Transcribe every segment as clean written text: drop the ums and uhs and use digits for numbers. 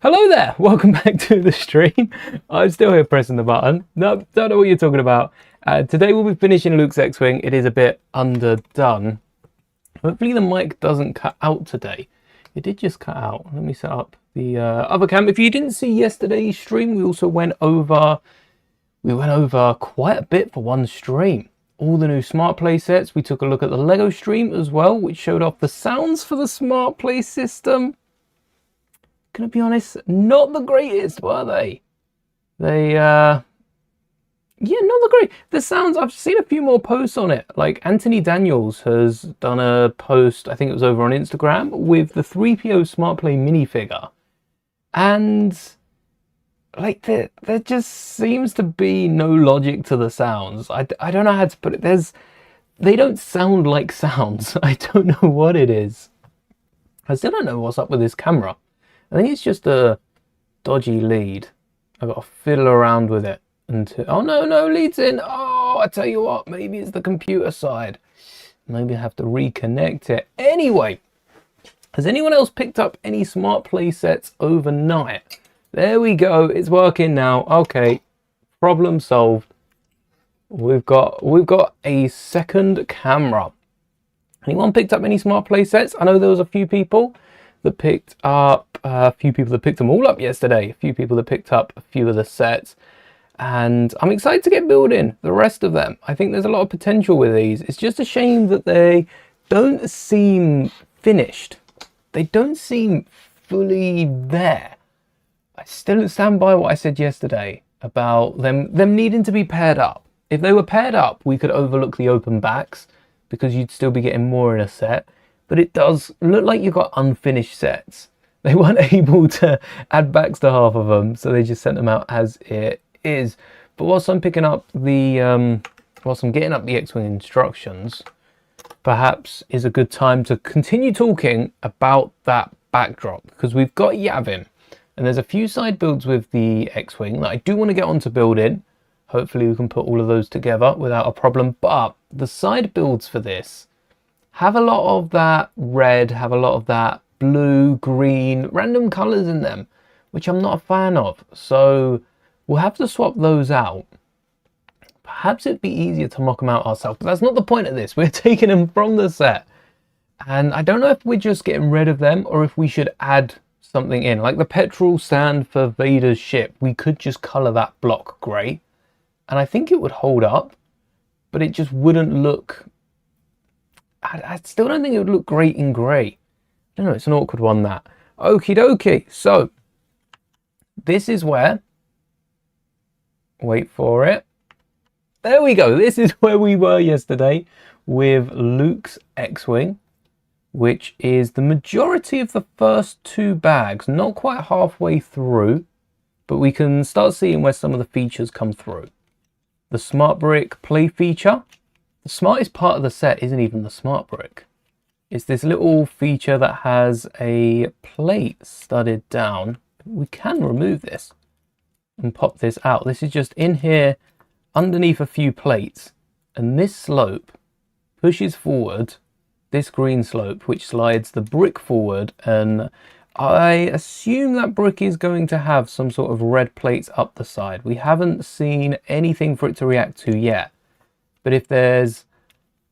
Hello there, welcome back to the stream. I'm still here pressing the button. No, don't know what you're talking about. Today we'll be finishing Luke's X-Wing. It is a bit underdone. Hopefully the mic doesn't cut out today. It did just cut out. Let me set up the other cam. If you didn't see yesterday's stream, we also went over quite a bit for one stream. All the new Smart Play sets. We took a look at the Lego stream as well, which showed off the sounds for the Smart Play system. Gonna be honest, not the greatest, were they? Yeah, not the great. The sounds, I've seen a few more posts on it. Like Anthony Daniels has done a post, I think it was over on Instagram, with the 3PO Smart Play minifigure. And like there just seems to be no logic to the sounds. I don't know how to put it. They don't sound like sounds. I don't know what it is. I still don't know what's up with this camera. I think it's just a dodgy lead. I've got to fiddle around with it until... Oh, no, lead's in. Oh, I tell you what, maybe it's the computer side. Maybe I have to reconnect it. Anyway, has anyone else picked up any Smart Play sets overnight? There we go. It's working now. Okay, problem solved. We've got a second camera. Anyone picked up any Smart Play sets? I know there was a few people that picked up them all up yesterday, a few people that picked up a few of the sets, and I'm excited to get building the rest of them. I think there's a lot of potential with these. It's just a shame that they don't seem finished. They don't seem fully there. I still stand by what I said yesterday about them needing to be paired up. If they were paired up, we could overlook the open backs because you'd still be getting more in a set. But it does look like you've got unfinished sets. They weren't able to add backs to half of them, so they just sent them out as it is. But whilst I'm getting up the X-Wing instructions, perhaps is a good time to continue talking about that backdrop, because we've got Yavin, and there's a few side builds with the X-Wing that I do want to get onto building. Hopefully we can put all of those together without a problem. But the side builds for this have a lot of that red, have a lot of that blue, green, random colours in them, which I'm not a fan of. So we'll have to swap those out. Perhaps it'd be easier to mock them out ourselves, but that's not the point of this. We're taking them from the set. And I don't know if we're just getting rid of them or if we should add something in. Like the petrol stand for Vader's ship, we could just colour that block grey. And I think it would hold up, but it just wouldn't look... I still don't think it would look great in grey. I don't know, it's an awkward one, that. Okie dokie. So, this is where... Wait for it. There we go. This is where we were yesterday with Luke's X-Wing, which is the majority of the first two bags. Not quite halfway through, but we can start seeing where some of the features come through. The Smart Brick play feature. The smartest part of the set isn't even the Smart Brick. It's this little feature that has a plate studded down. We can remove this and pop this out. This is just in here underneath a few plates. And this slope pushes forward this green slope, which slides the brick forward. And I assume that brick is going to have some sort of red plates up the side. We haven't seen anything for it to react to yet. But if there's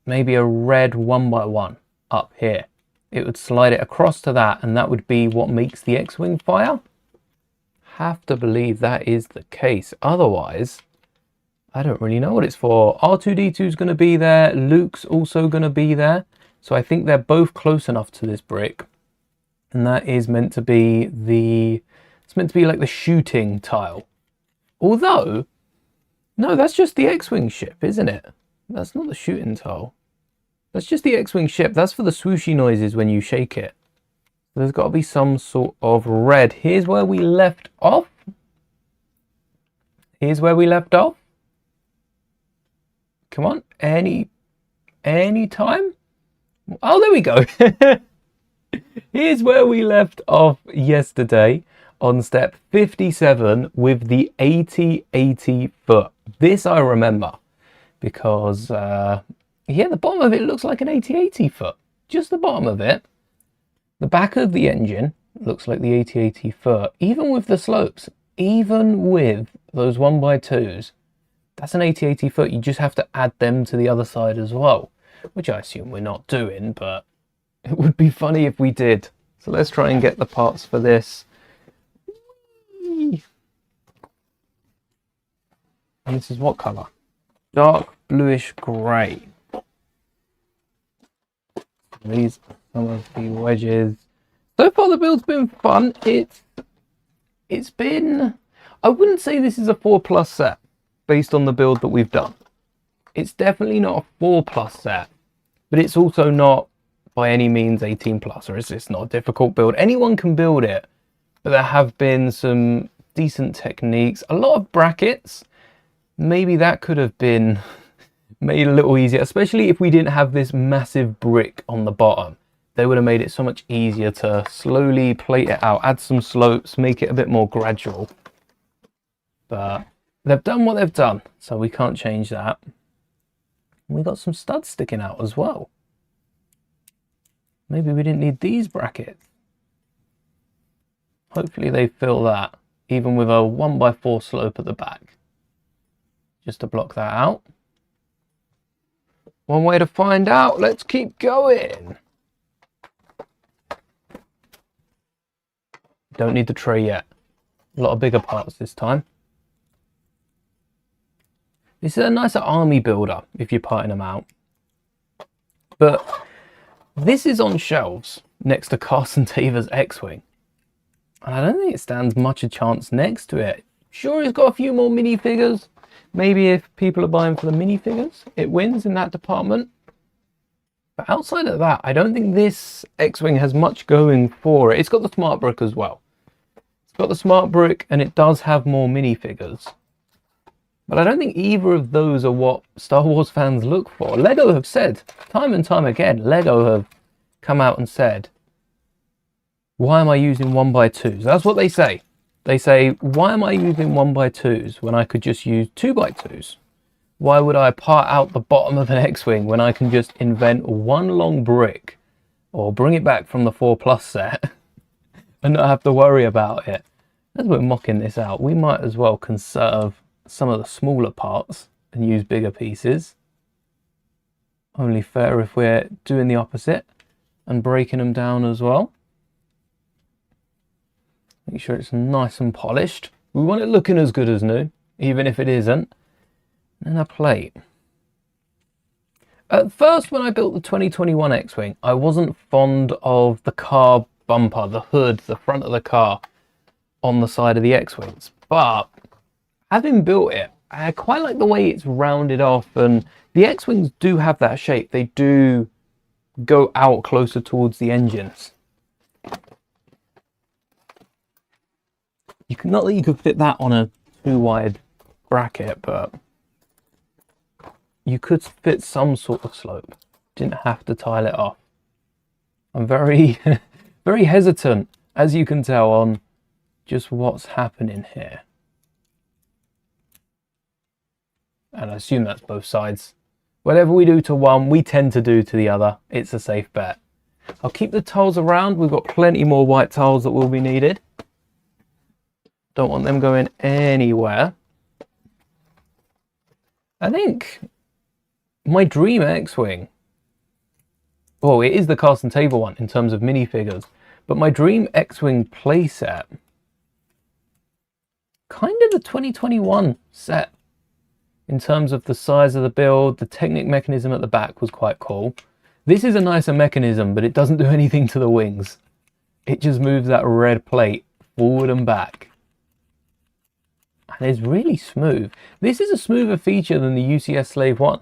maybe a red 1x1 up here, it would slide it across to that, and that would be what makes the X-Wing fire. Have to believe that is the case. Otherwise, I don't really know what it's for. R2-D2 is going to be there. Luke's also going to be there. So I think they're both close enough to this brick. And that is meant to be it's meant to be like the shooting tile. Although, no, that's just the X-Wing ship, isn't it? That's not the shooting tile. That's just the X-Wing ship. That's for the swooshy noises when you shake it. There's got to be some sort of red. Here's where we left off. Here's where we left off. Come on, any time? Oh, there we go. Here's where we left off yesterday on step 57 with the 80-80 foot. This I remember because, yeah, the bottom of it looks like an 80-80 foot. Just the bottom of it. The back of the engine looks like the 8080 foot. Even with the slopes, even with those 1x2s, that's an 8080 foot. You just have to add them to the other side as well, which I assume we're not doing, but it would be funny if we did. So let's try and get the parts for this. And this is what colour? Dark bluish grey. These are some of the wedges. So far the build's been fun. It's been, I wouldn't say this is a 4+ set based on the build that we've done. It's definitely not a 4+ set, but it's also not by any means 18+, or it's just not a difficult build. Anyone can build it, but there have been some decent techniques. A lot of brackets. Maybe that could have been made a little easier, especially if we didn't have this massive brick on the bottom. They would have made it so much easier to slowly plate it out, add some slopes, make it a bit more gradual. But they've done what they've done, so we can't change that. We got some studs sticking out as well. Maybe we didn't need these brackets. Hopefully they fill that, even with a 1x4 slope at the back. Just to block that out. One way to find out. Let's keep going. Don't need the tray yet. A lot of bigger parts this time. This is a nicer army builder if you're parting them out. But this is on shelves next to Carson Taver's X-Wing. And I don't think it stands much a chance next to it. Sure, it's got a few more minifigures. Maybe if people are buying for the minifigures, it wins in that department. But outside of that, I don't think this X-Wing has much going for it. It's got the smart brick as well. It's got the smart brick and it does have more minifigures. But I don't think either of those are what Star Wars fans look for. Lego have said, time and time again, Lego have come out and said, why am I using 1x2s? That's what they say. They say, why am I using 1x2s when I could just use 2x2s? Why would I part out the bottom of an X-Wing when I can just invent one long brick or bring it back from the 4+ set and not have to worry about it? As we're mocking this out, we might as well conserve some of the smaller parts and use bigger pieces. Only fair if we're doing the opposite and breaking them down as well. Make sure it's nice and polished. We want it looking as good as new, even if it isn't. And a plate. At first, when I built the 2021 X-Wing, I wasn't fond of the car bumper, the hood, the front of the car on the side of the X-Wings. But having built it, I quite like the way it's rounded off, and the X-Wings do have that shape. They do go out closer towards the engines. You can, not that you could fit that on a too wide bracket, but you could fit some sort of slope. Didn't have to tile it off. I'm very, very hesitant, as you can tell, on just what's happening here. And I assume that's both sides. Whatever we do to one, we tend to do to the other. It's a safe bet. I'll keep the tiles around. We've got plenty more white tiles that will be needed. Don't want them going anywhere. I think my dream X-Wing, well, it is the Carson Taver one in terms of minifigures, but my dream X-Wing playset, kind of the 2021 set in terms of the size of the build. The Technic mechanism at the back was quite cool. This is a nicer mechanism, but it doesn't do anything to the wings. It just moves that red plate forward and back. And it's really smooth. This is a smoother feature than the UCS Slave 1.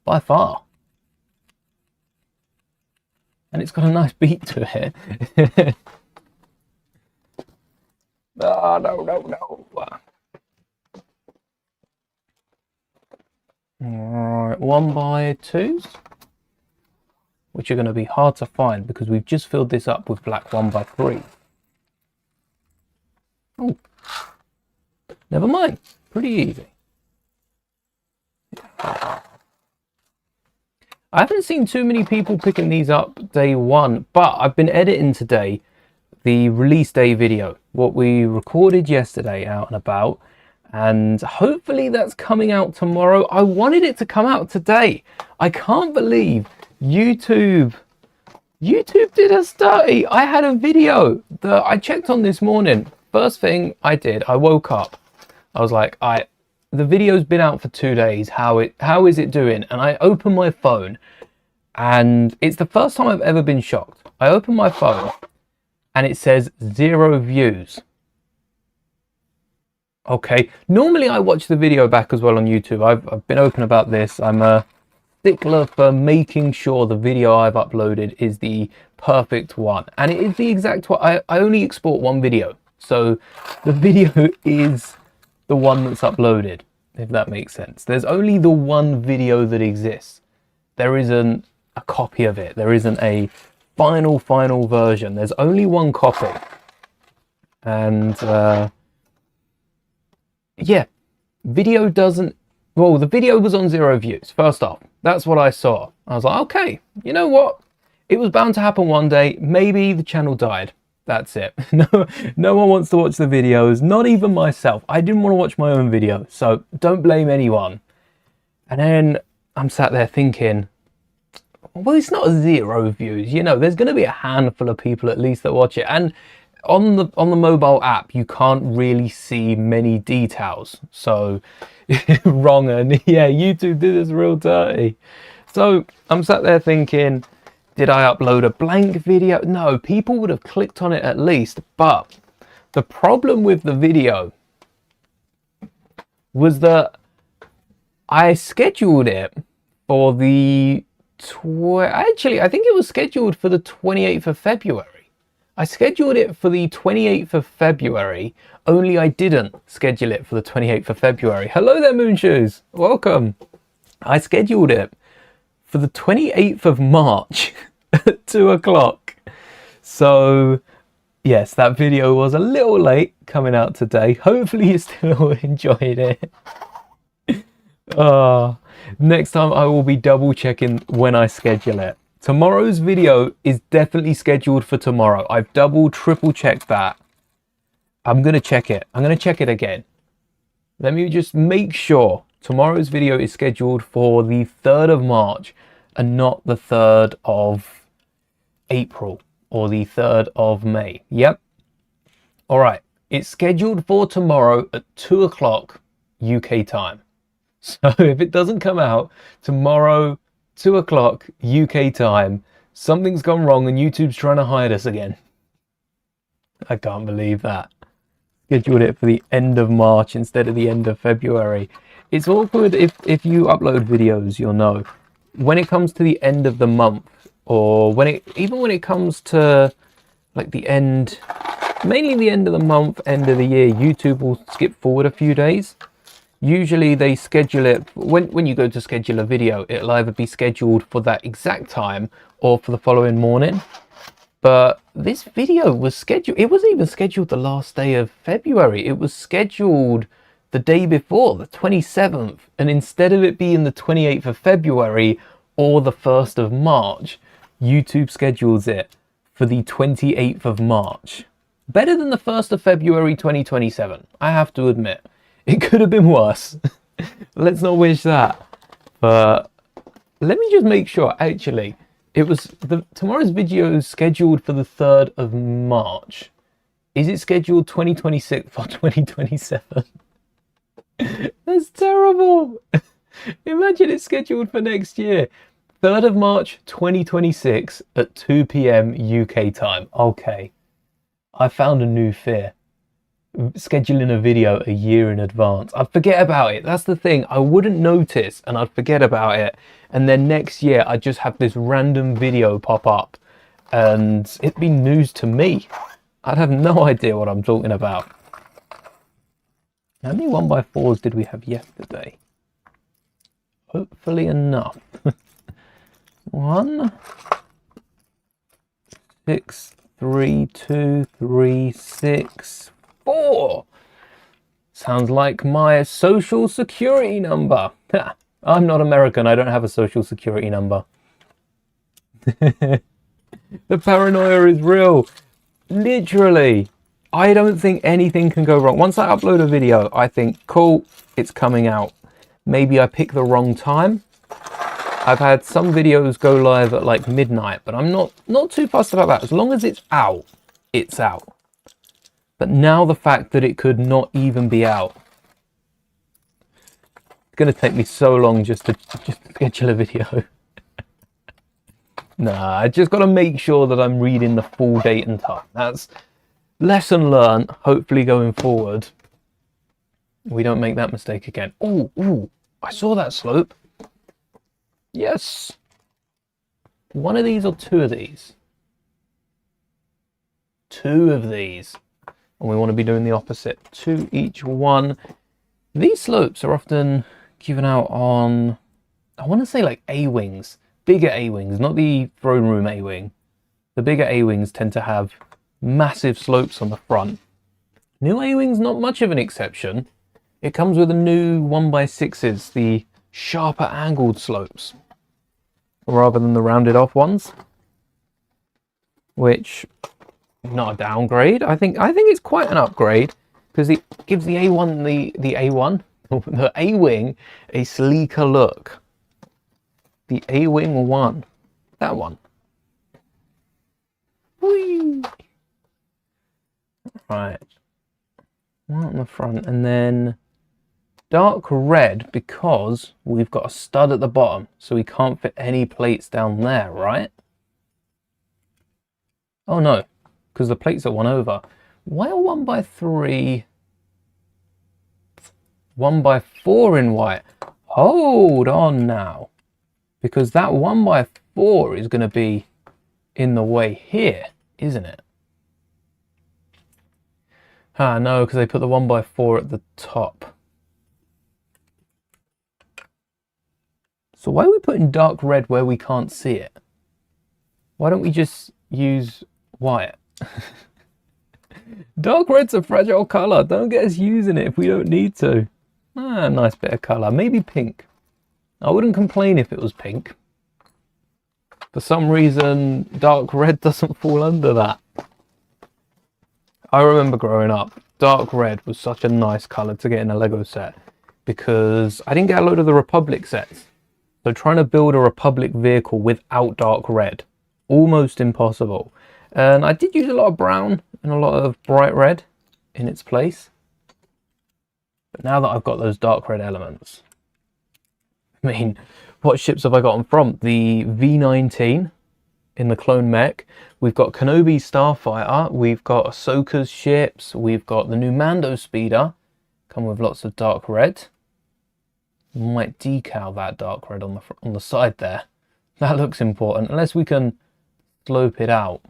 By far. And it's got a nice beat to it. Oh, no. Alright, 1x2s. Which are going to be hard to find because we've just filled this up with black 1x3. Oh. Never mind, pretty easy. I haven't seen too many people picking these up day one, but I've been editing today the release day video, what we recorded yesterday out and about, and hopefully that's coming out tomorrow. I wanted it to come out today. I can't believe YouTube did us dirty. I had a video that I checked on this morning. First thing I did, I woke up. I was like, the video's been out for 2 days. How is it doing? And I opened my phone, and it's the first time I've ever been shocked. I opened my phone and it says 0 views. Okay, normally I watch the video back as well on YouTube. I've been open about this. I'm a stickler for making sure the video I've uploaded is the perfect one, and it is the exact one. I only export one video, so the video is the one that's uploaded, if that makes sense. There's only the one video that exists. There isn't a copy of it. There isn't a final version. There's only one copy. And yeah, video doesn't, well, the video was on 0 views. First off, that's what I saw. I was like, okay, you know what? It was bound to happen one day. Maybe the channel died. That's it. No one wants to watch the videos, not even myself. I didn't want to watch my own video, so don't blame anyone. And then I'm sat there thinking, well, it's not 0 views. You know, there's going to be a handful of people at least that watch it. And on the mobile app, you can't really see many details. So wrong, and yeah, YouTube did us real dirty. So I'm sat there thinking, did I upload a blank video? No, people would have clicked on it at least. But the problem with the video was that I scheduled it for the actually, I think it was scheduled for the 28th of February. I scheduled it for the 28th of February, only I didn't schedule it for the 28th of February. Hello there, Moonshoes. Welcome. I scheduled it for the 28th of March at 2 o'clock. So, yes, that video was a little late coming out today. Hopefully you still enjoyed it. Next time I will be double checking when I schedule it. Tomorrow's video is definitely scheduled for tomorrow. I've triple checked that. I'm going to check it. I'm going to check it again. Let me just make sure tomorrow's video is scheduled for the 3rd of March and not the 3rd of April or the 3rd of May. Yep. All right. It's scheduled for tomorrow at 2 o'clock UK time. So if it doesn't come out tomorrow, 2 o'clock UK time, something's gone wrong and YouTube's trying to hide us again. I can't believe that. Scheduled it for the end of March instead of the end of February. It's awkward if you upload videos, you'll know. When it comes to the end of the month, or even when it comes to like the end, mainly the end of the month, end of the year, YouTube will skip forward a few days. Usually they schedule it, when you go to schedule a video, it'll either be scheduled for that exact time or for the following morning. But this video was scheduled, it wasn't even scheduled the last day of February. It was scheduled the day before, the 27th. And instead of it being the 28th of February or the 1st of March, YouTube schedules it for the 28th of March. Better than the 1st of February 2027, I have to admit. It could have been worse. Let's not wish that. But let me just make sure, actually, it was tomorrow's video is scheduled for the 3rd of March. Is it scheduled 2026 or 2027? That's terrible. Imagine it's scheduled for next year. 3rd of March 2026 at 2 p.m. UK time. Okay. I found a new fear. Scheduling a video a year in advance. I'd forget about it. That's the thing. I wouldn't notice and I'd forget about it. And then next year I'd just have this random video pop up and it'd be news to me. I'd have no idea what I'm talking about. How many 1x4s did we have yesterday? Hopefully enough. 1, 6, 3, 2, 3, 6, 4. Sounds like my social security number. I'm not American. I don't have a social security number. The paranoia is real. Literally, I don't think anything can go wrong. Once I upload a video, I think, cool, it's coming out. Maybe I pick the wrong time. I've had some videos go live at like midnight, but I'm not too fussed about that. As long as it's out, it's out. But now the fact that it could not even be out. It's going to take me so long just to schedule a video. Nah, I just got to make sure that I'm reading the full date and time. That's lesson learned. Hopefully going forward, we don't make that mistake again. Ooh, I saw that slope. Yes. One of these or two of these? Two of these. And we want to be doing the opposite. Two each one. These slopes are often given out on, I want to say like A-wings. Bigger A-wings, not the throne room A-wing. The bigger A-wings tend to have massive slopes on the front. New A-wings, not much of an exception. It comes with a new 1x6s, the sharper angled slopes, rather than the rounded off ones. Which, not a downgrade. I think it's quite an upgrade, because it gives the A1, the A1, the A-wing, a sleeker look. The A-wing 1, that one. Whee! Right, one on the front, and then dark red, because we've got a stud at the bottom, so we can't fit any plates down there, right? Oh no, because the plates are one over. Why a 1x3, 1x4 in white? Hold on now. Because that 1x4 is going to be in the way here, isn't it? Ah, no, because they put the 1x4 at the top. So why are we putting dark red where we can't see it? Why don't we just use white? Dark red's a fragile colour. Don't get us using it if we don't need to. Ah, nice bit of colour. Maybe pink. I wouldn't complain if it was pink. For some reason, dark red doesn't fall under that. I remember growing up, dark red was such a nice colour to get in a Lego set, because I didn't get a load of the Republic sets. So trying to build a Republic vehicle without dark red, almost impossible. And I did use a lot of brown and a lot of bright red in its place. But now that I've got those dark red elements, I mean, what ships have I gotten from? The V19 in the clone mech. We've got Kenobi's Starfighter. We've got Ahsoka's ships. We've got the new Mando speeder. Come with lots of dark red. Might decal that dark red on the side there. That looks important, unless we can slope it out.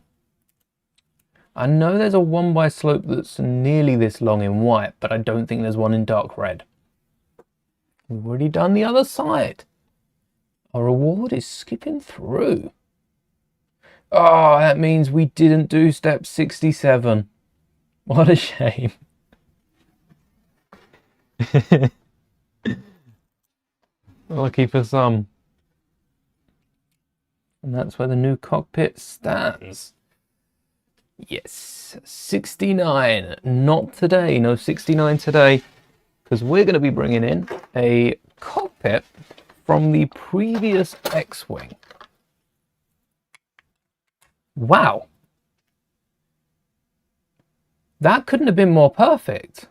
I know there's a 1x slope that's nearly this long in white, but I don't think there's one in dark red. We've already done the other side. Our reward is skipping through. Oh, that means we didn't do step 67. What a shame. Lucky for some. And that's where the new cockpit stands. Yes, 69. Not today. No 69 today. Because we're going to be bringing in a cockpit from the previous X-Wing. Wow. That couldn't have been more perfect.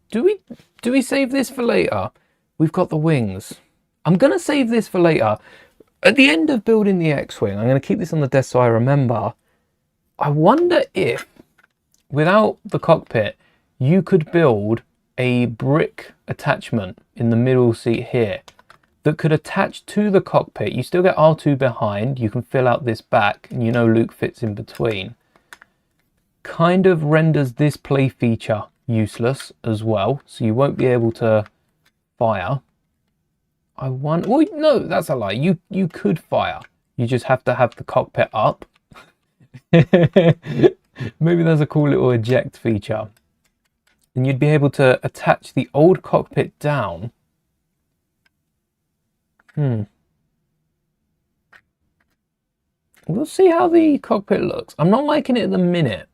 Do we save this for later? We've got the wings. I'm going to save this for later. At the end of building the X-Wing, I'm going to keep this on the desk so I remember. I wonder if, without the cockpit, you could build a brick attachment in the middle seat here that could attach to the cockpit. You still get R2 behind. You can fill out this back, and you know Luke fits in between. Kind of renders this play feature useless as well, so you won't be able to fire. I want. Well, no, that's a lie. You could fire. You just have to have the cockpit up. Maybe there's a cool little eject feature, and you'd be able to attach the old cockpit down. We'll see how the cockpit looks. I'm not liking it at the minute.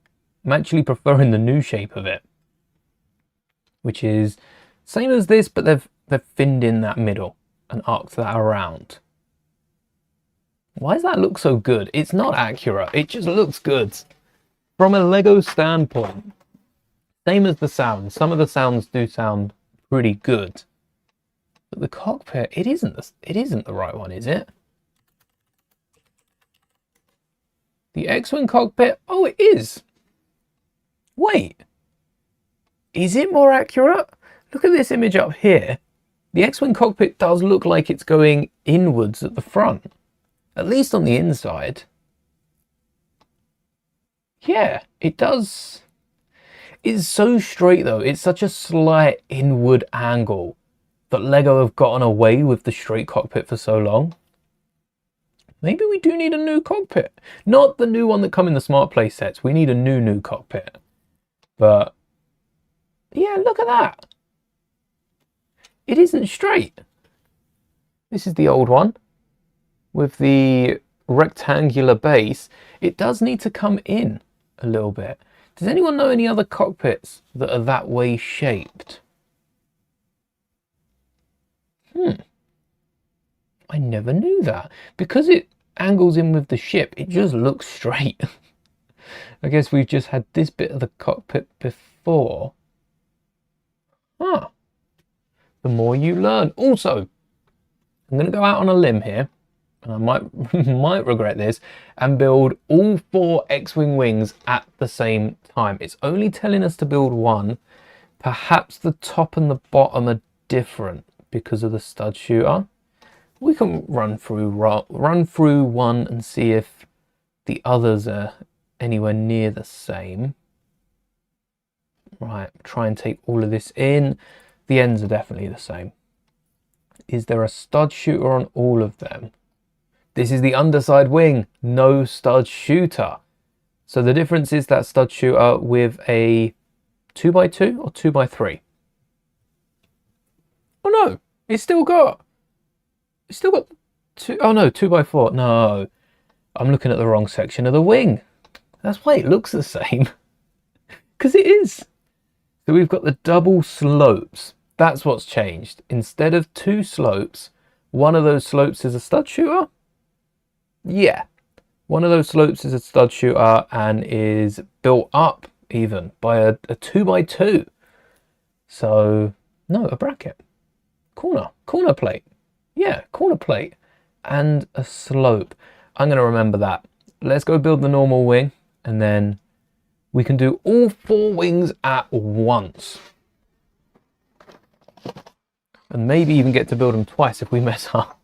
I'm actually preferring the new shape of it, which is same as this, but they've thinned in that middle and arced that around. Why does that look so good? It's not accurate. It just looks good. From a Lego standpoint, same as the sound. Some of the sounds do sound pretty good. But the cockpit, it isn't the right one, is it? The X-Wing cockpit, oh, it is. Wait, is it more accurate? Look at this image up here. The X-Wing cockpit does look like it's going inwards at the front, at least on the inside. Yeah, it does. It's so straight though. It's such a slight inward angle that Lego have gotten away with the straight cockpit for so long. Maybe we do need a new cockpit. Not the new one that come in the Smart Play sets. We need a new cockpit. But yeah, look at that. It isn't straight. This is the old one with the rectangular base. It does need to come in a little bit. Does anyone know any other cockpits that are that way shaped? I never knew that. Because it angles in with the ship, it just looks straight. I guess we've just had this bit of the cockpit before. Huh. The more you learn. Also, I'm going to go out on a limb here, and I might regret this, and build all 4 X-Wing wings at the same time. It's only telling us to build one. Perhaps the top and the bottom are different because of the stud shooter. We can run through one and see if the others are anywhere near the same. Right, try and take all of this in. The ends are definitely the same. Is there a stud shooter on all of them? This is the underside wing, no stud shooter. So the difference is that stud shooter with a 2x2 or 2x3. Oh no, it's still got two. Oh no, 2x4. No, I'm looking at the wrong section of the wing. That's why it looks the same. Because it is. So we've got the double slopes. That's what's changed. Instead of 2 slopes, one of those slopes is a stud shooter. Yeah, one of those slopes is a stud shooter and is built up even by a 2x2. So no, a bracket, corner plate. Yeah, corner plate and a slope. I'm going to remember that. Let's go build the normal wing and then we can do all 4 wings at once. And maybe even get to build them twice if we mess up.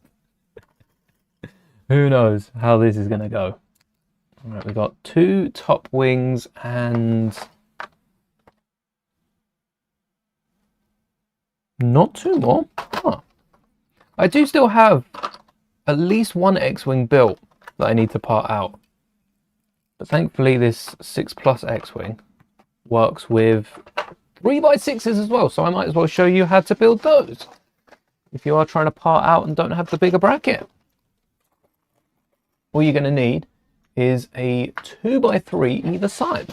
Who knows how this is going to go. All right, we've got 2 top wings and not 2 more. Huh. I do still have at least 1 X-Wing built that I need to part out. But thankfully this 6+ X-Wing works with 3x6s as well. So I might as well show you how to build those if you are trying to part out and don't have the bigger bracket. All you're going to need is a 2x3 either side.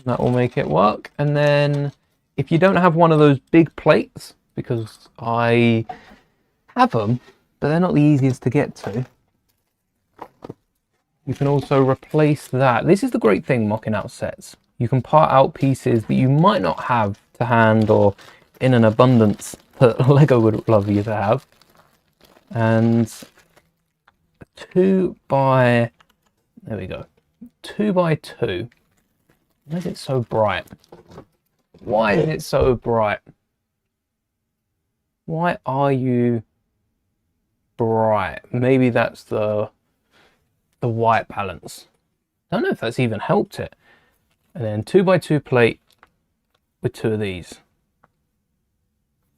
That will make it work. And then if you don't have one of those big plates, because I have them, but they're not the easiest to get to, you can also replace that. This is the great thing mocking out sets. You can part out pieces that you might not have to hand or in an abundance that Lego would love you to have. And 2 by, there we go, 2x2. Why is it so bright? Why is it so bright? Why are you bright? Maybe that's the white balance. I don't know if that's even helped it. And then 2x2 plate with 2 of these.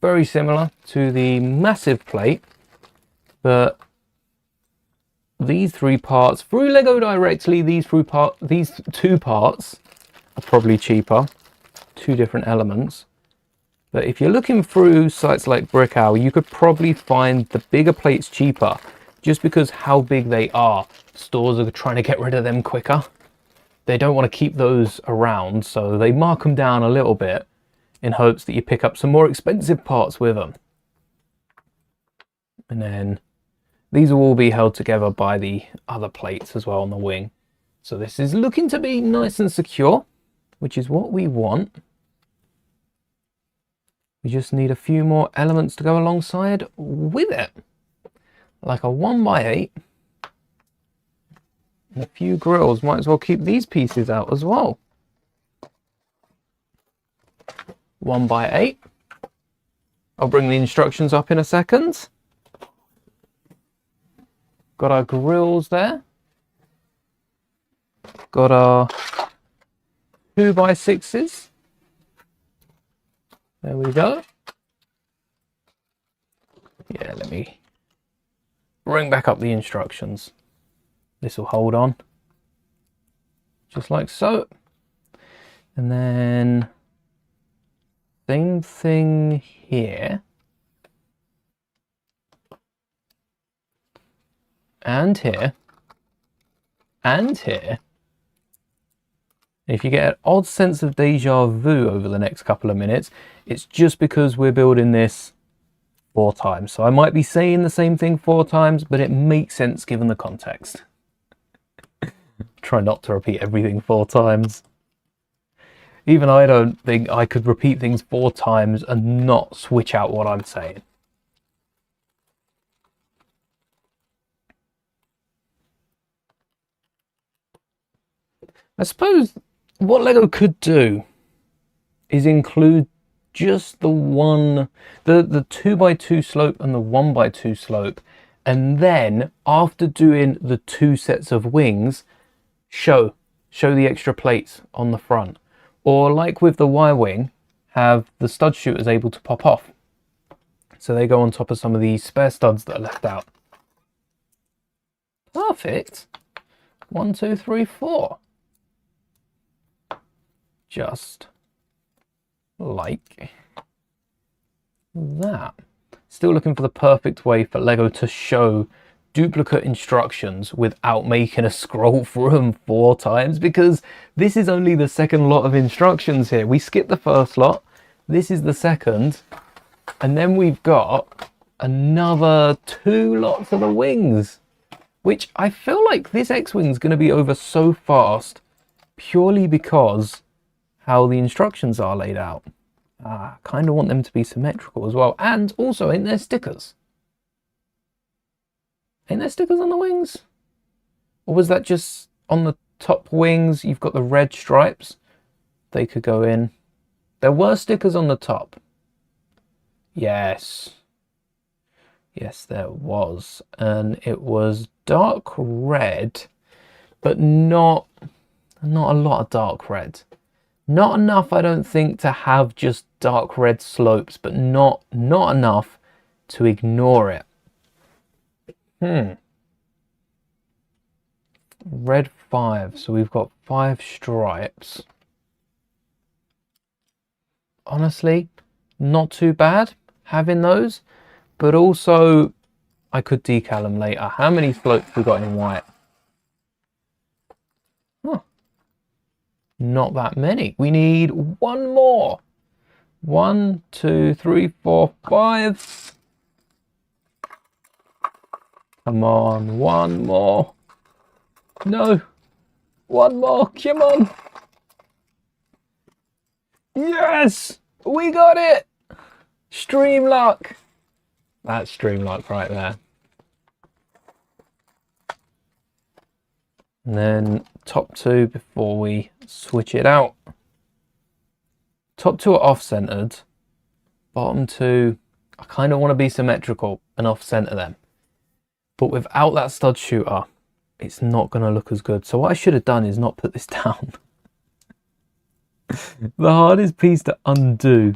Very similar to the massive plate, but these 3 parts through Lego directly, these 2 parts are probably cheaper. 2 different elements. But if you're looking through sites like Brick Owl, you could probably find the bigger plates cheaper, just because how big they are. Stores are trying to get rid of them quicker. They don't want to keep those around, so they mark them down a little bit in hopes that you pick up some more expensive parts with them. And then these will all be held together by the other plates as well on the wing. So this is looking to be nice and secure, which is what we want. We just need a few more elements to go alongside with it. Like a 1x8. And a few grills. Might as well keep these pieces out as well. 1x8. I'll bring the instructions up in a second. Got our grills there. Got our 2x6s. There we go. Yeah, let me bring back up the instructions. This will hold on. Just like so. And then same thing here. And here. And here. If you get an odd sense of deja vu over the next couple of minutes, it's just because we're building this 4 times. So I might be saying the same thing 4 times, but it makes sense given the context. Try not to repeat everything 4 times. Even I don't think I could repeat things 4 times and not switch out what I'm saying. I suppose what Lego could do is include just the 2x2 slope and the 1x2 slope, and then after doing the 2 sets of wings, show the extra plates on the front. Or like with the Y-wing, have the stud shooters able to pop off. So they go on top of some of these spare studs that are left out. Perfect. 1, 2, 3, 4. Just like that. Still looking for the perfect way for Lego to show duplicate instructions without making us scroll through them 4 times, because this is only the second lot of instructions here. We skipped the first lot, this is the second, and then we've got another 2 lots of the wings, which I feel like this X-Wing is going to be over so fast purely because how the instructions are laid out. I kind of want them to be symmetrical as well, and also ain't there stickers? Ain't there stickers on the wings? Or was that just on the top wings? You've got the red stripes. They could go in. There were stickers on the top. Yes. Yes, there was. And it was dark red, but not a lot of dark red. Not enough, I don't think, to have just dark red slopes, but not enough to ignore it. Red 5, so we've got 5 stripes. Honestly, not too bad having those, but also I could decal them later. How many slopes we got in white? Not that many. We need 1 more. 1, 2, 3, 4, 5. Come on, 1 more. No, 1 more, come on. Yes, we got it. Stream luck. That's stream luck right there. And then top 2 before we switch it out. Top 2 are off-centered. Bottom 2, I kind of want to be symmetrical and off-center them. But without that stud shooter, it's not going to look as good. So what I should have done is not put this down. The hardest piece to undo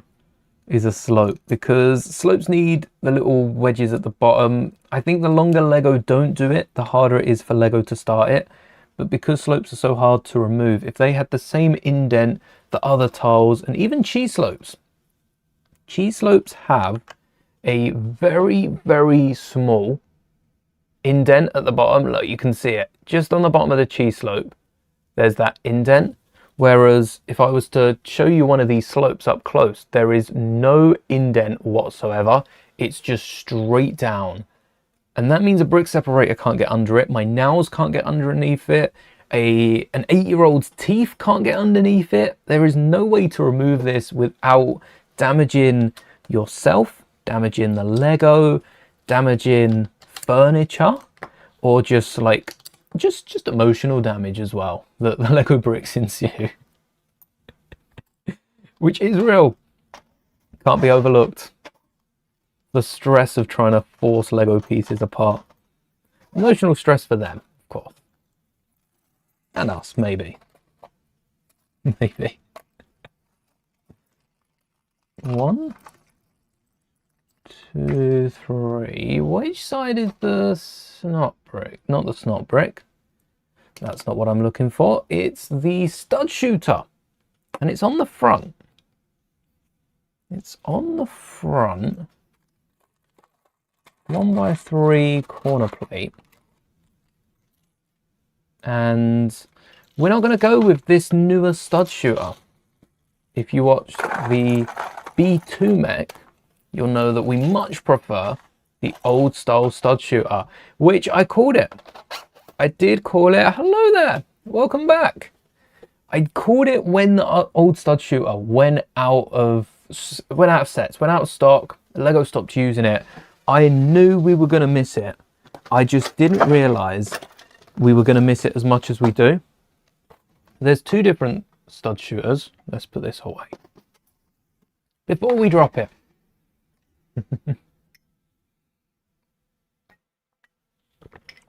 is a slope, because slopes need the little wedges at the bottom. I think the longer Lego don't do it, the harder it is for Lego to start it. But because slopes are so hard to remove, if they had the same indent that other tiles and even cheese slopes cheese slopes have a very, very small indent at the bottom. Look, you can see it just on the bottom of the cheese slope. There's that indent. Whereas if I was to show you one of these slopes up close, there is no indent whatsoever. It's just straight down. And that means a brick separator can't get under it. My nails can't get underneath it. An 8-year-old's teeth can't get underneath it. There is no way to remove this without damaging yourself, damaging the Lego, damaging furniture, or just like just emotional damage as well that the Lego bricks ensue. Which is real. Can't be overlooked. The stress of trying to force Lego pieces apart. Emotional stress for them, of course. And us, maybe. Maybe. 1, 2, 3. Which side is the snot brick? Not the snot brick. That's not what I'm looking for. It's the stud shooter. And it's on the front. It's on the front. 1x3 corner plate. And we're not going to go with this newer stud shooter. If you watch the B2 mech, you'll know that we much prefer the old style stud shooter, which I called it. I did call it. Hello there, welcome back. I called it when the old stud shooter went out of sets, went out of stock. Lego stopped using it. I knew we were going to miss it. I just didn't realize we were going to miss it as much as we do. There's 2 different stud shooters. Let's put this away before we drop it.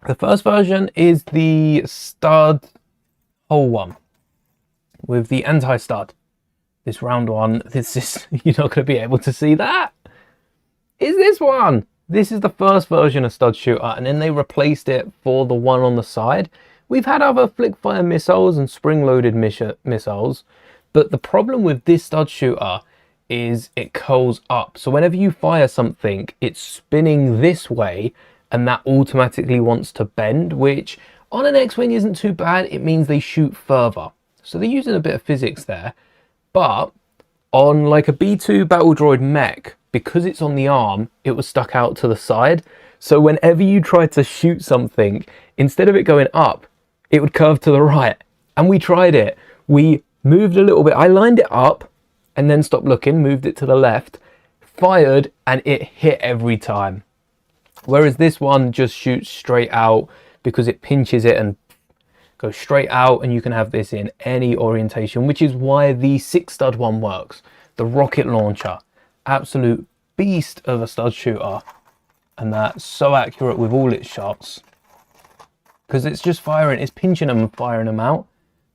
The first version is the stud hole one with the anti-stud. This round one, this is, you're not going to be able to see that. Is this one? This is the first version of stud shooter, and then they replaced it for the one on the side. We've had other flick fire missiles and spring-loaded missiles, but the problem with this stud shooter is it curls up. So whenever you fire something, it's spinning this way, and that automatically wants to bend, which on an X-Wing isn't too bad. It means they shoot further. So they're using a bit of physics there. But on like a B2 battle droid mech, because it's on the arm, it was stuck out to the side. So whenever you tried to shoot something, instead of it going up, it would curve to the right. And we tried it. We moved a little bit. I lined it up and then stopped looking, moved it to the left, fired, and it hit every time. Whereas this one just shoots straight out because it pinches it and goes straight out, and you can have this in any orientation, which is why the 6 stud one works. The rocket launcher, absolute beast of a stud shooter, and that's so accurate with all its shots because it's just firing, it's pinching them and firing them out.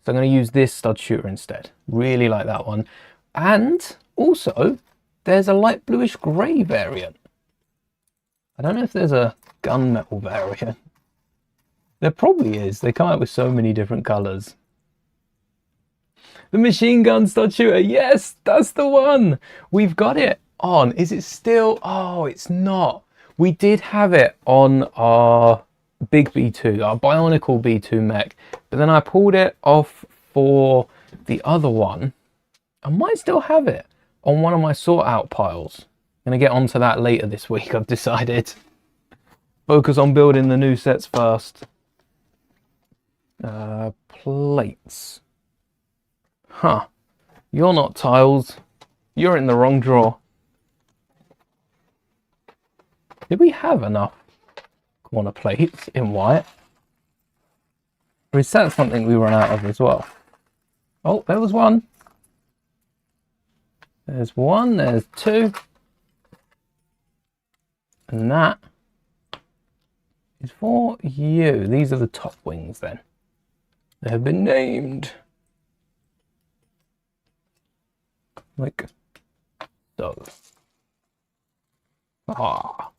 So I'm going to use this stud shooter instead. Really like that one. And also there's a light bluish grey variant. I don't know if there's a gunmetal variant. There probably is. They come out with so many different colours. The machine gun stud shooter. Yes, that's the one. We've got it on. Is it still? Oh, it's not. We did have it on our big B2, our Bionicle B2 mech. But then I pulled it off for the other one. I might still have it on one of my sort out piles. I'm going to get onto that later this week, I've decided. Focus on building the new sets first. Plates. Huh. You're not tiles. You're in the wrong drawer. Did we have enough corner plates in white? Or is that something we run out of as well? Oh, there was one. There's one, there's two. And that is for you. These are the top wings then. They have been named. Like so. Ah.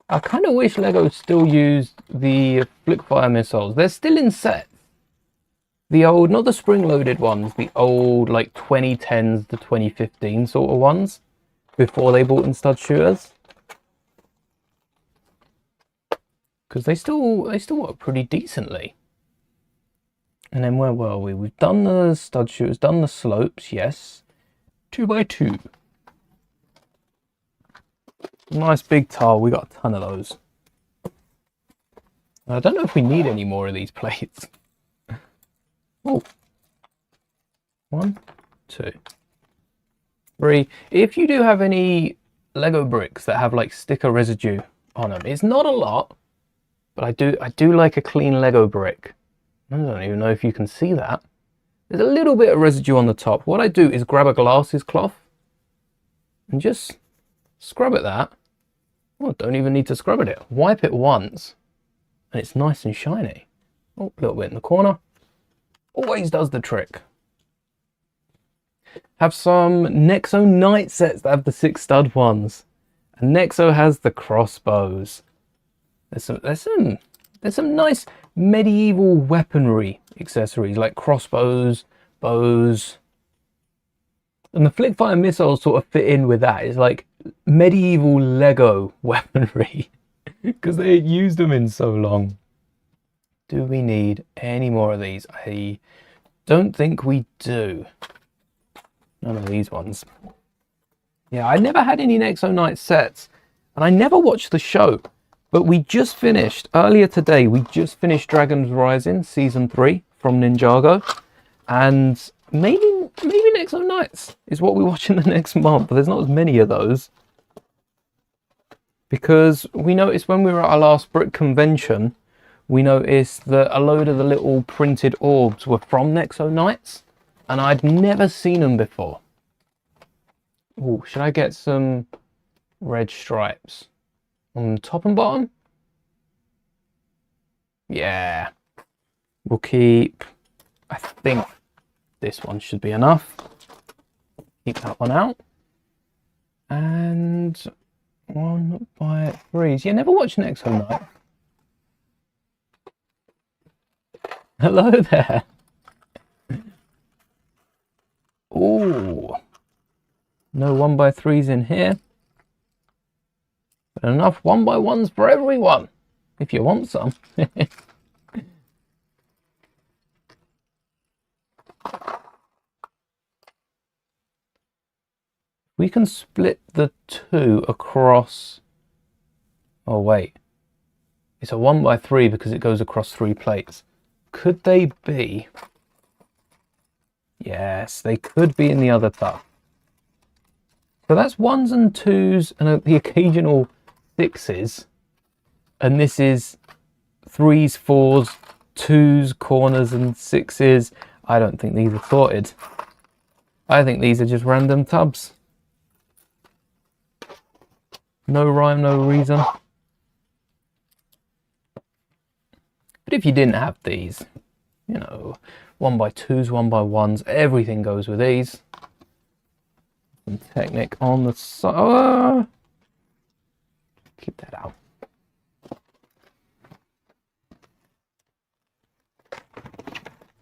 I kind of wish Lego still used the flick fire missiles. They're still in sets. The old, not the spring-loaded ones, the old like 2010s to 2015 sort of ones, before they bought in stud shooters. Because they still work pretty decently. And then where were we? We've done the stud shooters, done the slopes, yes. 2x2. Nice big tile, we got a ton of those. I don't know if we need any more of these plates. Oh. 1, 2, 3. If you do have any Lego bricks that have like sticker residue on them, it's not a lot, but I do like a clean Lego brick. I don't even know if you can see that. There's a little bit of residue on the top. What I do is grab a glasses cloth and just scrub at that. Oh, don't even need to scrub at it. Wipe it once and it's nice and shiny. Oh, a little bit in the corner. Always does the trick. Have some Nexo Knight sets that have the 6 stud ones. And Nexo has the crossbows. There's some nice medieval weaponry accessories like crossbows, bows. And the flickfire missiles sort of fit in with that. It's like medieval Lego weaponry because they used them in so long. Do we need any more of these? I don't think we do. None of these ones. Yeah, I never had any Nexo Knight sets and I never watched the show. But we just finished, earlier today, we just finished Dragon's Rising Season 3 from Ninjago. And maybe Nexo Knights is what we watch in the next month. But there's not as many of those. Because we noticed when we were at our last brick convention, we noticed that a load of the little printed orbs were from Nexo Knights. And I'd never seen them before. Oh, should I get some red stripes? On the top and bottom? Yeah. We'll keep, I think this one should be enough. Keep that one out. And 1x3s. Yeah, never watched Nexo Knight. Hello there. Ooh. No 1x3s in here. But enough 1x1s for everyone, if you want some. We can split the 2 across. Oh wait, it's a 1x3 because it goes across 3 plates. Could they be? Yes, they could be in the other tub. So that's 1s and 2s and the occasional 6s. And this is 3s, 4s, 2s, corners and 6s. I don't think these are sorted. I think these are just random tubs. No rhyme, no reason. But if you didn't have these, you know, 1x2s, 1x1s, everything goes with these. Some Technic on the side. Keep that out.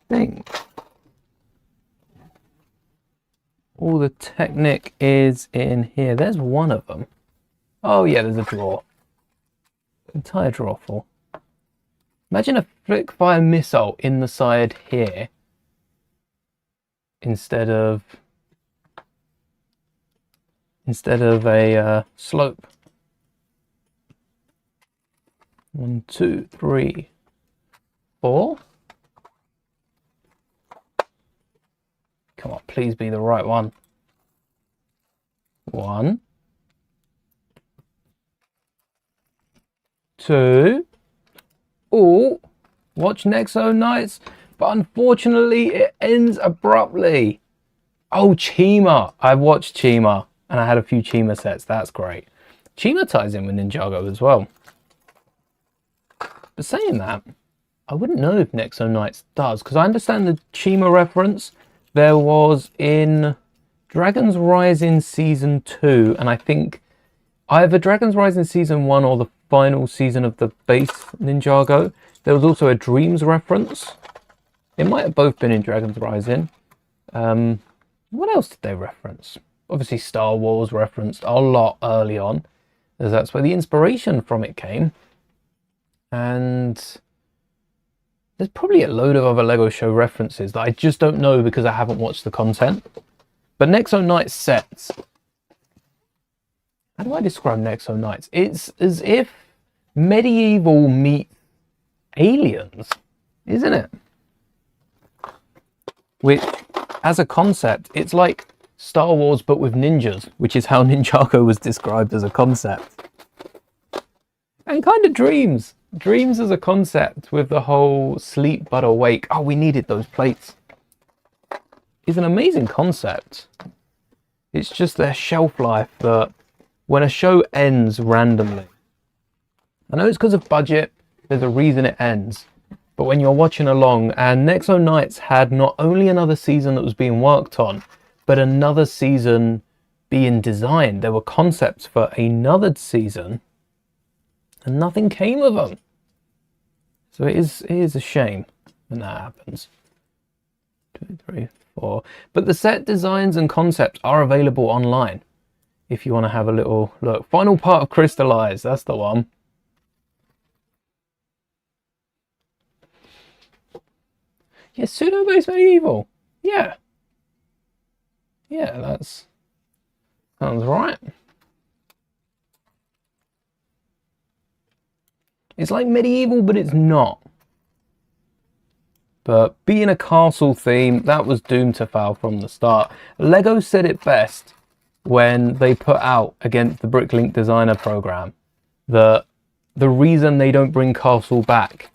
Thing. All the Technic is in here. There's one of them. Oh yeah, there's a drawer. Entire drawer full. Imagine a flickfire missile in the side here instead of a slope. 1, 2, 3, 4. Come on, please be the right one. 1, 2. Oh, watch Nexo Knights, but unfortunately it ends abruptly. Oh, Chima. I've watched Chima and I had a few Chima sets. That's great. Chima ties in with Ninjago as well. But saying that, I wouldn't know if Nexo Knights does, because I understand the Chima reference there was in Dragon's Rising Season 2, and I think either Dragon's Rising Season 1 or the final season of the base Ninjago. There was also a Dreams reference. It might have both been in Dragon's Rising. What else did they reference? Obviously Star Wars referenced a lot early on, as that's where the inspiration from it came. And there's probably a load of other LEGO show references that I just don't know because I haven't watched the content. But Nexo Knights sets. How do I describe Nexo Knights? It's as if medieval meets aliens, isn't it? Which, as a concept, it's like Star Wars but with ninjas, which is how Ninjago was described as a concept. And kind of Dreams. Dreams as a concept with the whole sleep but awake. Oh, we needed those plates. Is an amazing concept. It's just their shelf life that when a show ends randomly, I know it's because of budget, there's a reason it ends, but when you're watching along, and Nexo Knights had not only another season that was being worked on, but another season being designed. There were concepts for another season, and nothing came of them. So it is a shame when that happens. 2, 3, 4. But the set designs and concepts are available online if you want to have a little look. Final part of Crystallize, that's the one. Yeah, pseudo-based medieval. Yeah. Yeah, that sounds right. It's like medieval, but it's not. But being a castle theme, that was doomed to fail from the start. LEGO said it best when they put out against the Bricklink Designer program that the reason they don't bring castle back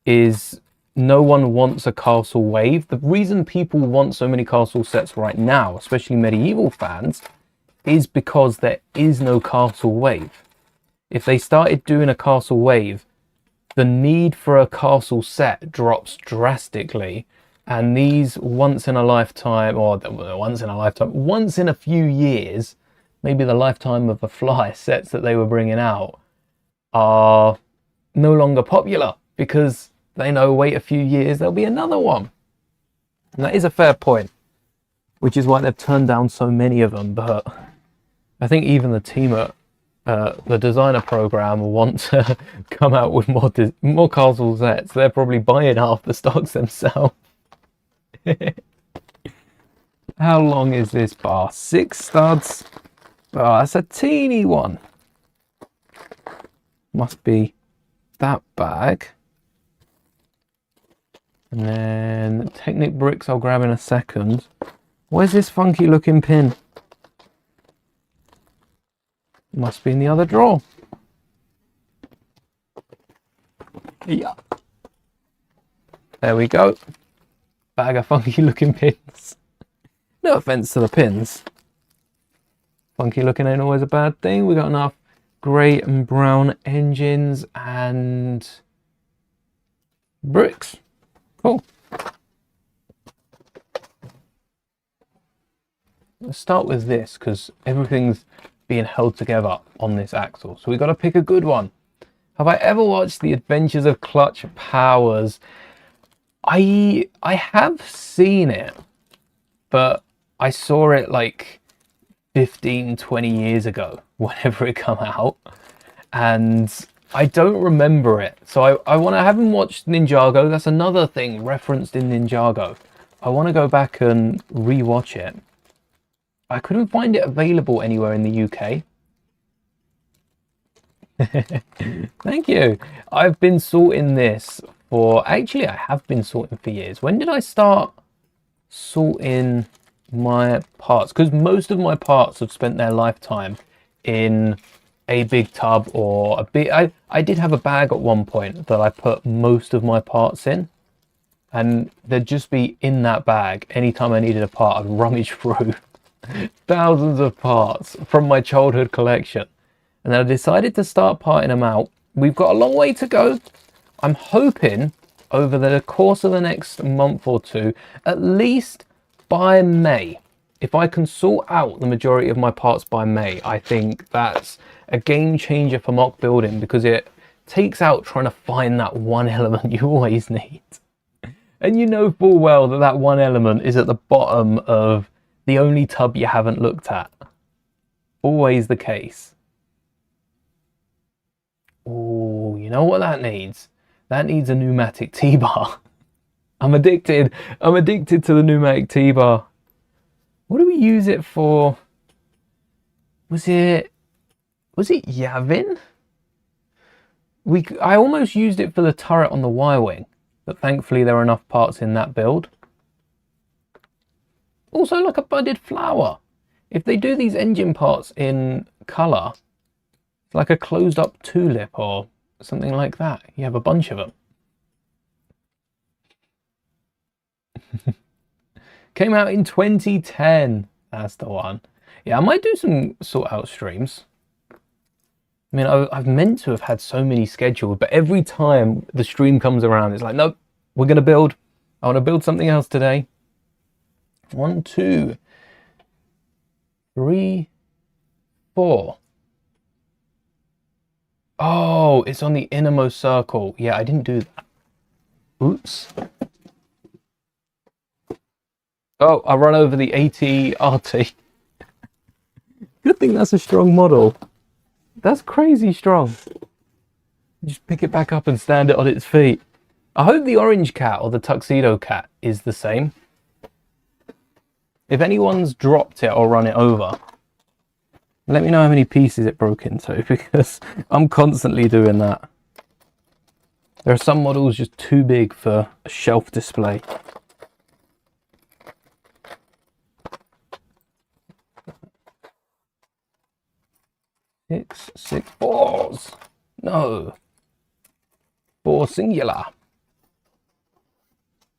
is no one wants a castle wave. The reason people want so many castle sets right now, especially medieval fans, is because there is no castle wave. If they started doing a castle wave, the need for a castle set drops drastically, and these once in a lifetime, or once in a few years, maybe the lifetime of a fly sets that they were bringing out are no longer popular because they know wait a few years there'll be another one. And that is a fair point, which is why they've turned down so many of them. But I think even the team at the designer program want to come out with more castle sets. They're probably buying half the stocks themselves. How long is this bar? 6 studs. Oh, that's a teeny one. Must be that bag. And then Technic bricks I'll grab in a second. Where's this funky looking pin? Must be in the other drawer. Yeah. There we go. Bag of funky looking pins. No offense to the pins. Funky looking ain't always a bad thing. We got enough grey and brown engines and bricks. Cool. Let's start with this because everything's being held together on this axle. So we got to pick a good one. Have I ever watched The Adventures of Clutch Powers? I have seen it, but I saw it like 15, 20 years ago, whenever it came out, and I don't remember it. So I haven't watched Ninjago. That's another thing referenced in Ninjago. I want to go back and re-watch it. I couldn't find it available anywhere in the UK. Thank you. I've been sorting this for... Actually, I have been sorting for years. When did I start sorting my parts? Because most of my parts have spent their lifetime in a big tub or a big... I did have a bag at one point that I put most of my parts in. And they'd just be in that bag. Anytime I needed a part, I'd rummage through thousands of parts from my childhood collection. And then I decided to start parting them out. We've got a long way to go. I'm hoping over the course of the next month or two, at least by May, if I can sort out the majority of my parts by May, I think that's a game changer for mock building because it takes out trying to find that one element you always need. And you know full well that that one element is at the bottom of the only tub you haven't looked at. Always the case. Oh, you know what that needs? That needs a pneumatic T-bar. I'm addicted. I'm addicted to the pneumatic T-bar. What do we use it for? Was it Yavin? I almost used it for the turret on the Y-wing, but thankfully there are enough parts in that build. Also, like a budded flower. If they do these engine parts in colour, it's like a closed up tulip or something like that. You have a bunch of them. Came out in 2010. That's the one. Yeah, I might do some sort out streams. I mean, I've meant to have had so many scheduled, but every time the stream comes around, it's like, nope, we're going to build. I want to build something else today. 1, 2, 3, 4. Oh, it's on the innermost circle. Yeah, I didn't do that. Oops. Oh, I run over the AT-RT. Good thing that's a strong model. That's crazy strong. Just pick it back up and stand it on its feet. I hope the orange cat or the tuxedo cat is the same. If anyone's dropped it or run it over, let me know how many pieces it broke into, because I'm constantly doing that. There are some models just too big for a shelf display. Six fours. No. 4 singular.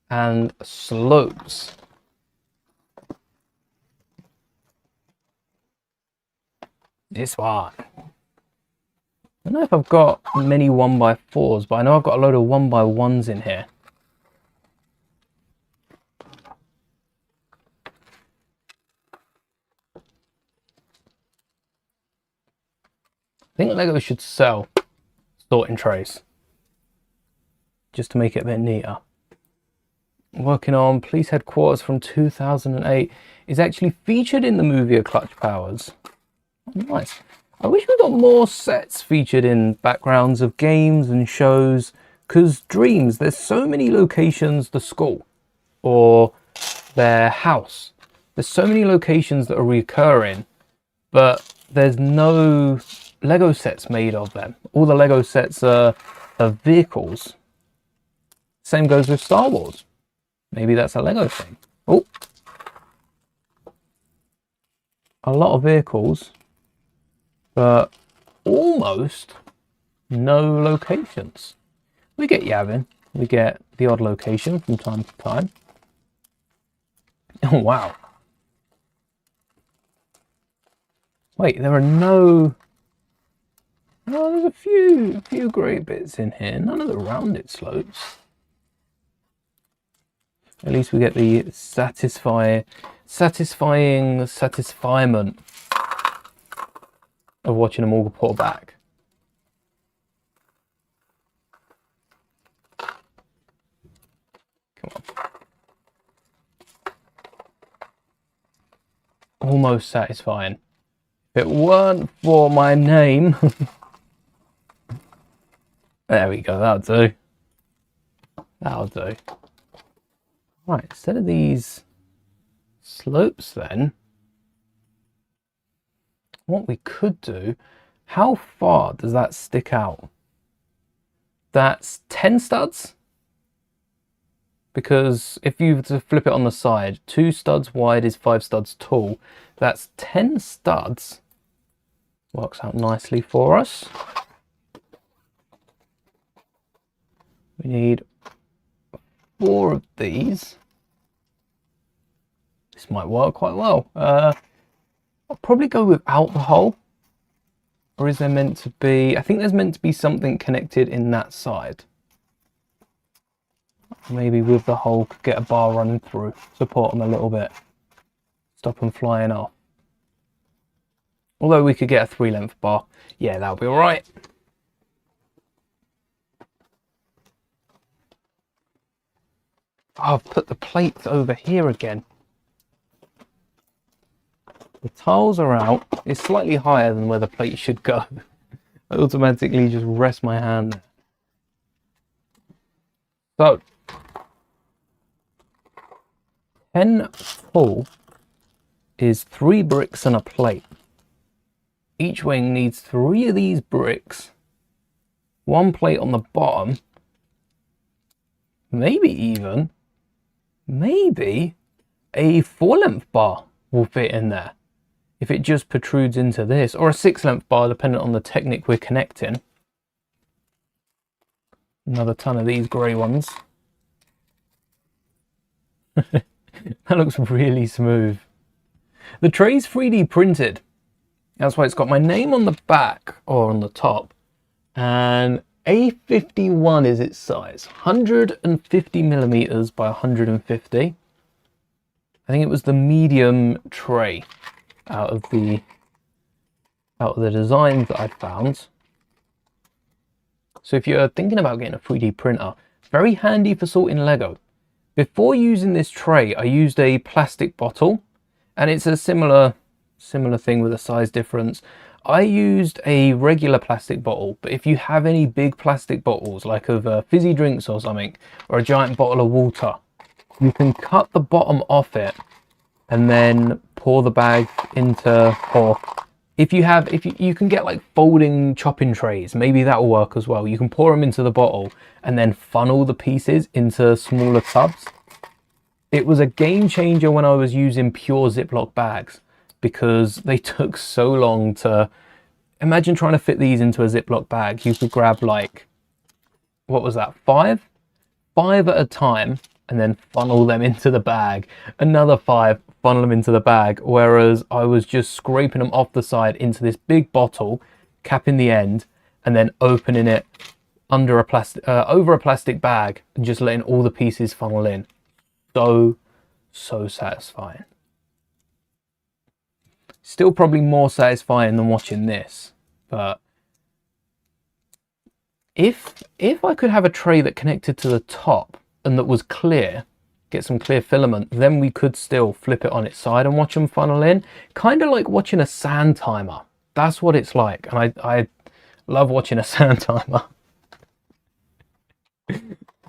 And slopes. This one. I don't know if I've got many 1x4s, but I know I've got a load of 1x1s in here. I think Lego should sell sorting trays just to make it a bit neater. Working on Police Headquarters from 2008 is actually featured in the movie of Clutch Powers. Oh, nice. I wish we got more sets featured in backgrounds of games and shows, because Dreams, there's so many locations, the school or their house. There's so many locations that are recurring, but there's no Lego sets made of them. All the Lego sets are vehicles. Same goes with Star Wars. Maybe that's a Lego thing. Oh, a lot of vehicles, but almost no locations. We get Yavin, we get the odd location from time to time. Oh wow. Wait, there are no... Oh, there's a few great bits in here. None of the rounded slopes. At least we get the satisfying satisfiement of watching them all pull back. Come on. Almost satisfying. If it weren't for my name... There we go, that'll do. That'll do. Right, instead of these slopes then, what we could do, how far does that stick out? That's 10 studs? Because if you were to flip it on the side, 2 studs wide is 5 studs tall. That's 10 studs. Works out nicely for us. We need 4 of these. This might work quite well. I'll probably go without the hole. Or is there meant to be... I think there's meant to be something connected in that side. Maybe with the hole, could get a bar running through. Support them a little bit. Stop them flying off. Although we could get a 3-length bar. Yeah, that'll be alright. Oh, I've put the plates over here again. The tiles are out. It's slightly higher than where the plate should go. I automatically just rest my hand there. So, 10 full is 3 bricks and a plate. Each wing needs 3 of these bricks, 1 plate on the bottom, maybe a 4-length bar will fit in there if it just protrudes into this, or a 6-length bar depending on the technique we're connecting. Another ton of these grey ones. That looks really smooth. The tray's 3D printed. That's why it's got my name on the back, or on the top. And A51 is its size. 150 millimeters by 150. I think it was the medium tray out of the designs that I found. So if you're thinking about getting a 3D printer, very handy for sorting Lego. Before using this tray, I used a plastic bottle, and it's a similar thing with a size difference. I used a regular plastic bottle, but if you have any big plastic bottles, like of fizzy drinks or something, or a giant bottle of water, you can cut the bottom off it and then pour the bag into, or if you can get like folding chopping trays, maybe that will work as well. You can pour them into the bottle and then funnel the pieces into smaller tubs. It was a game changer when I was using pure Ziploc bags, because they took so long to... Imagine trying to fit these into a Ziploc bag. You could grab like, what was that, 5 at a time, and then funnel them into the bag. Another 5, funnel them into the bag. Whereas I was just scraping them off the side into this big bottle, capping the end, and then opening it under a over a plastic bag, and just letting all the pieces funnel in. So satisfying. Still probably more satisfying than watching this, but if I could have a tray that connected to the top and that was clear, get some clear filament, then we could still flip it on its side and watch them funnel in. Kind of like watching a sand timer. That's what it's like, and I love watching a sand timer.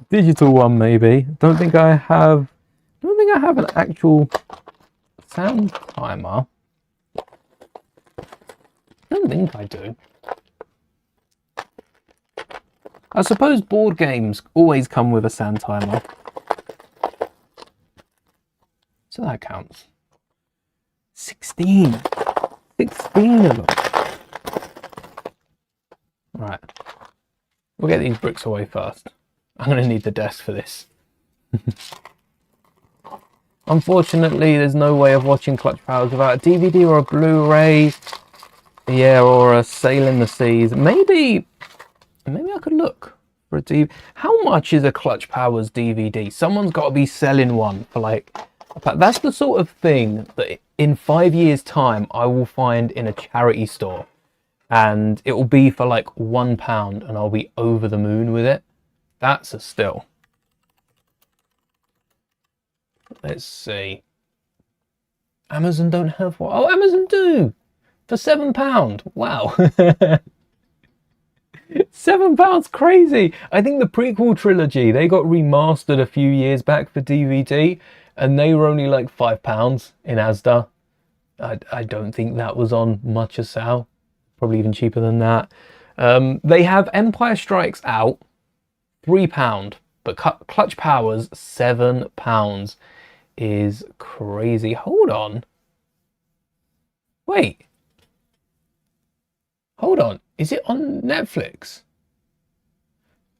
Digital one maybe. Don't think I have an actual sand timer. I don't think I do. I suppose board games always come with a sand timer. So that counts. 16. 16 of them. Right. We'll get these bricks away first. I'm going to need the desk for this. Unfortunately, there's no way of watching Clutch Powers without a DVD or a Blu-ray. Yeah, or a Sail in the Seas. Maybe I could look for a DVD. How much is a Clutch Powers DVD? Someone's got to be selling one for like... That's the sort of thing that in 5 years' time I will find in a charity store. And it will be for like £1 and I'll be over the moon with it. That's a still. Let's see. Amazon don't have one. Oh, Amazon do! For £7. Wow. £7, crazy. I think the prequel trilogy, they got remastered a few years back for DVD, and they were only like £5 in Asda. I don't think that was on much a sale. Probably even cheaper than that. They have Empire Strikes Out, £3, but Clutch Powers, £7 is crazy. Hold on. Wait. Hold on. Is it on Netflix?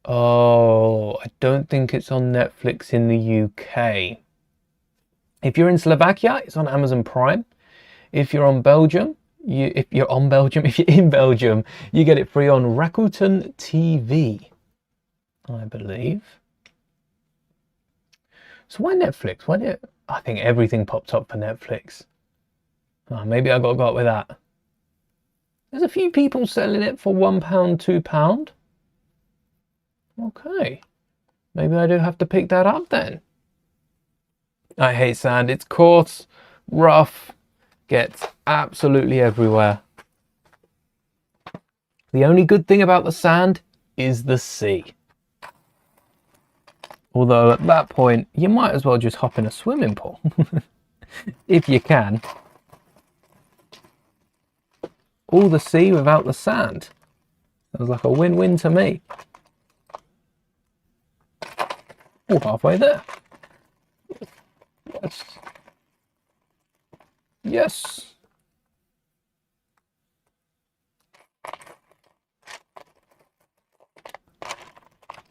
Oh, I don't think it's on Netflix in the UK. If you're in Slovakia, it's on Amazon Prime. If you're on Belgium, if you're in Belgium, you get it free on Rakuten TV, I believe. So why Netflix? I think everything popped up for Netflix. Oh, maybe I got with that. There's a few people selling it for £1, £2. Okay. Maybe I do have to pick that up then. I hate sand. It's coarse, rough, gets absolutely everywhere. The only good thing about the sand is the sea. Although at that point, you might as well just hop in a swimming pool. If you can. All the sea without the sand. Sounds like a win-win to me. Oh, halfway there. Yes. Yes.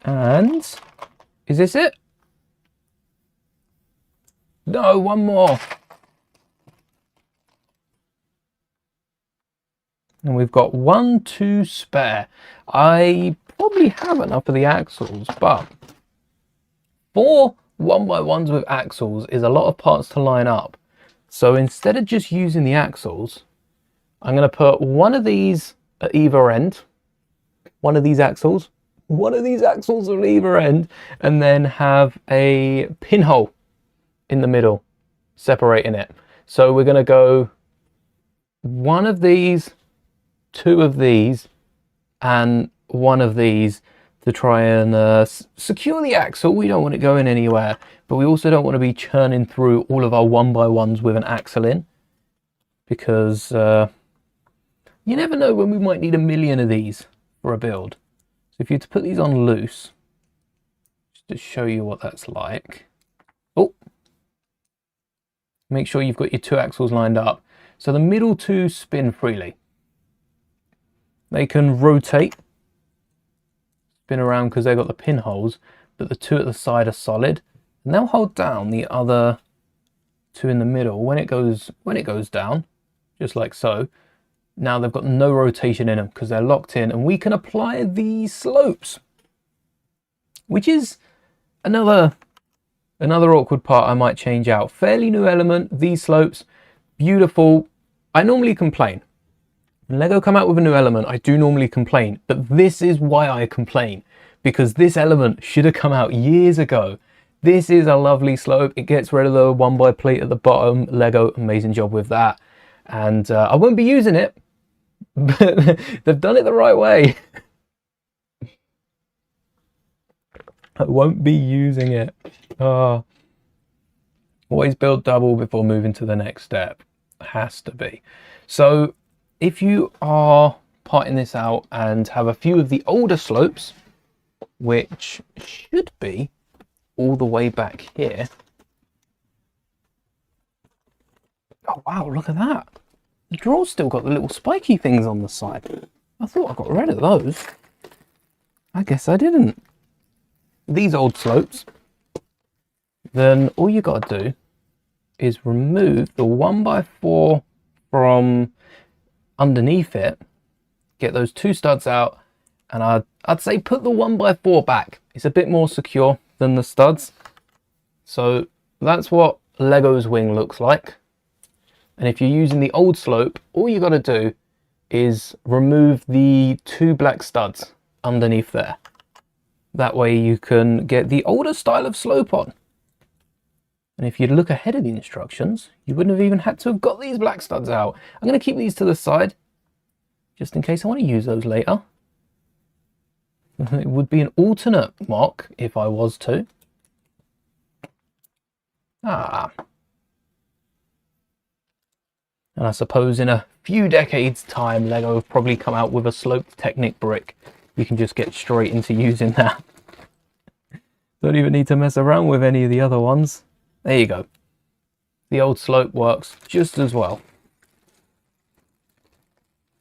And is this it? No, one more. And we've got 1, 2 spare. I probably have enough of the axles, but 4 1x1s with axles is a lot of parts to line up. So instead of just using the axles, I'm going to put one of these at either end, one of these axles at either end, and then have a pinhole in the middle separating it. So we're going to go one of these, 2 of these, and 1 of these to try and secure the axle. We don't want it going anywhere, but we also don't want to be churning through all of our 1x1s with an axle in, because you never know when we might need a million of these for a build. So if you were to put these on loose, just to show you what that's like. Oh, make sure you've got your 2 axles lined up. So the middle 2 spin freely. They can rotate, spin around because they've got the pinholes, but the 2 at the side are solid. And they'll hold down the other 2 in the middle when it goes down, just like so. Now they've got no rotation in them because they're locked in, and we can apply the slopes, which is another awkward part I might change out. Fairly new element, these slopes, beautiful. I normally complain. When Lego come out with a new element, I do normally complain, but this is why I complain, because this element should have come out years ago. This is a lovely slope. It gets rid of the 1x plate at the bottom. Lego, amazing job with that. And I won't be using it, but they've done it the right way. I won't be using it. Always build double before moving to the next step. Has to be. So if you are parting this out and have a few of the older slopes, which should be all the way back here. Oh wow, look at that. The draw's still got the little spiky things on the side. I thought I got rid of those. I guess I didn't. These old slopes, then all you got to do is remove the 1x4 from underneath it, get those 2 studs out, and I'd say put the 1x4 back. It's a bit more secure than the studs. So that's what Lego's wing looks like. And if you're using the old slope, all you got to do is remove the 2 black studs underneath there. That way you can get the older style of slope on. And if you'd look ahead of the instructions, you wouldn't have even had to have got these black studs out. I'm going to keep these to the side, just in case I want to use those later. It would be an alternate mock if I was to. And I suppose in a few decades time, Lego have probably come out with a slope Technic brick. You can just get straight into using that. Don't even need to mess around with any of the other ones. There you go. The old slope works just as well.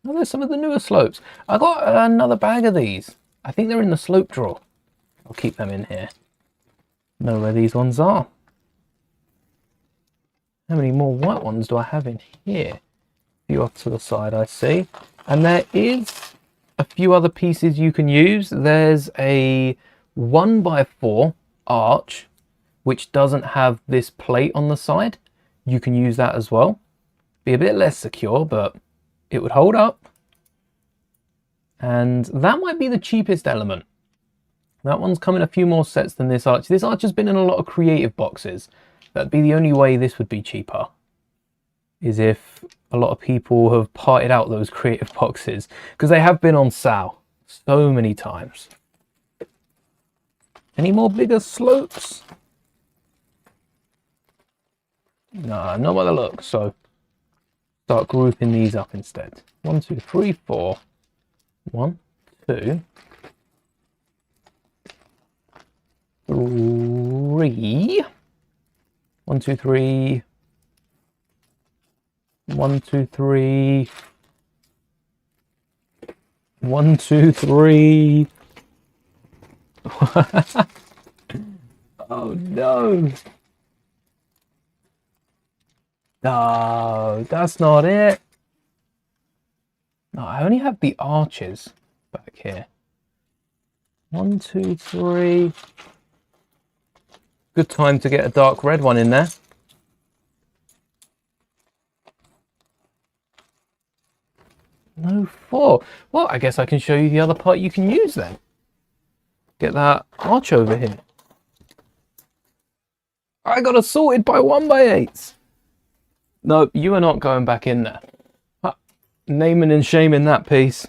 Oh, there's some of the newer slopes. I got another bag of these. I think they're in the slope drawer. I'll keep them in here. Know where these ones are. How many more white ones do I have in here? A few off to the side, I see. And there is a few other pieces you can use. There's a 1x4 arch, which doesn't have this plate on the side. You can use that as well. Be a bit less secure, but it would hold up. And that might be the cheapest element. That one's come in a few more sets than this arch. This arch has been in a lot of creative boxes. That'd be the only way this would be cheaper, is if a lot of people have parted out those creative boxes, because they have been on sale so many times. Any more bigger slopes? No, not by the look. So start grouping these up instead. 1, 2, 3, 4. 1, 2, 3. 1, 2, 3. 1, 2, 3. 1, 2, 3. Oh no. No, that's not it. No, I only have the arches back here. 1, 2, 3. Good time to get a dark red one in there. No 4. Well, I guess I can show you the other part you can use then. Get that arch over here. I got it sorted by 1x8s. No, you are not going back in there. Naming and shaming that piece.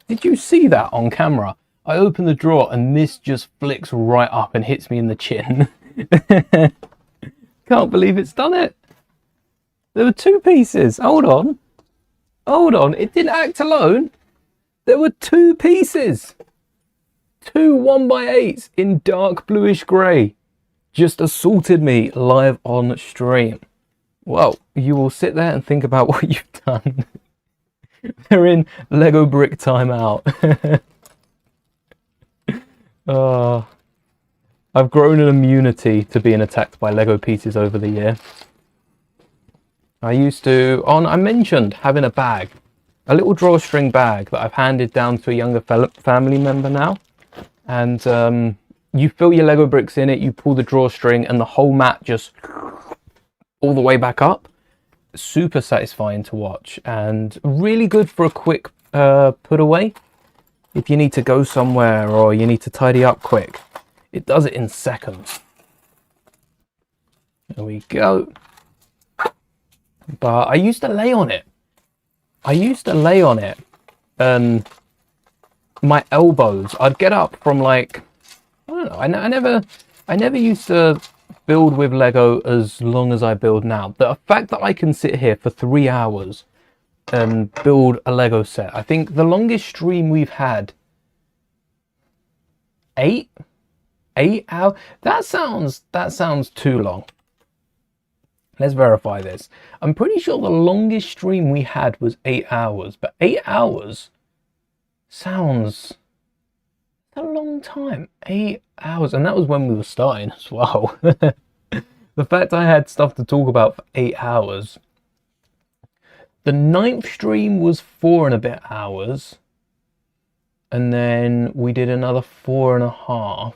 Did you see that on camera? I open the drawer and this just flicks right up and hits me in the chin. Can't believe it's done it. There were 2 pieces. Hold on. Hold on. It didn't act alone. There were 2 pieces. 2 1x8s in dark bluish grey. Just assaulted me live on stream. Well, you will sit there and think about what you've done. They're in Lego brick timeout. I've grown an immunity to being attacked by Lego pieces over the year. I used to, I mentioned having a bag, a little drawstring bag that I've handed down to a younger family member now. And you fill your Lego bricks in it, you pull the drawstring and the whole mat just all the way back up. Super satisfying to watch and really good for a quick put away. If you need to go somewhere or you need to tidy up quick, it does it in seconds. There we go. But I used to lay on it. And my elbows, I'd get up from like, I don't know, I never used to build with Lego as long as I build now. The fact that I can sit here for 3 hours and build a Lego set. I think the longest stream we've had, 8 hours. That sounds too long. Let's verify this. I'm pretty sure the longest stream we had was 8 hours, but 8 hours sounds a long time. 8 hours, and that was when we were starting as well. The fact I had stuff to talk about for 8 hours. The 9th stream was 4 and a bit hours. And then we did another 4.5.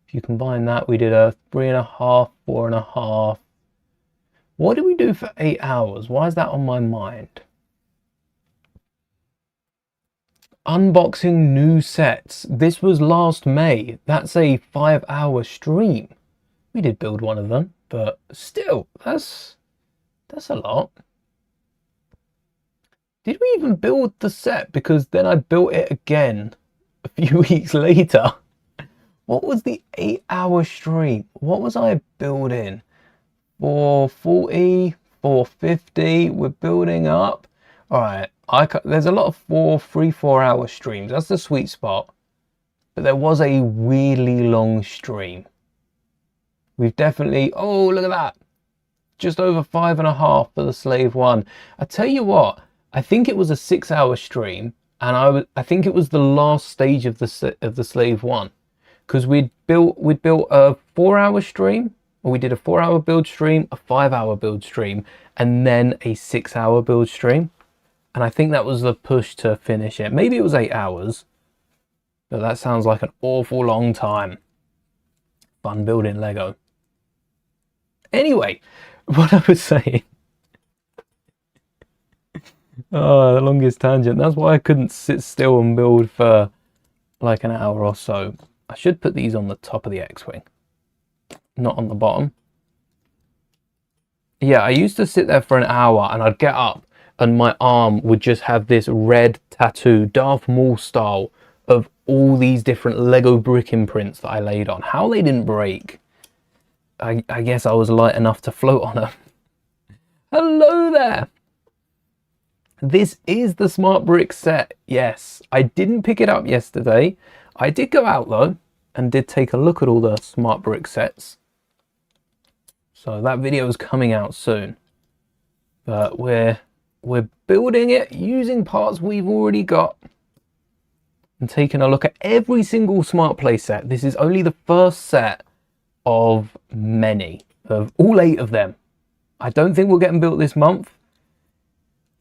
If you combine that, we did a 3.5, 4.5. What did we do for 8 hours? Why is that on my mind? Unboxing new sets. This was last May. That's a 5-hour stream. We did build one of them, but still, that's a lot. Did we even build the set? Because then I built it again a few weeks later. What was the 8-hour stream? What was I building? 440, 450, we're building up. All right, there's a lot of 3-4 hour streams. That's the sweet spot. But there was a really long stream. We've definitely, oh, look at that. Just over 5.5 for the Slave 1. I tell you what, I think it was a 6-hour stream. And I think it was the last stage of the Slave 1. Because we'd built a 4-hour stream. Or we did a 4-hour build stream, a 5-hour build stream, and then a 6-hour build stream. And I think that was the push to finish it. Maybe it was 8 hours, but that sounds like an awful long time. Fun building Lego. Anyway, what I was saying. Oh, the longest tangent. That's why I couldn't sit still and build for like an hour or so. I should put these on the top of the X-Wing. not on the bottom. Yeah, I used to sit there for an hour and I'd get up and my arm would just have this red tattoo, Darth Maul style, of all these different Lego brick imprints that I laid on. How they didn't break. I guess I was light enough to float on them. Hello there. This is the Smart Brick set. Yes, I didn't pick it up yesterday. I did go out though and did take a look at all the Smart Brick sets. So that video is coming out soon. But we're building it using parts we've already got and taking a look at every single Smart Play set. This is only the first set of many, of all 8 of them. I don't think we'll get them built this month.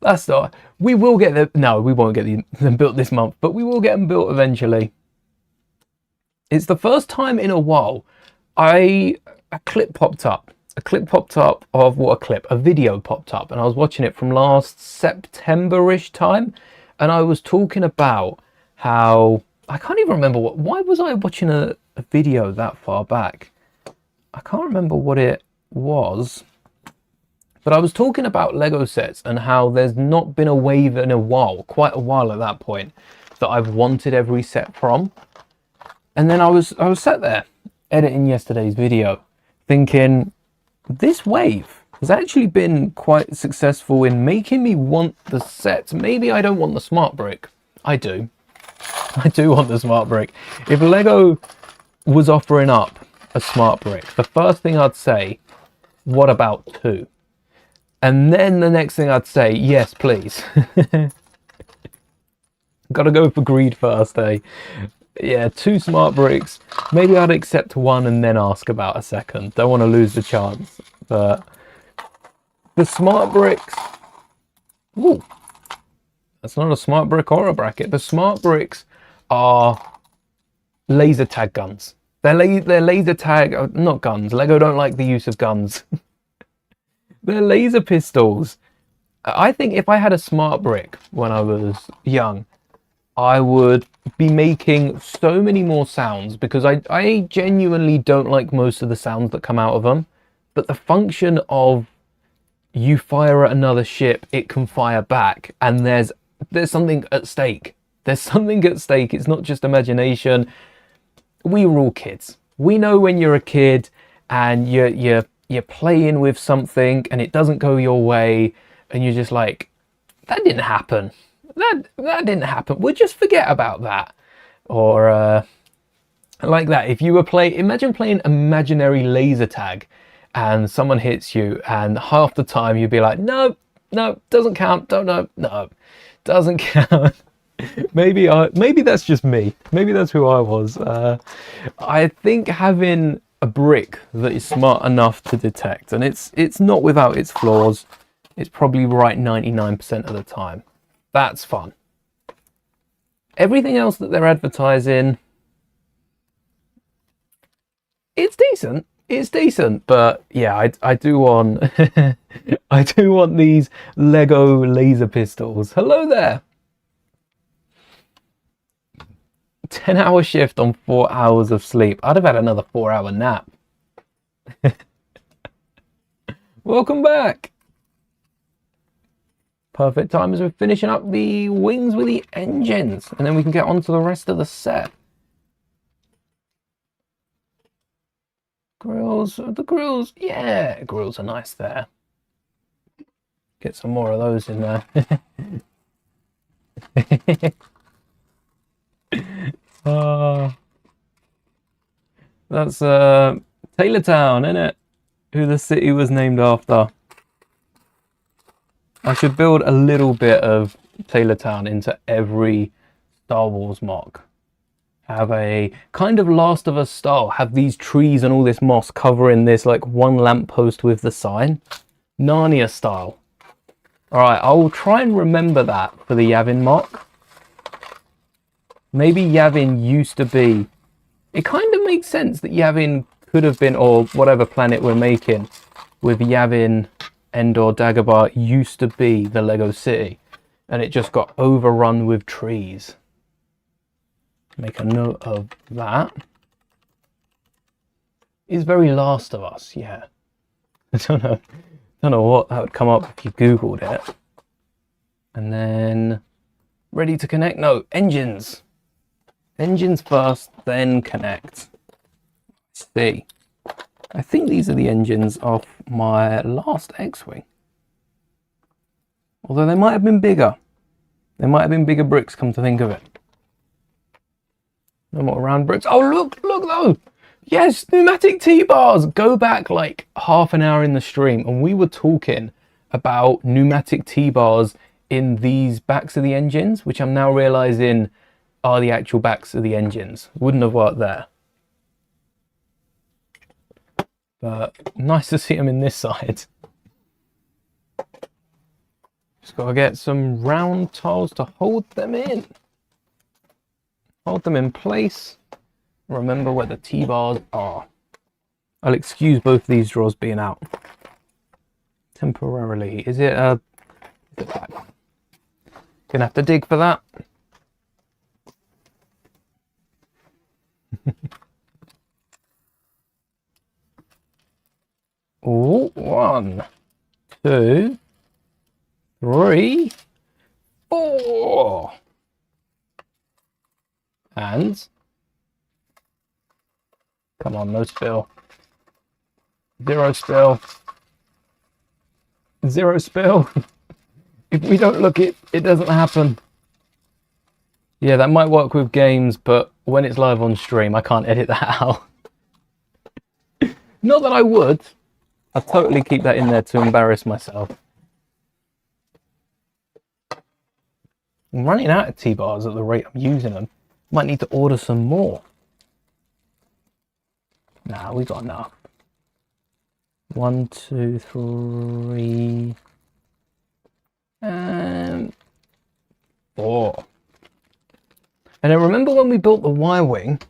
That's not. We will get them. No, we won't get them built this month, but we will get them built eventually. It's the first time in a while a clip popped up. A clip popped up of what a clip? A video popped up, and I was watching it from last September-ish time, and I was talking about how I can't even remember why was I watching a video that far back? I can't remember what it was. But I was talking about Lego sets and how there's not been a wave in a while, quite a while at that point, that I've wanted every set from. And then I was sat there editing yesterday's video thinking this wave has actually been quite successful in making me want the sets. Maybe I don't want the Smart Brick. I do. I do want the Smart Brick. If Lego was offering up a Smart Brick, the first thing I'd say, what about 2? And then the next thing I'd say, yes, please. Gotta go for greed first, eh? Yeah, 2 Smart Bricks. Maybe I'd accept 1 and then ask about a second. Don't want to lose the chance. But the Smart Bricks... Ooh. That's not a Smart Brick or a bracket. The Smart Bricks are laser tag guns. They're laser tag... Not guns. Lego don't like the use of guns. They're laser pistols. I think if I had a Smart Brick when I was young, I would be making so many more sounds, because I genuinely don't like most of the sounds that come out of them. But the function of you fire at another ship, it can fire back, and there's something at stake. There's something at stake. It's not just imagination. We were all kids. We know when you're a kid and you're playing with something and it doesn't go your way and you're just like, that didn't happen. That didn't happen. We'll just forget about that. Or like that. If you were imagine playing imaginary laser tag and someone hits you and half the time you'd be like, no, doesn't count. No, doesn't count. Maybe that's just me. Maybe that's who I was. I think having a brick that is smart enough to detect, and it's not without its flaws. It's probably right 99% of the time. That's fun. Everything else that they're advertising, it's decent. It's decent, but yeah, I do want I do want these Lego laser pistols. Hello there. 10-hour shift on 4 hours of sleep. I'd have had another 4-hour nap. Welcome back. Perfect time as we're finishing up the wings with the engines, and then we can get on to the rest of the set. Grills, the grills, yeah, grills are nice there. Get some more of those in there. That's Taylortown, isn't it? Who the city was named after. I should build a little bit of Taylortown into every Star Wars mock. Have a kind of Last of Us style. Have these trees and all this moss covering this like one lamppost with the sign. Narnia style. Alright, I'll try and remember that for the Yavin mock. Maybe Yavin used to be... It kind of makes sense that Yavin could have been, or whatever planet we're making, with Yavin, Endor, Dagobah used to be the Lego city, and it just got overrun with trees. Make a note of that. Is very Last of Us, yeah. I don't know what that would come up if you Googled it. And then ready to connect? No, engines. Engines first, then connect. Let's see. I think these are the engines of my last X-Wing. Although they might have been bigger. They might have been bigger bricks, come to think of it. No more round bricks. Oh, look though. Yes, pneumatic T-bars. Go back like half an hour in the stream and we were talking about pneumatic T-bars in these backs of the engines, which I'm now realizing are the actual backs of the engines. Wouldn't have worked there. But nice to see them in this side. Just gotta get some round tiles to hold them in. Hold them in place. Remember where the T-bars are. I'll excuse both these drawers being out. Temporarily. Is it back? Gonna have to dig for that. Oh, 1, 2, 3, 4. And come on, no spill. 0 spill. 0 spill. If we don't look, it doesn't happen. Yeah, that might work with games, but when it's live on stream, I can't edit that out. Not that I would. I'd totally keep that in there to embarrass myself. I'm running out of T-bars at the rate I'm using them. Might need to order some more. Nah, we got enough. 1, 2, 3, and 4. And I remember when we built the Y-Wing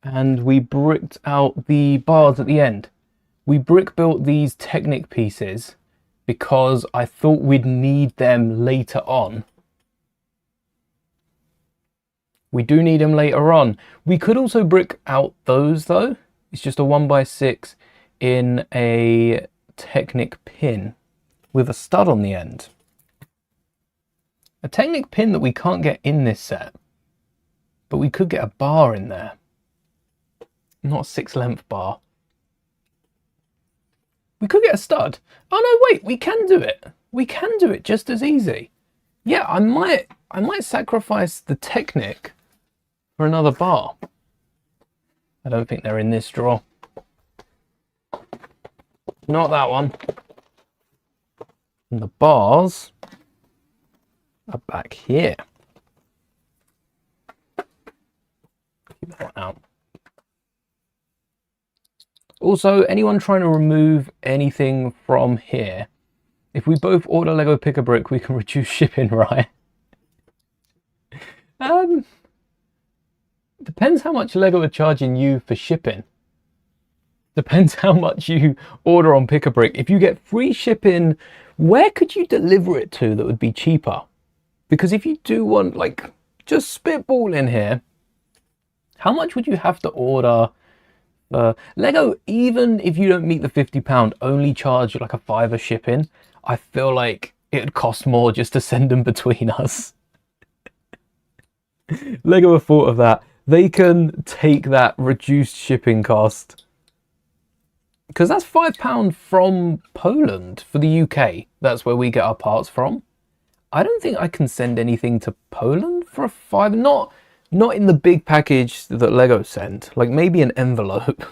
and we bricked out the bars at the end. We brick built these Technic pieces because I thought we'd need them later on. We do need them later on. We could also brick out those though. It's just a 1x6 in a Technic pin with a stud on the end. A Technic pin that we can't get in this set, but we could get a bar in there. Not a 6-length bar. We could get a stud. Oh no, wait, we can do it. We can do it just as easy. Yeah, I might sacrifice the Technic for another bar. I don't think they're in this drawer. Not that one. And the bars are back here. Keep that one out. Also, anyone trying to remove anything from here, if we both order Lego Pick a Brick, we can reduce shipping, right? Depends how much Lego are charging you for shipping. Depends how much you order on Pick a Brick. If you get free shipping, where could you deliver it to that would be cheaper? Because if you do want, like, just spitball in here, how much would you have to order? Lego, even if you don't meet the £50, only charge like a £5 shipping. I feel like it would cost more just to send them between us. Lego have thought of that. They can take that reduced shipping cost. Because that's £5 from Poland for the UK. That's where we get our parts from. I don't think I can send anything to Poland for a £5. Not in the big package that Lego sent. Like maybe an envelope.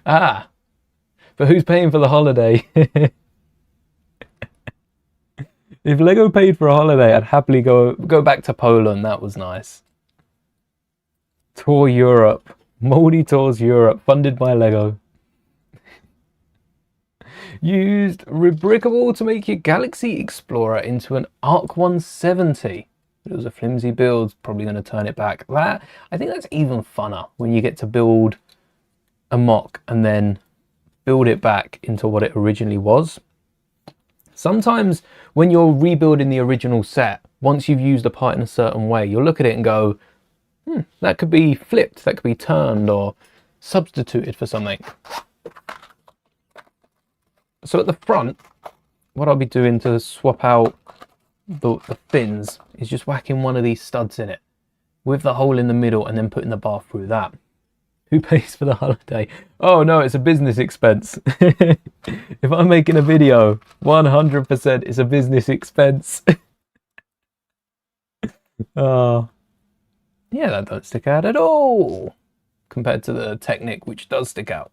Ah. But who's paying for the holiday? If Lego paid for a holiday, I'd happily go back to Poland. That was nice. Tour Europe. Mouldie Tours Europe, funded by Lego. Used Rebrickable to make your Galaxy Explorer into an Arc 170. It was a flimsy build, probably going to turn it back. I think that's even funner when you get to build a mock and then build it back into what it originally was. Sometimes when you're rebuilding the original set, once you've used a part in a certain way, you'll look at it and go, That could be flipped, that could be turned or substituted for something. So at the front, what I'll be doing to swap out the fins is just whacking one of these studs in it with the hole in the middle and then putting the bar through that. Who pays for the holiday? Oh no, it's a business expense. If I'm making a video, 100% it's a business expense. Yeah, that don't stick out at all compared to the Technic, which does stick out.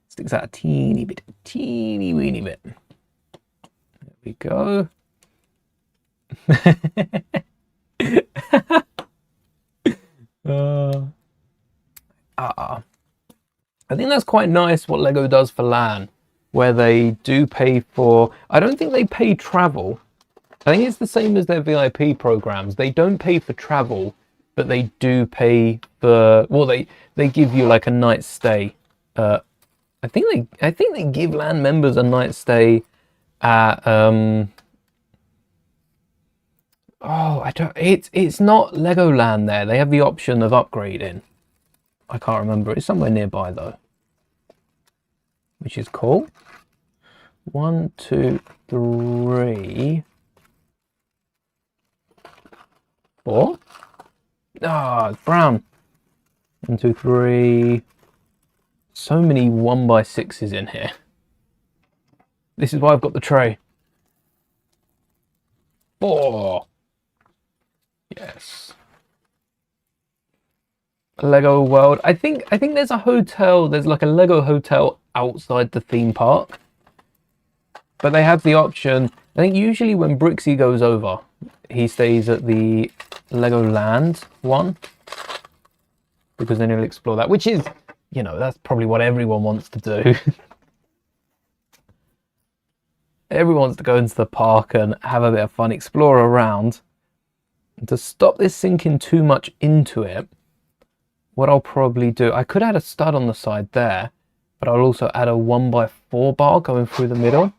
Sticks out a teeny bit, teeny weeny bit. There we go. I think that's quite nice what Lego does for LAN, where they do pay for, I don't think they pay travel. I think it's the same as their VIP programs. They don't pay for travel, but they do pay for, well, they give you like a night's stay. I think they give LAN members a night's stay at it's not Legoland there. They have the option of upgrading. I can't remember. It's somewhere nearby though, which is cool. 1, 2, 3, 4. Ah, it's brown. 1, 2, 3. So many 1x6s in here. This is why I've got the tray. 4. Yes. Lego World. I think there's a hotel. There's like a Lego hotel outside the theme park, but they have the option. I think usually when Brixie goes over, he stays at the Legoland one because then he'll explore that, which is, you know, that's probably what everyone wants to do. Everyone wants to go into the park and have a bit of fun, explore around. And to stop this sinking too much into it, what I'll probably do, I could add a stud on the side there, but I'll also add a 1x4 bar going through the middle.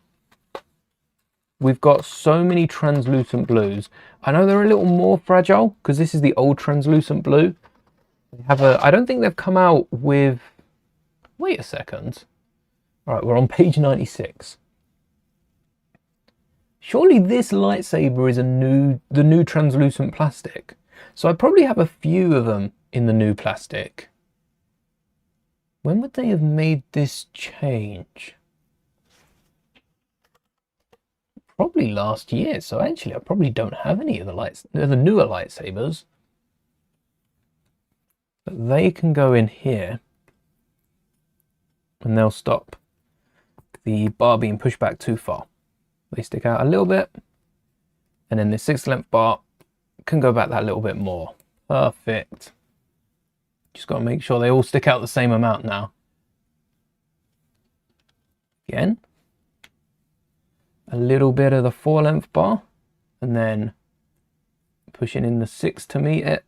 We've got so many translucent blues. I know they're a little more fragile because this is the old translucent blue. They have I don't think they've come out with, wait a second. All right, we're on page 96. Surely this lightsaber is the new translucent plastic. So I probably have a few of them in the new plastic. When would they have made this change? Probably last year. So actually, I probably don't have any of the newer lightsabers. But they can go in here, and they'll stop the bar being pushed back too far. They stick out a little bit, and then the 6th length bar can go back that little bit more. Perfect. Just got to make sure they all stick out the same amount now. Again, a little bit of the 4 length bar, and then pushing in the 6 to meet it.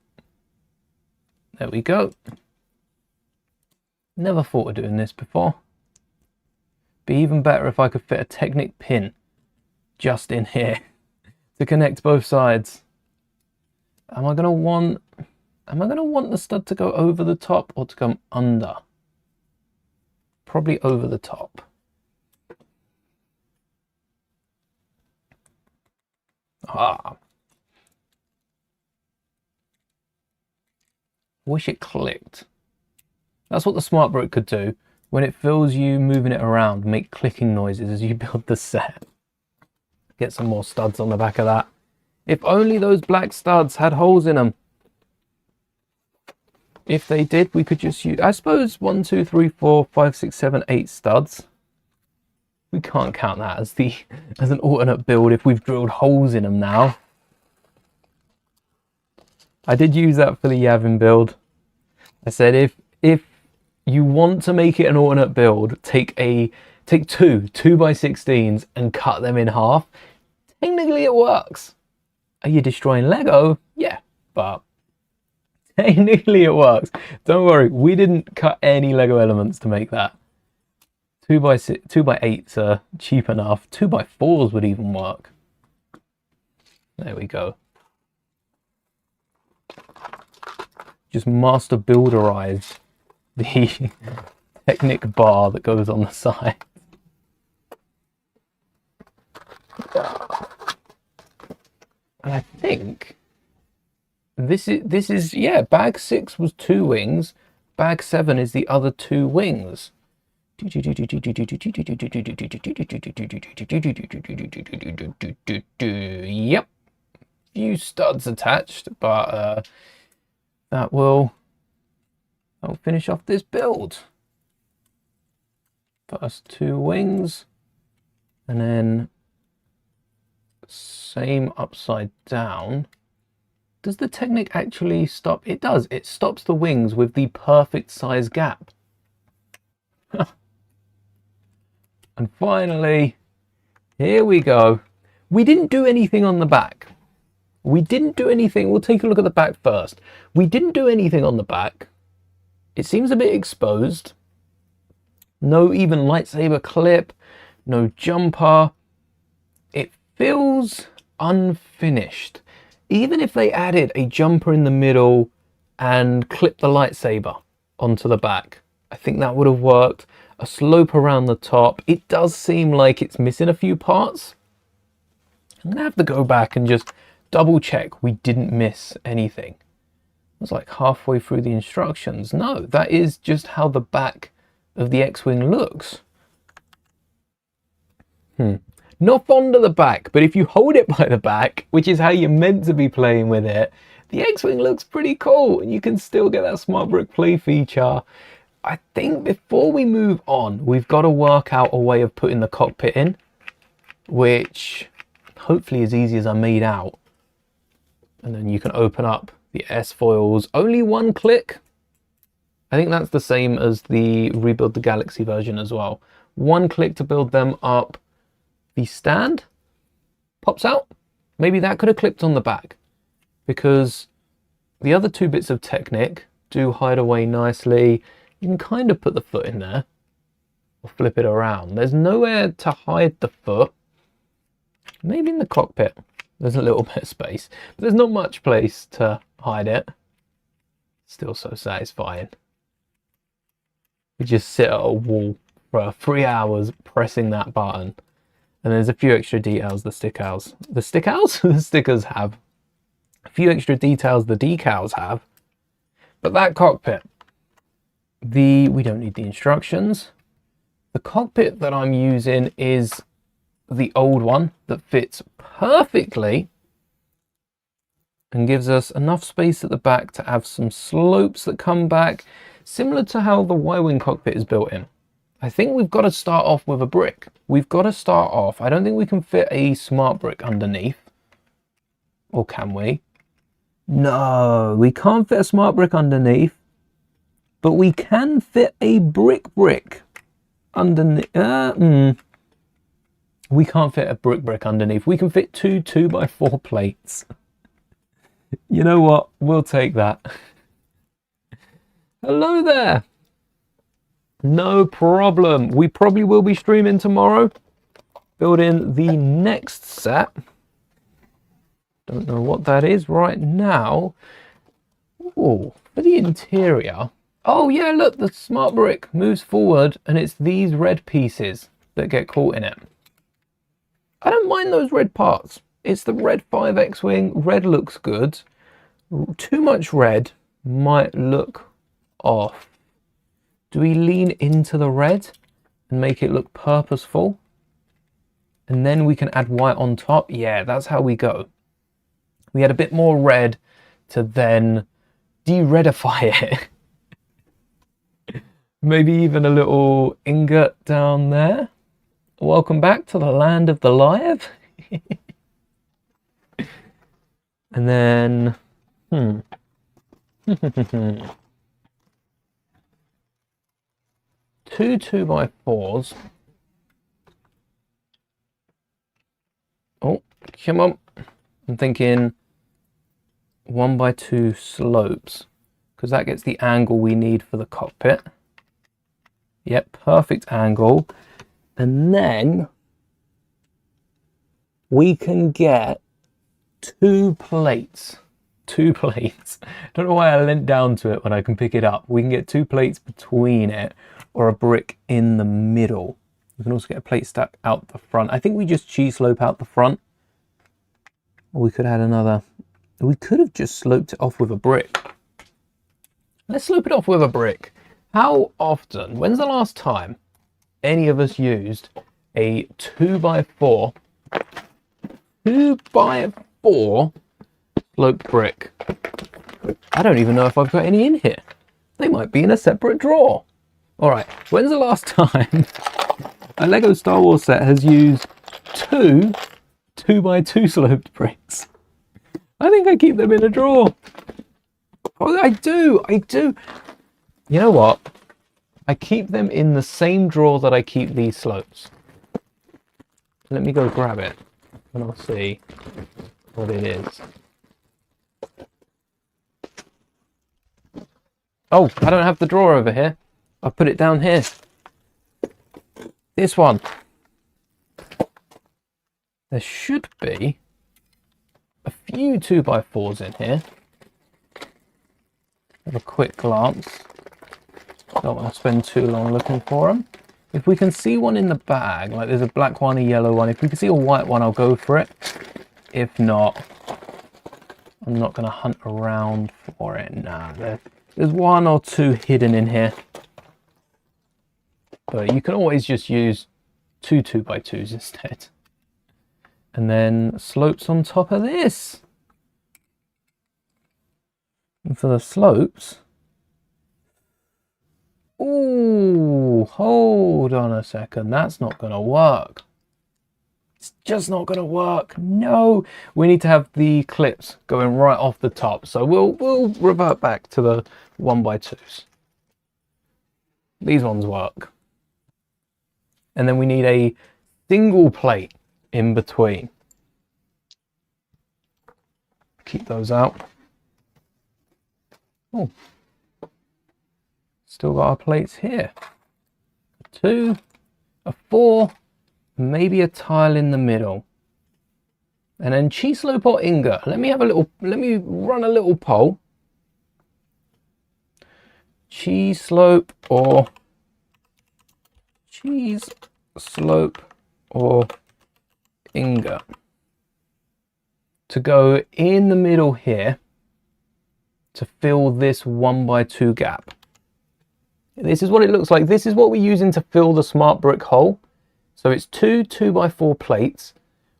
There we go. Never thought of doing this before. Be even better if I could fit a Technic pin just in here to connect both sides. Am I gonna want the stud to go over the top or to come under? Probably over the top. Ah. Wish it clicked. That's what the smart brick could do. When it feels you moving it around, make clicking noises as you build the set. Get some more studs on the back of that. If only those black studs had holes in them. If they did, we could just use, I suppose, 1, 2, 3, 4, 5, 6, 7, 8 studs. We can't count that as an alternate build if we've drilled holes in them now. I did use that for the Yavin build. I said if you want to make it an alternate build, take 2 2x16s and cut them in half. Technically it works. Are you destroying Lego? Yeah, but technically it works. Don't worry, we didn't cut any Lego elements to make that. 2x8s are cheap enough. 2x4s would even work. There we go. just master builderize the Technic bar that goes on the side. And I think this is yeah, bag 6 was 2 wings, bag 7 is the other 2 wings. Yep, few studs attached, but that will finish off this build. First 2 wings, and then same upside down. Does the Technic actually stop? It does. It stops the wings with the perfect size gap. And finally, here we go. We didn't do anything on the back. We didn't do anything. We'll take a look at the back first. We didn't do anything on the back. It seems a bit exposed. No even lightsaber clip, no jumper. It feels unfinished. Even if they added a jumper in the middle and clipped the lightsaber onto the back, I think that would have worked. A slope around the top. It does seem like it's missing a few parts. I'm gonna have to go back and just double check we didn't miss anything. I was like halfway through the instructions. No, that is just how the back of the X-Wing looks. Not fond of the back, but if you hold it by the back, which is how you're meant to be playing with it, the X-Wing looks pretty cool, and you can still get that Smart Brick play feature. I think before we move on, we've got to work out a way of putting the cockpit in, which hopefully is easy as I made out. And then you can open up the S-foils. Only 1 click. I think that's the same as the Rebuild the Galaxy version as well. 1 click to build them up. The stand pops out. Maybe that could have clipped on the back, because the other 2 bits of Technic do hide away nicely. You can kind of put the foot in there or flip it around. There's nowhere to hide the foot. Maybe in the cockpit there's a little bit of space, but there's not much place to hide it. Still so satisfying. We just sit at a wall for 3 hours pressing that button. And there's a few extra details the stickers have. A few extra details the decals have. But that cockpit, we don't need the instructions. The cockpit that I'm using is the old one that fits perfectly and gives us enough space at the back to have some slopes that come back, similar to how the Y-Wing cockpit is built in. I think we've got to start off with a brick. We've got to start off. I don't think we can fit a Smart Brick underneath. Or can we? No, we can't fit a Smart Brick underneath. But we can fit a brick underneath. We can't fit a brick underneath. We can fit 2 2x4 plates. You know what? We'll take that. Hello there. No problem. We probably will be streaming tomorrow, building the next set. Don't know what that is right now. Oh, for the interior. Oh yeah, look, the Smart Brick moves forward and it's these red pieces that get caught in it. I don't mind those red parts. It's the red 5 X-Wing. Red looks good. Too much red might look off. Do we lean into the red and make it look purposeful? And then we can add white on top? Yeah, that's how we go. We add a bit more red to then de-redify it. Maybe even a little ingot down there. Welcome back to the land of the live. And then, 2 2x4s. Oh, come on. I'm thinking 1x2 slopes, because that gets the angle we need for the cockpit. Yep, perfect angle. And then we can get 2 plates. 2 plates. Don't know why I leant down to it when I can pick it up. We can get 2 plates between it or a brick in the middle. We can also get a plate stack out the front. I think we just cheese slope out the front. Or we could add another. We could have just sloped it off with a brick. Let's slope it off with a brick. How often, when's the last time any of us used a 2x4 sloped brick? I don't even know if I've got any in here. They might be in a separate drawer. All right, when's the last time a Lego Star Wars set has used 2 2x2 sloped bricks? I think I keep them in a drawer. Oh, I do. You know what? I keep them in the same drawer that I keep these slopes. Let me go grab it and I'll see what it is. Oh, I don't have the drawer over here. I'll put it down here. This one. There should be a few 2x4s in here. Have a quick glance. Don't want to spend too long looking for them. If we can see one in the bag, like there's a black one, a yellow one. If we can see a white one, I'll go for it. If not, I'm not going to hunt around for it. Nah, there's 1 or 2 hidden in here. But you can always just use 2 2x2s instead. And then slopes on top of this. And for the slopes, ooh, hold on a second. That's not going to work. It's just not going to work. No, we need to have the clips going right off the top. So we'll revert back to the 1x2s. These ones work. And then we need a single plate in between. Keep those out. Oh, still got our plates here. A 2, a 4, maybe a tile in the middle. And then cheese slope or ingot. Let me run a little poll. Cheese slope or ingot. To go in the middle here to fill this 1x2 gap. This is what it looks like. This is what we're using to fill the smart brick hole. So it's 2 2x4 plates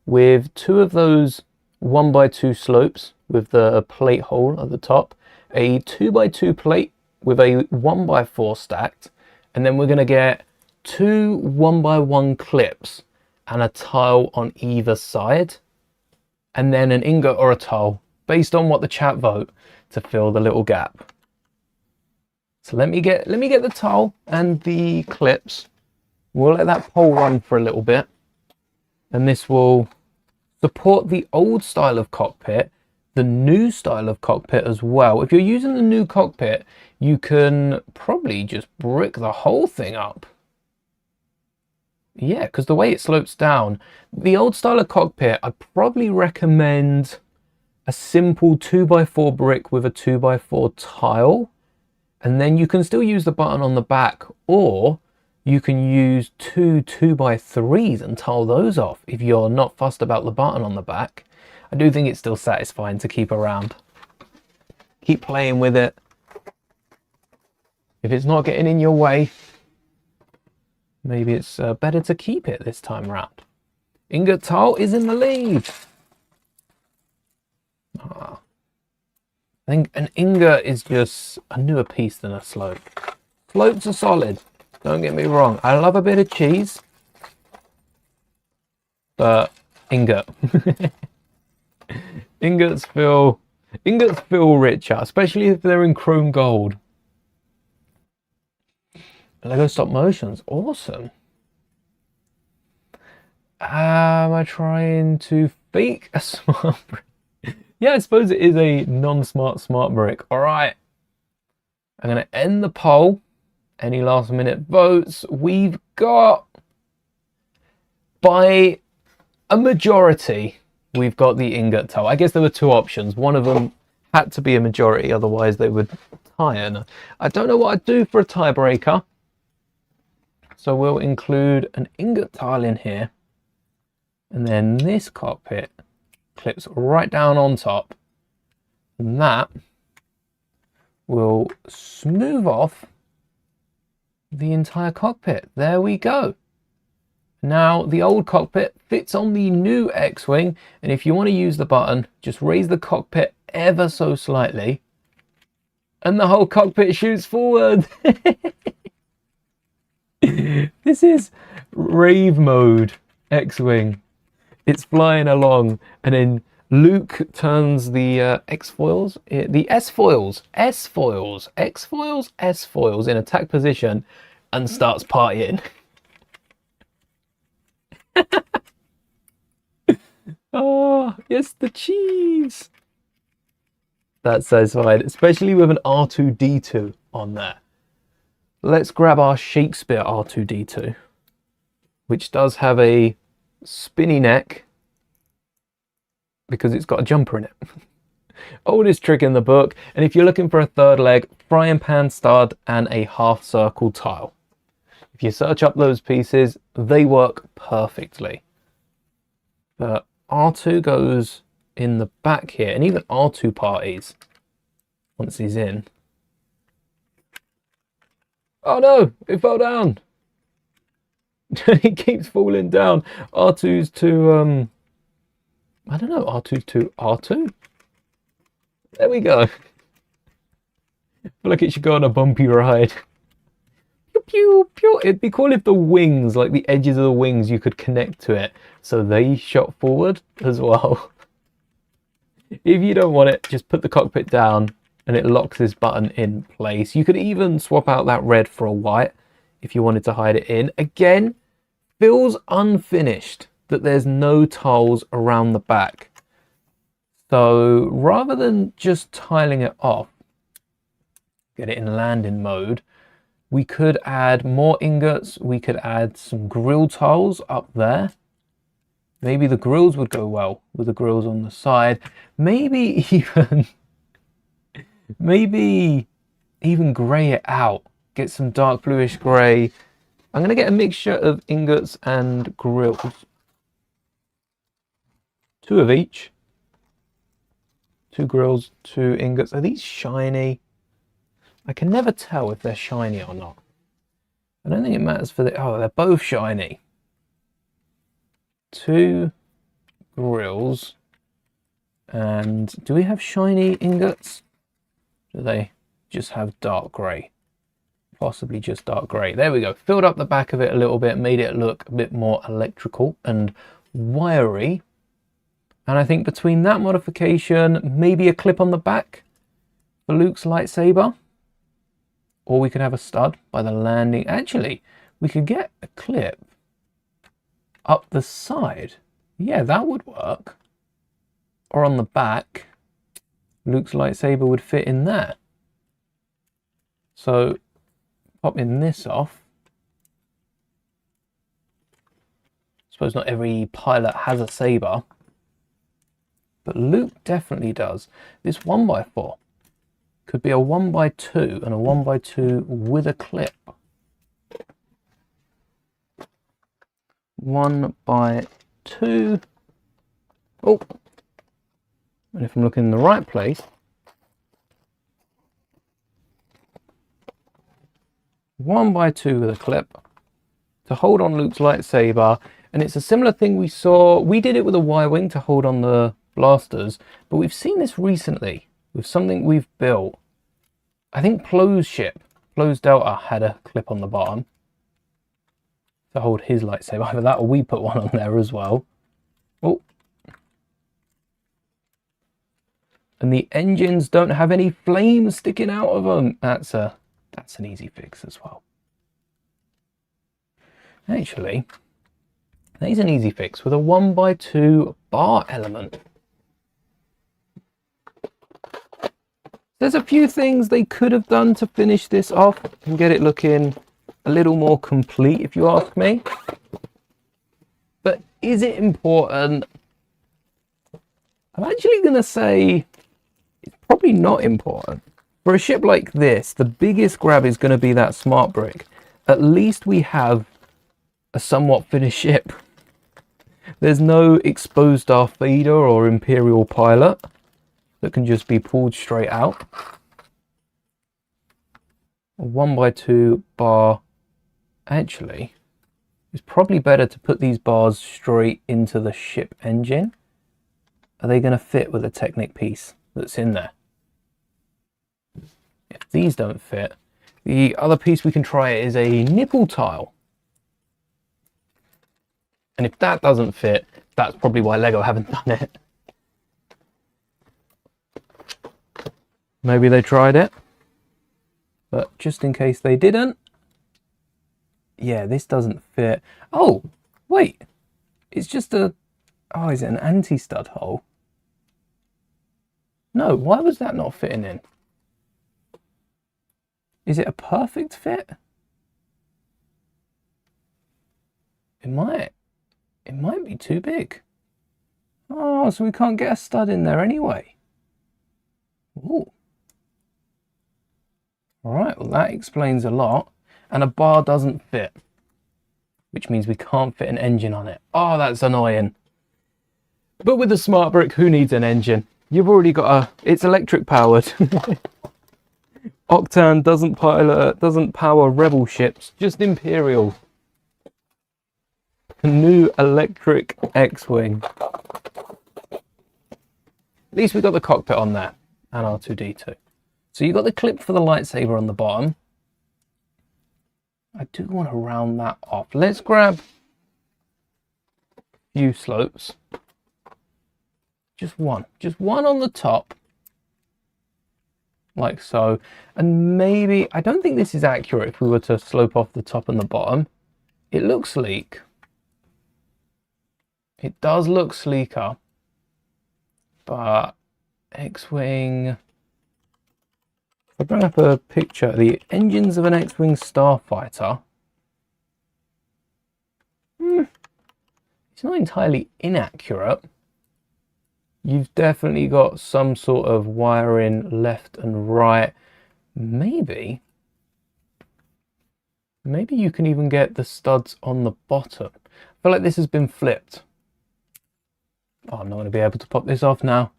with 2 of those 1x2 slopes with the plate hole at the top, a 2x2 plate with a 1x4 stacked, and then we're going to get 2 1x1 clips and a tile on either side, and then an ingot or a tile based on what the chat vote to fill the little gap. So let me get the tile and the clips. We'll let that poll run for a little bit, and this will support the old style of cockpit, the new style of cockpit as well. If you're using the new cockpit, you can probably just brick the whole thing up. Yeah, because the way it slopes down, the old style of cockpit, I'd probably recommend a simple 2x4 brick with a 2x4 tile, and then you can still use the button on the back, or you can use 2 2x3s and tile those off if you're not fussed about the button on the back. I do think it's still satisfying to keep around. Keep playing with it. If it's not getting in your way, maybe it's better to keep it this time round. Ingot tile is in the lead. I think an ingot is just a newer piece than a slope. Slopes are solid, don't get me wrong. I love a bit of cheese, but ingot. Ingots feel richer, especially if they're in chrome gold. Lego stop motion's awesome. Am I trying to fake a smart brick? Yeah, I suppose it is a non-smart smart brick. All right, I'm gonna end the poll. Any last minute votes? We've got, by a majority, we've got the ingot tile. I guess there were 2 options. One of them had to be a majority, otherwise they would tie. And I don't know what I'd do for a tiebreaker. So we'll include an ingot tile in here. And then this cockpit clips right down on top. And that will smooth off the entire cockpit. There we go. Now the old cockpit fits on the new X-Wing, and if you want to use the button, just raise the cockpit ever so slightly and the whole cockpit shoots forward. This is rave mode X-Wing. It's flying along, and then Luke turns the X-foils, the S-foils, S-foils, X-foils, S-foils in attack position and starts partying. Oh, yes, the cheese. That's satisfied, especially with an R2-D2 on there. Let's grab our Shakespeare R2-D2, which does have a spinny neck because it's got a jumper in it. Oldest trick in the book, and if you're looking for a third leg, frying pan stud and a half circle tile. If you search up those pieces, they work perfectly. But R2 goes in the back here, and even R2 parties once he's in. Oh no, it fell down. It keeps falling down. R2's to, I don't know, R2's to R2? There we go. I feel like it should go on a bumpy ride. Pew, pew, pew. It'd be cool if the wings, like the edges of the wings, you could connect to it so they shot forward as well. If you don't want it, just put the cockpit down and it locks this button in place. You could even swap out that red for a white if you wanted to hide it in. Again, feels unfinished that there's no tiles around the back. So rather than just tiling it off, get it in landing mode, we could add more ingots. We could add some grill tiles up there. Maybe the grills would go well with the grills on the side. Maybe even grey it out. Get some dark bluish grey. I'm going to get a mixture of ingots and grills. 2 of each. 2 grills, 2 ingots. Are these shiny? I can never tell if they're shiny or not. I don't think it matters for the... Oh, they're both shiny. 2 grills. And do we have shiny ingots? Do they just have dark grey? Possibly just dark grey. There we go. Filled up the back of it a little bit, made it look a bit more electrical and wiry. And I think between that modification, maybe a clip on the back for Luke's lightsaber. Or we could have a stud by the landing. Actually, we could get a clip up the side. Yeah, that would work. Or on the back, Luke's lightsaber would fit in there. So, popping this off. I suppose not every pilot has a saber. But Luke definitely does. This 1x4 could be a 1x2 and a 1x2 with a clip. 1x2. Oh, and if I'm looking in the right place, 1x2 with a clip to hold on Luke's lightsaber. And it's a similar thing we saw. We did it with a Y-wing to hold on the blasters, but we've seen this recently with something we've built. I think Plo's ship, Plo's Delta, had a clip on the bottom to hold his lightsaber. Either that or we put one on there as well. Oh. And the engines don't have any flames sticking out of them. That's an easy fix as well. Actually, that is an easy fix with a 1x2 bar element. There's a few things they could have done to finish this off and get it looking a little more complete, if you ask me. But is it important? I'm actually going to say it's probably not important. For a ship like this, the biggest grab is going to be that smart brick. At least we have a somewhat finished ship. There's no exposed aft feeder or Imperial pilot that can just be pulled straight out. A 1x2 bar. Actually, it's probably better to put these bars straight into the ship engine. Are they going to fit with the Technic piece that's in there? If these don't fit, the other piece we can try is a nipple tile. And if that doesn't fit, that's probably why Lego haven't done it. Maybe they tried it, but just in case they didn't, yeah, this doesn't fit. Oh, wait, it's just a, oh, is it an anti-stud hole? No, why was that not fitting in? Is it a perfect fit? It might be too big. Oh, so we can't get a stud in there anyway. Ooh. All right, well that explains a lot. And a bar doesn't fit, which means we can't fit an engine on it. Oh, that's annoying. But with the smart brick, who needs an engine? You've already got it's electric powered. Octan doesn't power rebel ships, just Imperial. A new electric X-Wing. At least we got the cockpit on there, and R2-D2. So you got the clip for the lightsaber on the bottom. I do want to round that off. Let's grab a few slopes. Just one on the top. Like so. And maybe, I don't think this is accurate if we were to slope off the top and the bottom. It looks sleek. It does look sleeker. But X-Wing, if I bring up a picture, the engines of an X-Wing starfighter. It's not entirely inaccurate. You've definitely got some sort of wiring left and right. Maybe you can even get the studs on the bottom. I feel like this has been flipped. Oh, I'm not going to be able to pop this off now.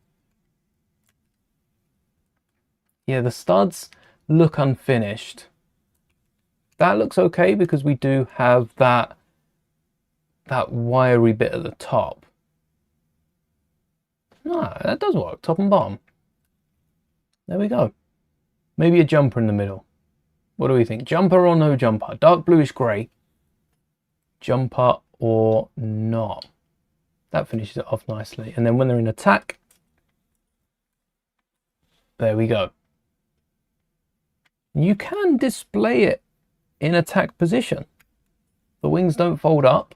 Yeah, the studs look unfinished. That looks okay because we do have that wiry bit at the top. No, that does work, top and bottom. There we go. Maybe a jumper in the middle. What do we think? Jumper or no jumper? Dark bluish grey. Jumper or not? That finishes it off nicely. And then when they're in attack, there we go. You can display it in attack position. The wings don't fold up.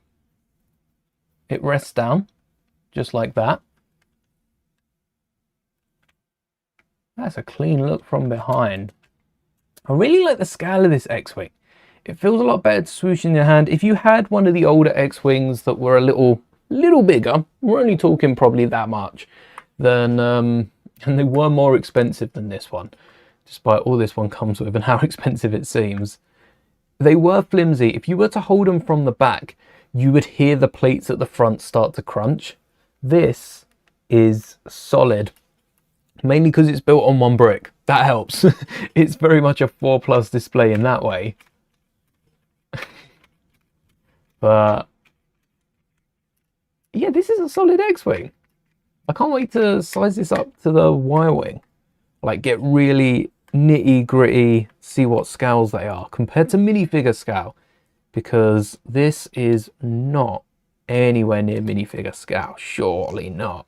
It rests down, just like that. That's a clean look from behind. I really like the scale of this X-Wing. It feels a lot better to swoosh in your hand. If you had one of the older X-Wings that were a little bigger, we're only talking probably that much, then and they were more expensive than this one, despite all this one comes with and how expensive it seems. They were flimsy. If you were to hold them from the back, you would hear the plates at the front start to crunch. This is solid, mainly because it's built on one brick. That helps. It's very much a 4+ display in that way. But yeah, this is a solid X-Wing. I can't wait to size this up to the Y-Wing. Like, get really nitty gritty, see what scales they are compared to minifigure scale, because this is not anywhere near minifigure scale. Surely not.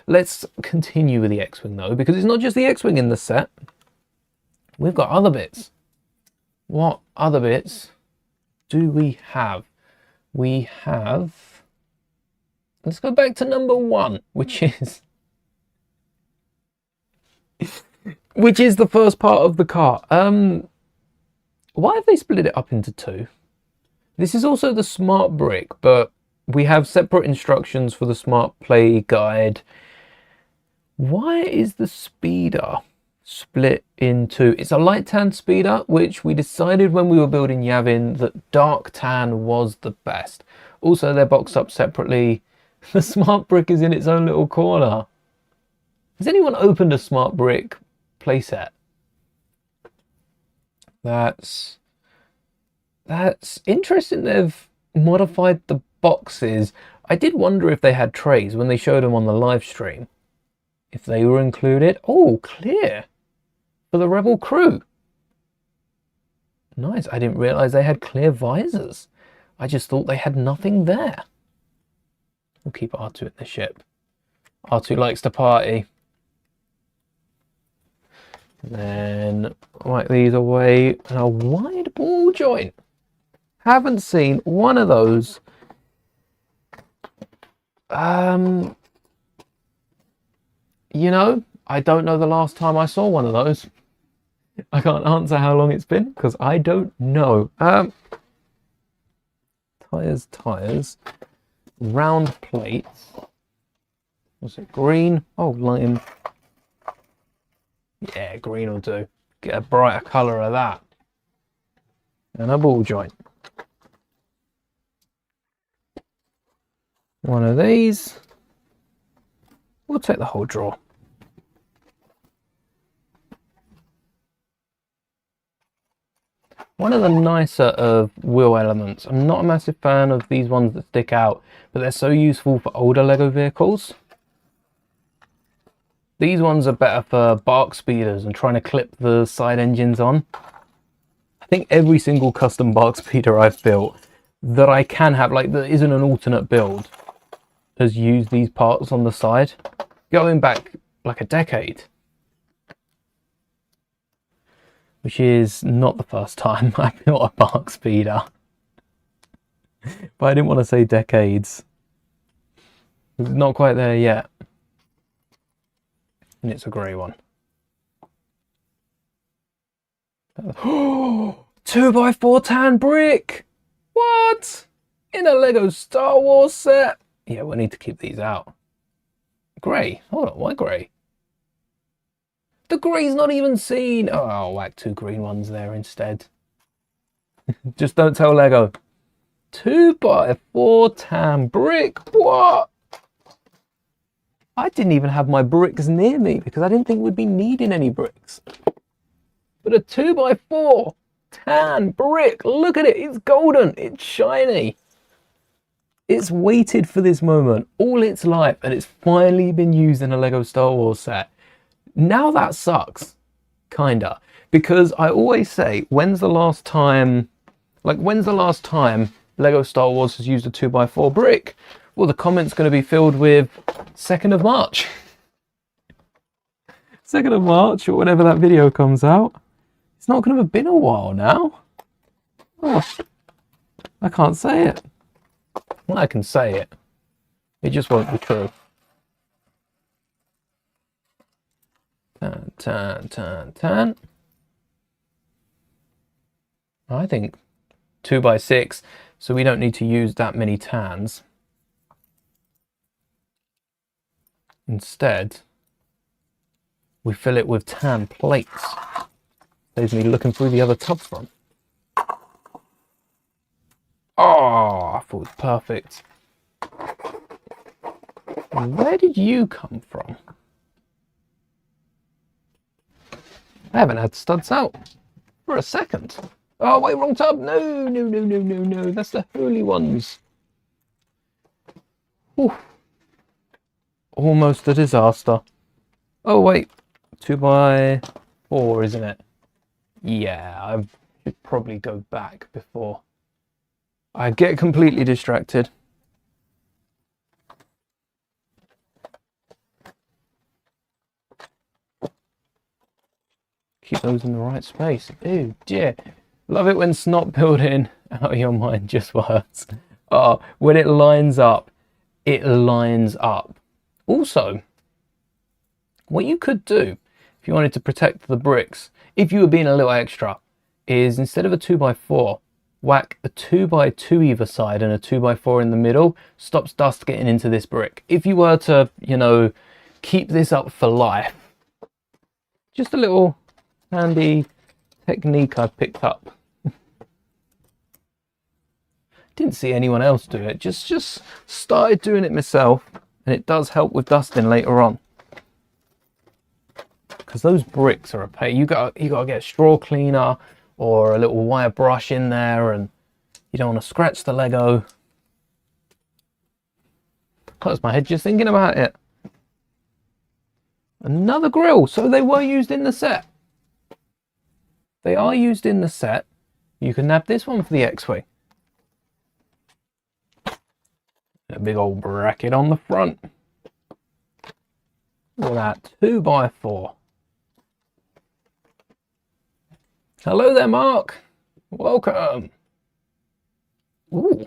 Let's continue with the X-Wing though, because it's not just the X-Wing in the set. We've got other bits. What other bits do we have? We have, let's go back to number 1, which is the first part of the car. Why have they split it up into 2? This is also the smart brick, but we have separate instructions for the smart play guide. Why is the speeder split into... It's a light tan speeder, which we decided when we were building Yavin that dark tan was the best. Also, they're boxed up separately. The smart brick is in its own little corner. Has anyone opened a smart brick playset? That's interesting. They've modified the boxes. I did wonder if they had trays when they showed them on the live stream. If they were included. Oh, clear. For the Rebel crew. Nice. I didn't realise they had clear visors. I just thought they had nothing there. We'll keep R2 in the ship. R2 likes to party. And then wipe these away. And a wide ball joint. Haven't seen one of those. You know, I don't know the last time I saw one of those. I can't answer how long it's been because I don't know. Tires. Round plates. Was it green? Oh, lime. Yeah, green will do. Get a brighter colour of that. And a ball joint. One of these. We'll take the whole drawer. One of the nicer of wheel elements. I'm not a massive fan of these ones that stick out, but they're so useful for older Lego vehicles. These ones are better for bark speeders and trying to clip the side engines on. I think every single custom bark speeder I've built that I can have, like that isn't an alternate build, has used these parts on the side, going back like a decade. Which is not the first time I built a bark speeder. But I didn't want to say decades. It's not quite there yet. And it's a grey one. Oh, 2x4 tan brick! What? In a Lego Star Wars set? Yeah, we'll need to keep these out. Grey? Hold on, why grey? The grey's not even seen. Oh, I'll whack 2 green ones there instead. Just don't tell Lego. 2x4 tan brick? What? I didn't even have my bricks near me because I didn't think we'd be needing any bricks. But a 2x4 tan brick, look at it, it's golden, it's shiny. It's waited for this moment all its life and it's finally been used in a Lego Star Wars set. Now that sucks, kinda, because I always say, when's the last time Lego Star Wars has used a 2x4 brick? Well, the comment's going to be filled with 2nd of March. 2nd of March, or whenever that video comes out. It's not going to have been a while now. Oh, I can't say it. Well, I can say it. It just won't be true. Tan. I think 2x6, so we don't need to use that many tans. Instead, we fill it with tan plates. Saves me looking through the other tub front. Oh, I thought it was perfect. Where did you come from? I haven't had studs out for a second. Oh, wait, wrong tub. No. That's the holy ones. Ooh. Almost a disaster. Oh, wait. 2x4, isn't it? Yeah, I should probably go back before I get completely distracted. Keep those in the right space. Oh dear. Love it when snot building out of your mind just works. Oh, when it lines up, it lines up. Also, what you could do if you wanted to protect the bricks, if you were being a little extra, is instead of a 2x4, whack a 2x2 either side and a 2x4 in the middle. Stops dust getting into this brick. If you were to, you know, keep this up for life. Just a little handy technique I picked up. Didn't see anyone else do it, just started doing it myself, and it does help with dusting later on. Because those bricks are a pain. You gotta get a straw cleaner or a little wire brush in there, and you don't want to scratch the Lego. Hurts my head just thinking about it. Another grill. So they were used in the set. They are used in the set. You can nab this one for the X-Wing. A big old bracket on the front. Look at that, 2x4. Hello there, Mark. Welcome. Ooh,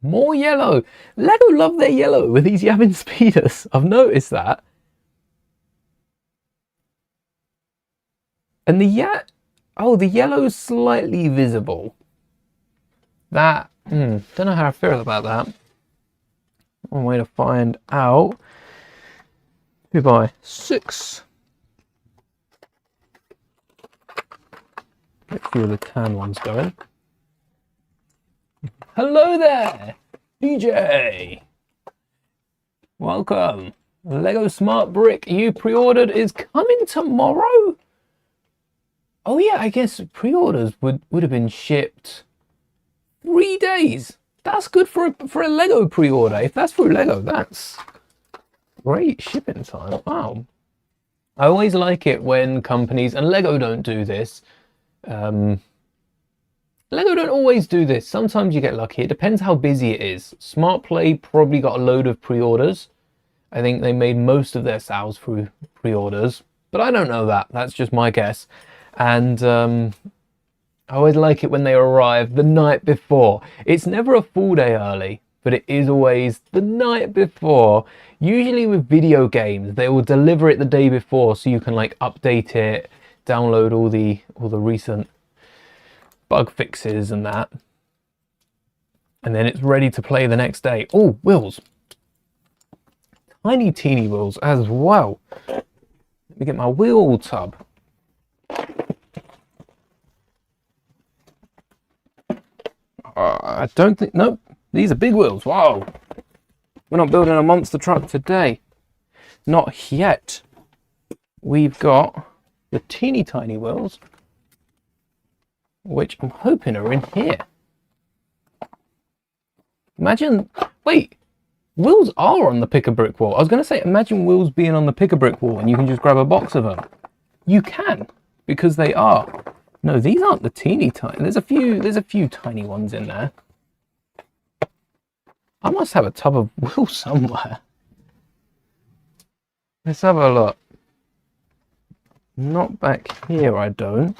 more yellow. Lego love their yellow with these Yavin speeders. I've noticed that. And the yellow's slightly visible. That, don't know how I feel about that. One way to find out. 2x6. Get a few of the tan ones going. Hello there, DJ. Welcome. Lego Smart Brick you pre-ordered is coming tomorrow. Oh yeah, I guess pre-orders would have been shipped 3 days. That's good for a Lego pre-order. If that's through Lego, that's great shipping time. Wow. I always like it when companies, and Lego don't do this. Lego don't always do this. Sometimes you get lucky. It depends how busy it is. Smart Play probably got a load of pre-orders. I think they made most of their sales through pre-orders, but I don't know that. That's just my guess. And I always like it when they arrive the night before. It's never a full day early, but it is always the night before. Usually with video games, they will deliver it the day before so you can like update it, download all the recent bug fixes and that. And then it's ready to play the next day. Oh, wheels. Tiny teeny wheels as well. Let me get my wheel tub. I don't think, nope, these are big wheels. Wow. We're not building a monster truck today. Not yet. We've got the teeny tiny wheels, which I'm hoping are in here. Imagine, wait, wheels are on the pick-a-brick wall. I was going to say, imagine wheels being on the pick-a-brick wall and you can just grab a box of them. You can, because they are. No, these aren't the teeny tiny. There's a few tiny ones in there. I must have a tub of wheels somewhere. Let's have a look. Not back here, I don't.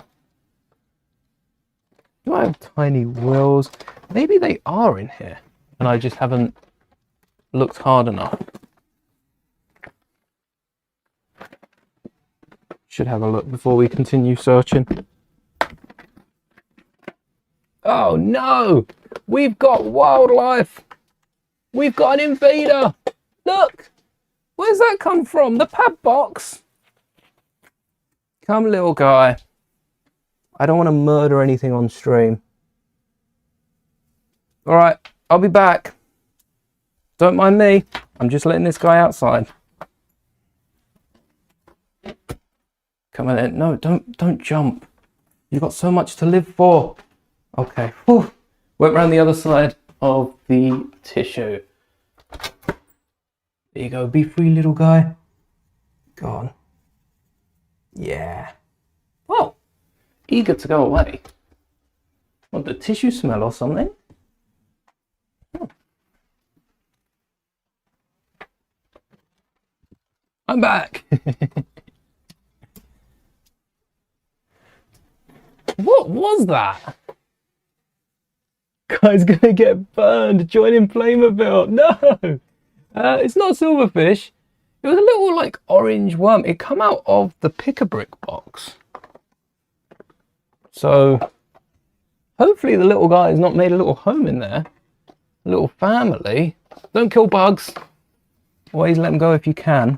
Do I have tiny wheels? Maybe they are in here, and I just haven't looked hard enough. Should have a look before we continue searching. Oh no! We've got wildlife! We've got an invader! Look! Where's that come from? The pad box? Come, little guy. I don't want to murder anything on stream. Alright, I'll be back. Don't mind me. I'm just letting this guy outside. Come on then. No, don't jump. You've got so much to live for. Okay. Whew. Went round the other side of the tissue. There you go. Be free, little guy. Go on. Yeah. Well, eager to go away. Want the tissue smell or something? Oh. I'm back. What was that? Guy's gonna get burned joining Playmobil. No, it's not silverfish. It was a little like orange worm. It come out of the pick-a-brick box. So hopefully the little guy has not made a little home in there. A little family. Don't kill bugs. Always let them go if you can.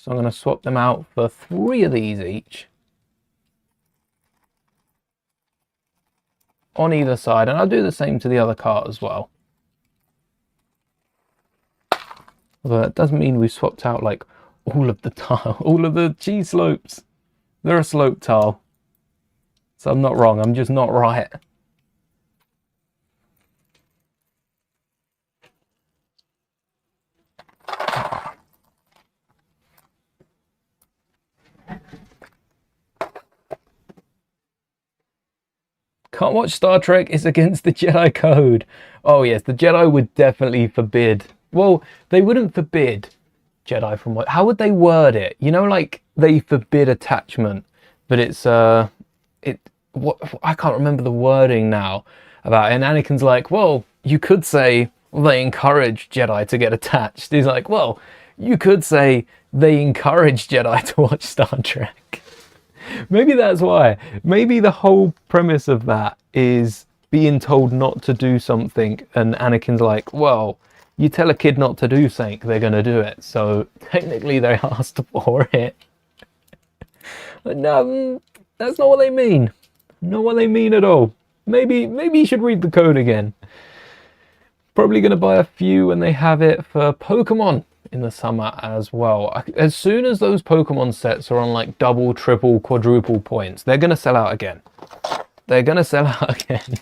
So I'm going to swap them out for 3 of these each. On either side, and I'll do the same to the other cart as well. Although that doesn't mean we swapped out like all of the tile, all of the cheese slopes. They're a slope tile. So I'm not wrong, I'm just not right. Can't watch Star Trek, it's against the Jedi Code. Oh yes, the Jedi would definitely forbid. Well, they wouldn't forbid Jedi from what? How would they word it? You know, like they forbid attachment, but it's what I can't remember the wording now about it. And Anakin's like, well, you could say they encourage Jedi to get attached. He's like, well, you could say they encourage Jedi to watch Star Trek. Maybe that's why. Maybe the whole premise of that is being told not to do something, and Anakin's like, well, you tell a kid not to do something, they're going to do it. So technically they asked for it. But no, that's not what they mean. Not what they mean at all. Maybe you should read the code again. Probably going to buy a few when they have it for Pokemon in the summer as well. As soon as those Pokemon sets are on like double, triple, quadruple points, they're going to sell out again. They're going to sell out again.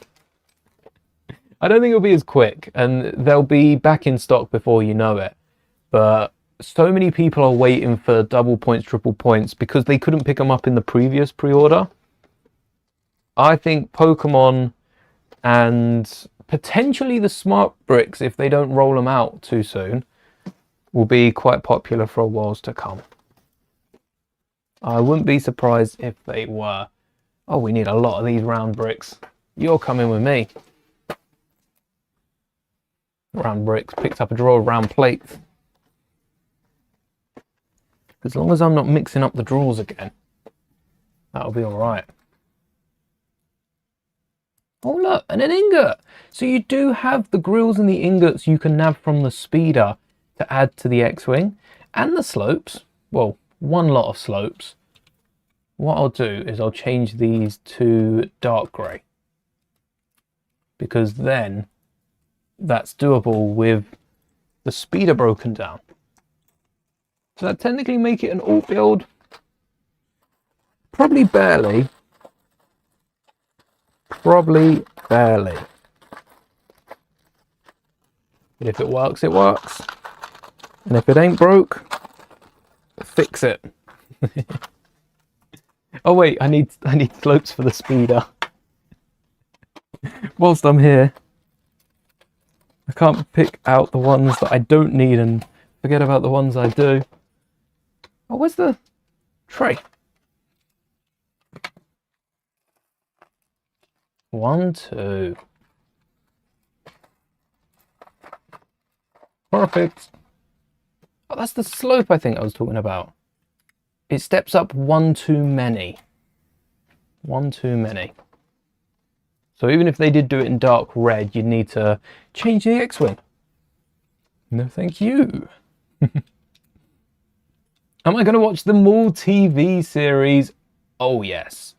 I don't think it'll be as quick, and they'll be back in stock before you know it. But so many people are waiting for double points, triple points, because they couldn't pick them up in the previous pre-order. I think Pokemon and potentially the Smart Bricks, if they don't roll them out too soon, will be quite popular for a while to come. I wouldn't be surprised if they were. Oh, we need a lot of these round bricks. You're coming with me. Round bricks, picked up a drawer of round plates. As long as I'm not mixing up the drawers again, that'll be alright. Oh look, and an ingot! So you do have the grills and the ingots you can nab from the speeder to add to the X-Wing. And the slopes. Well, one lot of slopes. What I'll do is I'll change these to dark grey. Because then that's doable with the speeder broken down. So that technically make it an alt build? Probably barely. Probably barely. But if it works, it works. And if it ain't broke, fix it. Oh wait, I need slopes for the speeder. Whilst I'm here, I can't pick out the ones that I don't need and forget about the ones I do. Oh, where's the tray? 1, 2. Perfect. Oh, that's the slope I think I was talking about. It steps up 1 too many. 1 too many. So even if they did do it in dark red, you'd need to change the X-Wing. No, thank you. Am I going to watch the Mouldie TV series? Oh, yes.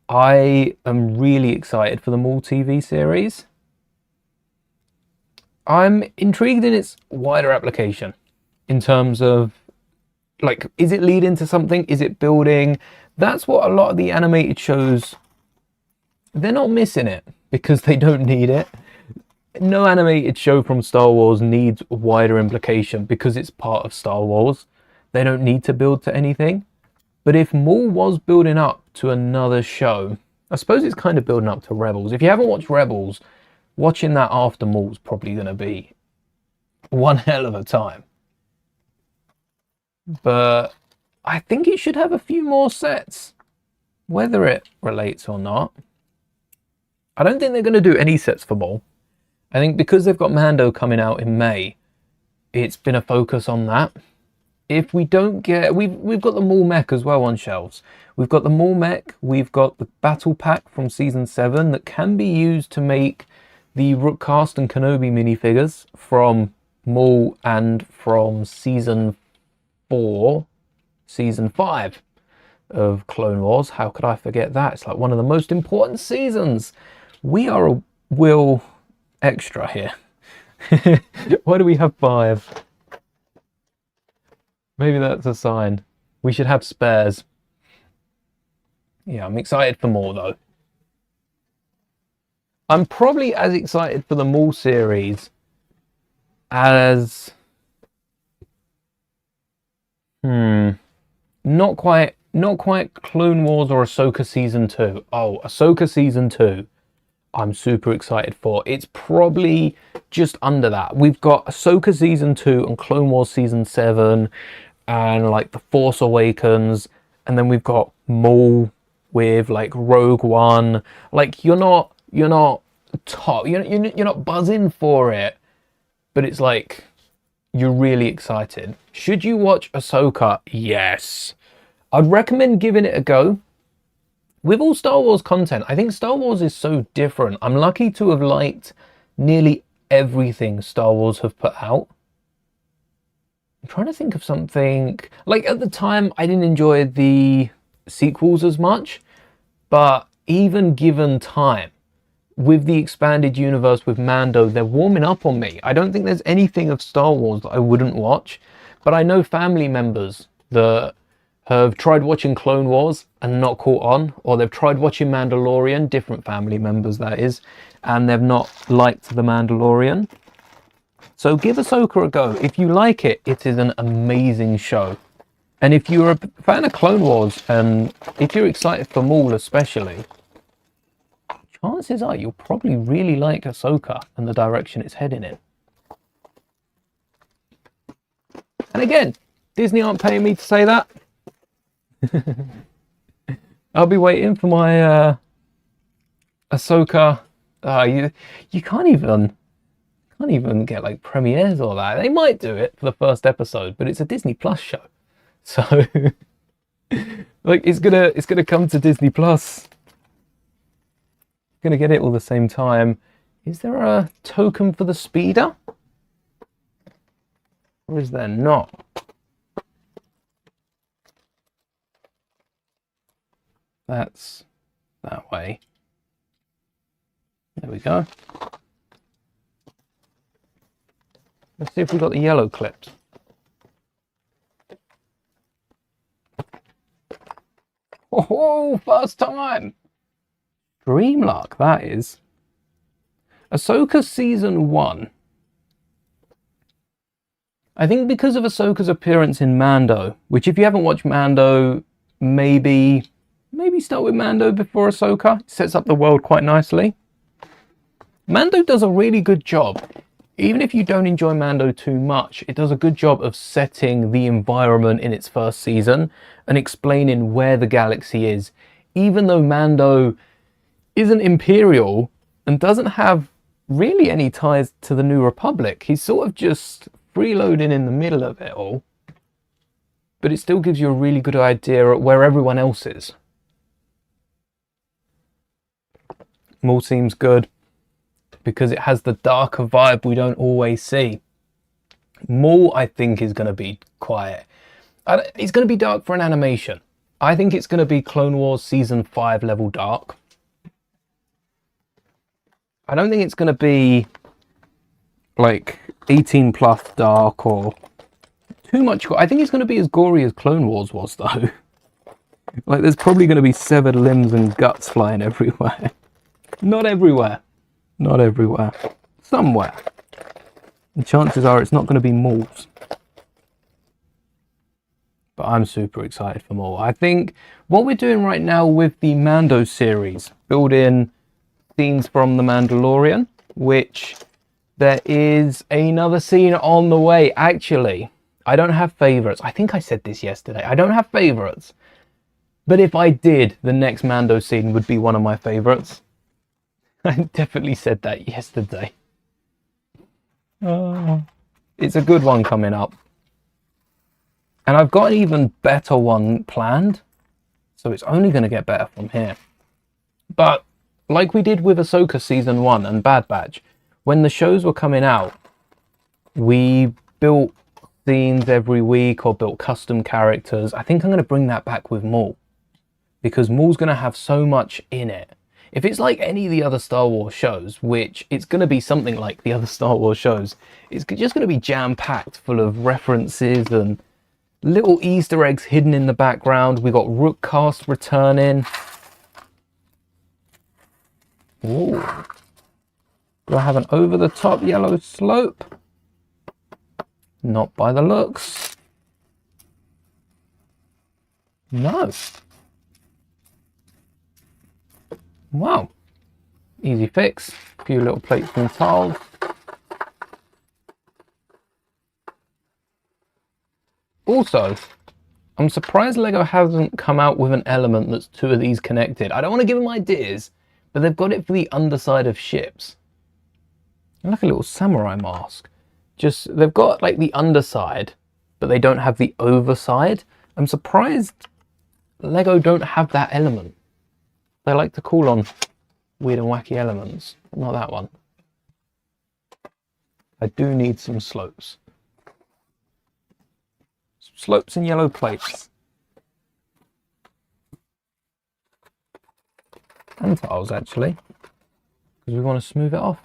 I am really excited for the Mouldie TV series. I'm intrigued in its wider application in terms of, like, is it leading to something? Is it building? That's what a lot of the animated shows, they're not missing it because they don't need it. No animated show from Star Wars needs wider implication because it's part of Star Wars. They don't need to build to anything. But if Maul was building up to another show, I suppose it's kind of building up to Rebels. If you haven't watched Rebels, watching that after Maul's probably going to be one hell of a time. But I think it should have a few more sets, whether it relates or not. I don't think they're going to do any sets for Maul. I think because they've got Mando coming out in May, it's been a focus on that. If we don't get, we've got the Maul mech as well on shelves. We've got the Maul mech, we've got the battle pack from season 7 that can be used to make the Rookcast and Kenobi minifigures from Maul and from season 4. Season 5 of Clone Wars. How could I forget that? It's like one of the most important seasons. We are a Will extra here. Why do we have 5? Maybe that's a sign. We should have spares. Yeah, I'm excited for more though. I'm probably as excited for the Maul series as... Not quite Clone Wars or Ahsoka Season 2. Oh, Ahsoka Season 2. I'm super excited for. It's probably just under that. We've got Ahsoka Season 2 and Clone Wars Season 7 and like The Force Awakens, and then we've got Maul with like Rogue One. Like you're not top, you're not buzzing for it, but it's like you're really excited. Should you watch Ahsoka? Yes. I'd recommend giving it a go. With all Star Wars content, I think Star Wars is so different. I'm lucky to have liked nearly everything Star Wars have put out. I'm trying to think of something. Like at the time, I didn't enjoy the sequels as much, but even given time, with the expanded universe with Mando, they're warming up on me. I don't think there's anything of Star Wars that I wouldn't watch, but I know family members that have tried watching Clone Wars and not caught on, or they've tried watching Mandalorian, different family members that is, and they've not liked The Mandalorian. So give Ahsoka a go. If you like it, it is an amazing show. And if you're a fan of Clone Wars, and if you're excited for Maul especially, chances are you'll probably really like Ahsoka and the direction it's heading in. And again, Disney aren't paying me to say that. I'll be waiting for my Ahsoka. You can't even get like premieres or that. They might do it for the first episode, but it's a Disney Plus show, so like it's gonna come to Disney Plus. Gonna get it all the same time. Is there a token for the speeder, or is there not? That's that way. There we go. Let's see if we got the yellow clips. Oh, first time! Dreamlock, that is. Ahsoka Season 1. I think because of Ahsoka's appearance in Mando, which if you haven't watched Mando, maybe start with Mando before Ahsoka. It sets up the world quite nicely. Mando does a really good job. Even if you don't enjoy Mando too much, it does a good job of setting the environment in its first season and explaining where the galaxy is. Even though Mando isn't Imperial and doesn't have really any ties to the New Republic, he's sort of just freeloading in the middle of it all. But it still gives you a really good idea of where everyone else is. Maul seems good because it has the darker vibe we don't always see. Maul, I think, is going to be quiet. It's going to be dark for an animation. I think it's going to be Clone Wars Season 5 level dark. I don't think it's going to be like 18 plus dark or too much. I think it's going to be as gory as Clone Wars was though. Like there's probably going to be severed limbs and guts flying everywhere. Not everywhere. Not everywhere. Somewhere. And chances are it's not going to be Maul's. But I'm super excited for Maul. I think what we're doing right now with the Mando series, build in scenes from The Mandalorian, which there is another scene on the way. Actually, I don't have favorites. I think I said this yesterday. I don't have favorites. But if I did, the next Mando scene would be one of my favorites. I definitely said that yesterday. It's a good one coming up. And I've got an even better one planned. So it's only going to get better from here. But like we did with Ahsoka Season 1 and Bad Batch, when the shows were coming out, we built scenes every week or built custom characters, I think I'm going to bring that back with Maul, because Maul's going to have so much in it. If it's like any of the other Star Wars shows, which it's going to be something like the other Star Wars shows, it's just going to be jam-packed full of references and little Easter eggs hidden in the background. We got Rookcast returning. Ooh. Do I have an over-the-top yellow slope? Not by the looks. No. Wow. Easy fix. A few little plates and tiles. Also, I'm surprised Lego hasn't come out with an element that's two of these connected. I don't want to give them ideas, but they've got it for the underside of ships. Like a little samurai mask. Just, they've got like the underside, but they don't have the overside. I'm surprised Lego don't have that element. They like to call on weird and wacky elements, but not that one. I do need some slopes. Some slopes and yellow plates. And tiles, actually, because we want to smooth it off.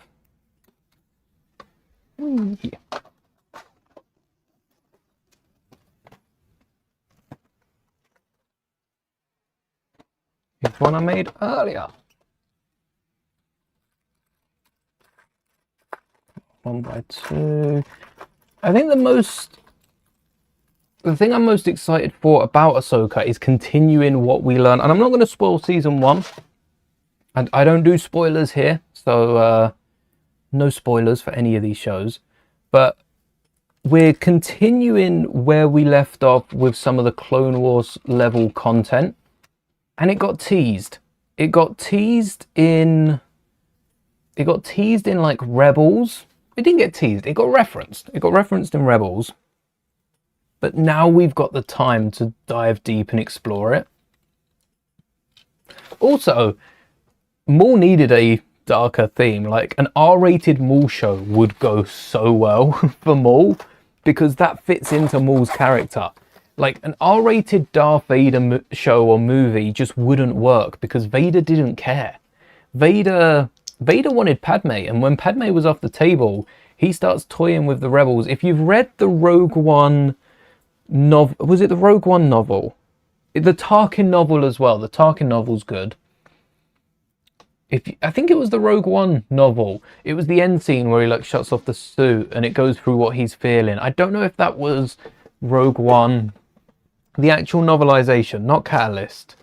Yeah. Here's one I made earlier. 1x2. I think the thing I'm most excited for about Ahsoka is continuing what we learn. And I'm not going to spoil season 1. And I don't do spoilers here, so no spoilers for any of these shows. But we're continuing where we left off with some of the Clone Wars level content. And it got teased. It got teased in like Rebels. It didn't get teased. It got referenced. It got referenced in Rebels. But now we've got the time to dive deep and explore it. Also, Maul needed a darker theme. Like an R-rated Maul show would go so well for Maul, because that fits into Maul's character. Like an R-rated Darth Vader show or movie just wouldn't work, because Vader didn't care. Vader wanted Padme, and when Padme was off the table, he starts toying with the rebels. If you've read the Rogue One novel, was it the Rogue One novel? The Tarkin novel as well. The Tarkin novel's good. I think it was the Rogue One novel. It was the end scene where he like shuts off the suit and it goes through what he's feeling. I don't know if that was Rogue One, the actual novelization, not Catalyst,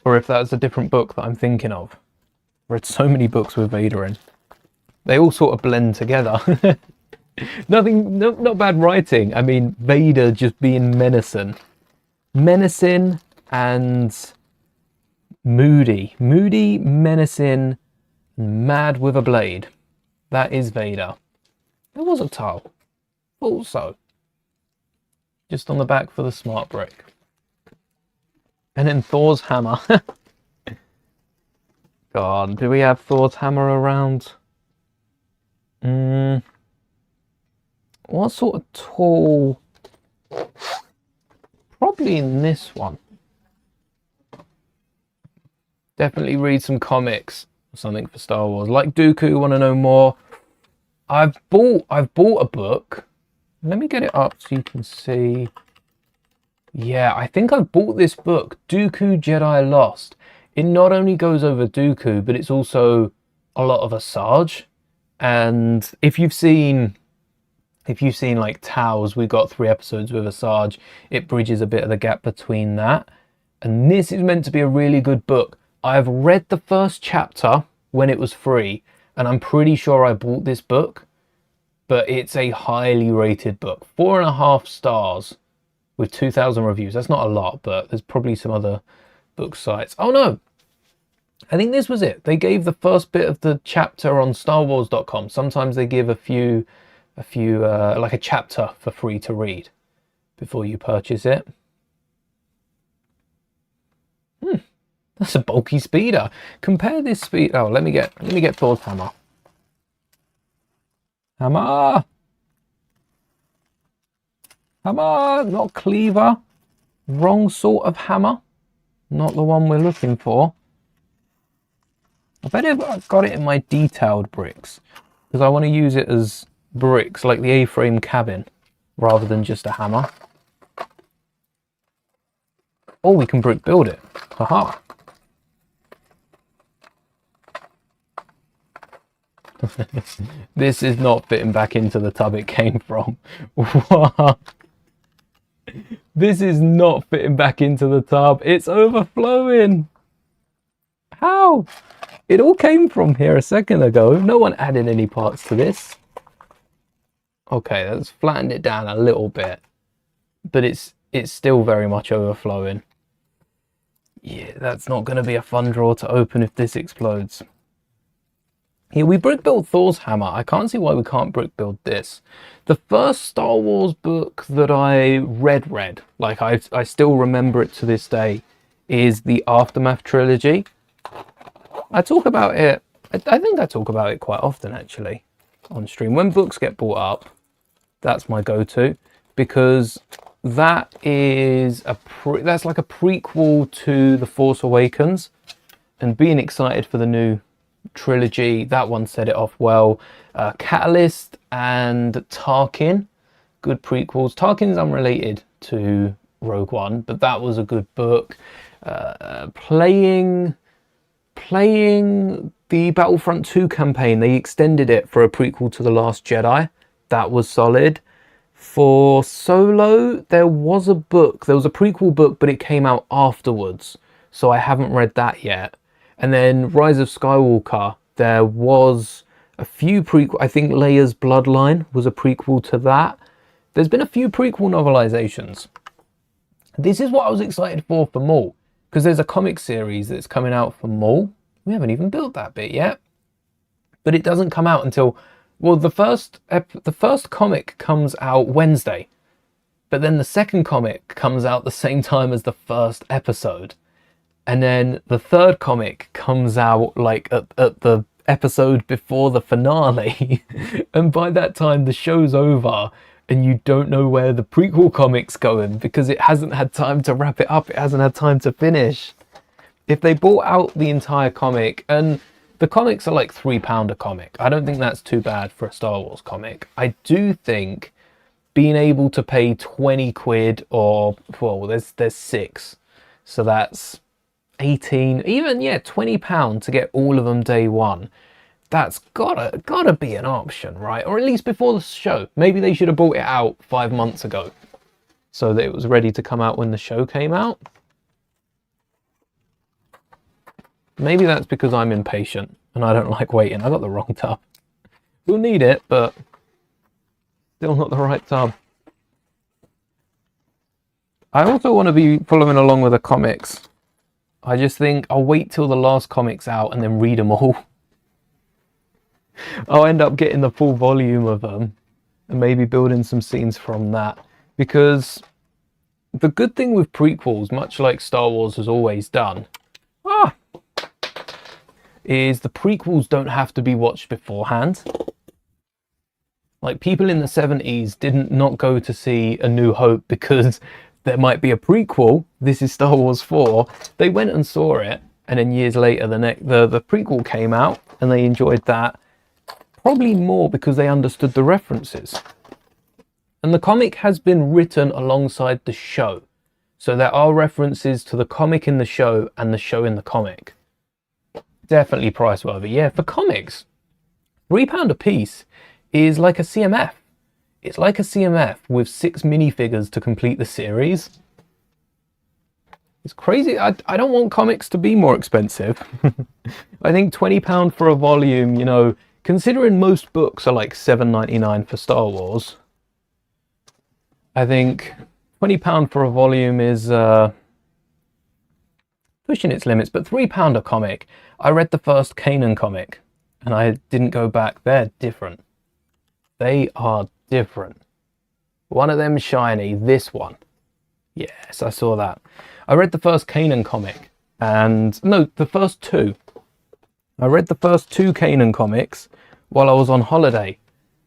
or if that's a different book that I'm thinking of. Read so many books with Vader in. They all sort of blend together. Not bad writing. I mean, Vader just being menacing and moody, menacing, mad with a blade. That is Vader. There was a tile also, just on the back for the smart brick. And then Thor's hammer. God, do we have Thor's hammer around? What sort of tool? Probably in this one. Definitely read some comics or something for Star Wars. Like Dooku, want to know more? I've bought a book. Let me get it up so you can see. Yeah, I think I've bought this book, Dooku Jedi Lost. It not only goes over Dooku, but it's also a lot of Asajj. And if you've seen like Tow's, we got 3 episodes with Asajj. It bridges a bit of the gap between that. And this is meant to be a really good book. I've read the first chapter when it was free, and I'm pretty sure I bought this book, but it's a highly rated book. 4.5 stars with 2,000 reviews. That's not a lot, but there's probably some other book sites. Oh no, I think this was it. They gave the first bit of the chapter on StarWars.com. Sometimes they give a few like a chapter for free to read before you purchase it. That's a bulky speeder. Compare this speed. Oh, let me get Thor's hammer. Hammer. Hammer, not cleaver. Wrong sort of hammer. Not the one we're looking for. I bet if I've got it in my detailed bricks, because I want to use it as bricks, like the A-frame cabin, rather than just a hammer. Or we can brick build it. Haha. This is not fitting back into the tub it came from. What? This is not fitting back into the tub. It's overflowing. How? It all came from here a second ago. No one added any parts to this. Okay, that's flattened it down a little bit, but it's still very much overflowing. Yeah, that's not going to be a fun drawer to open if this explodes. Here, we brick built Thor's hammer. I can't see why we can't brick build this. The first Star Wars book that I read, like I still remember it to this day, is the Aftermath trilogy. I talk about it, I think I talk about it quite often actually on stream. When books get brought up, that's my go-to, because that is that's like a prequel to The Force Awakens, and being excited for the new trilogy, that one set it off well. Catalyst and Tarkin, good prequels. Tarkin's unrelated to Rogue One, but that was a good book. Playing the Battlefront 2 campaign, they extended it for a prequel to The Last Jedi. That was solid. For Solo, there was a prequel book, but it came out afterwards, so I haven't read that yet. And then Rise of Skywalker, there was a few prequel. I think Leia's Bloodline was a prequel to that. There's been a few prequel novelizations. This is what I was excited for Maul, because there's a comic series that's coming out for Maul. We haven't even built that bit yet, but it doesn't come out until, well, the first comic comes out Wednesday, but then the second comic comes out the same time as the first episode. And then the third comic comes out like at the episode before the finale. And by that time the show's over and you don't know where the prequel comic's going, because it hasn't had time to wrap it up. It hasn't had time to finish. If they bought out the entire comic, and the comics are like £3 a comic, I don't think that's too bad for a Star Wars comic. I do think being able to pay 20 quid, or, well, there's 6. So that's 18, even, yeah, £20 to get all of them day one. That's gotta be an option, right? Or at least before the show. Maybe they should have brought it out 5 months ago so that it was ready to come out when the show came out. Maybe that's because I'm impatient and I don't like waiting. I got the wrong tub. We'll need it, but still not the right tub. I also want to be following along with the comics. I just think I'll wait till the last comic's out and then read them all. I'll end up getting the full volume of them and maybe building some scenes from that. Because the good thing with prequels, much like Star Wars has always done, is the prequels don't have to be watched beforehand. Like, people in the 70s didn't not go to see A New Hope because there might be a prequel. This is Star Wars 4. They went and saw it, and then years later the prequel came out and they enjoyed that. Probably more because they understood the references. And the comic has been written alongside the show. So there are references to the comic in the show and the show in the comic. Definitely price worthy. Yeah, for comics, £3 a piece is like a CMF. It's like a CMF with 6 minifigures to complete the series. It's crazy. I don't want comics to be more expensive. I think £20 for a volume, you know, considering most books are like $7.99 for Star Wars, I think £20 for a volume is pushing its limits, but £3 a comic. I read the first Kanan comic and I didn't go back. They're different. They are different. One of them shiny, this one. Yes, I saw that. I read the first Kanan comic, and no, the first 2. I read the first 2 Kanan comics while I was on holiday,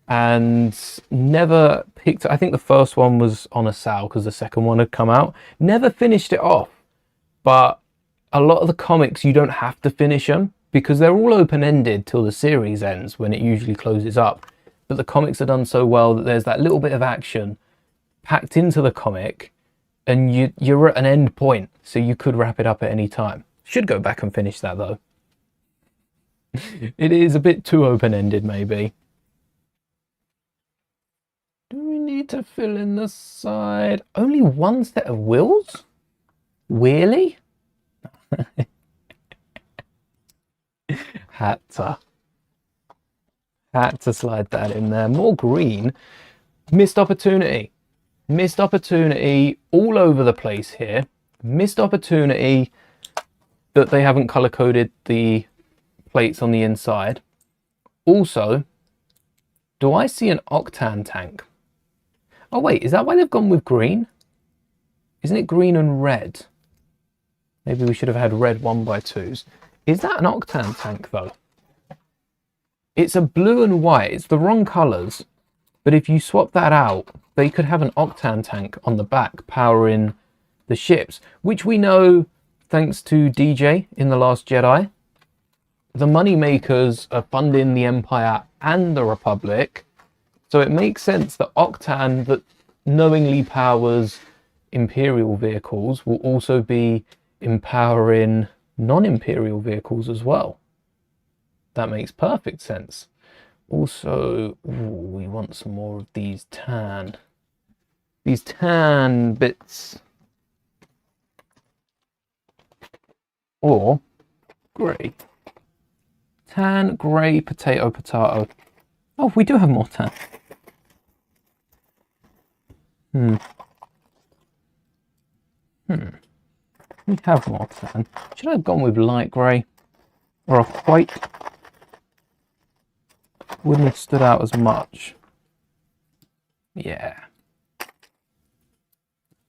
and never picked. I think the first one was on a sale because the second one had come out. Never finished it off, but a lot of the comics you don't have to finish them because they're all open-ended till the series ends, when it usually closes up. But the comics are done so well that there's that little bit of action packed into the comic, and you're at an end point, so you could wrap it up at any time. Should go back and finish that though. It is a bit too open-ended maybe. Do we need to fill in the side? Only one set of wheels? Really? Had to slide that in there. More green. Missed opportunity. Missed opportunity all over the place here. Missed opportunity that they haven't color coded the plates on the inside. Also, do I see an octane tank? Oh wait, is that why they've gone with green? Isn't it green and red? Maybe we should have had red 1x2s. Is that an octane tank though? It's a blue and white. It's the wrong colours. But if you swap that out, they could have an octane tank on the back powering the ships, which we know, thanks to DJ in The Last Jedi, the money makers are funding the Empire and the Republic. So it makes sense that Octane, that knowingly powers Imperial vehicles, will also be empowering non-Imperial vehicles as well. That makes perfect sense. Also, ooh, we want some more of these tan bits. Or grey. Tan, grey, potato, potato. Oh, we do have more tan. We have more tan. Should I have gone with light grey or a white? Wouldn't have stood out as much. Yeah.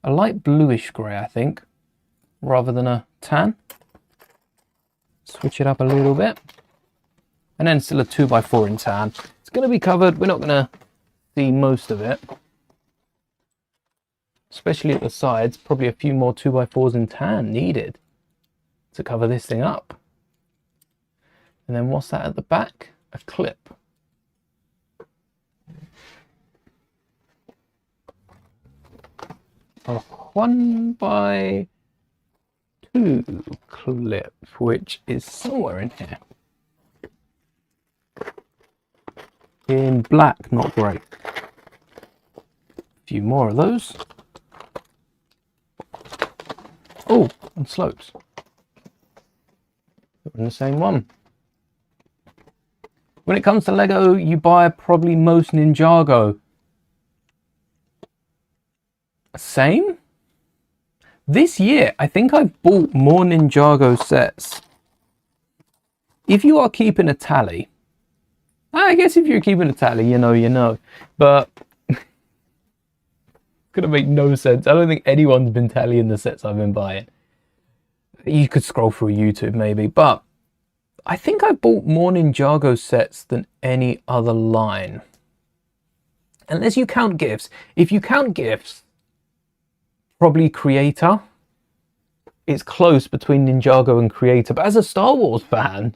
A light bluish grey, I think, rather than a tan. Switch it up a little bit. And then still a 2x4 in tan. It's going to be covered. We're not going to see most of it. Especially at the sides. Probably a few more 2x4s in tan needed to cover this thing up. And then what's that at the back? A clip. A 1x2 clip, which is somewhere in here. In black, not grey. A few more of those. Oh, and slopes. We're in the same one. When it comes to Lego, you buy probably most Ninjago. Same? This year, I think I've bought more Ninjago sets. If you are keeping a tally, I guess if you're keeping a tally, you know. But it's gonna make no sense. I don't think anyone's been tallying the sets I've been buying. You could scroll through YouTube maybe, but I think I bought more Ninjago sets than any other line. Unless you count gifts. If you count gifts, probably Creator. It's close between Ninjago and Creator. But as a Star Wars fan,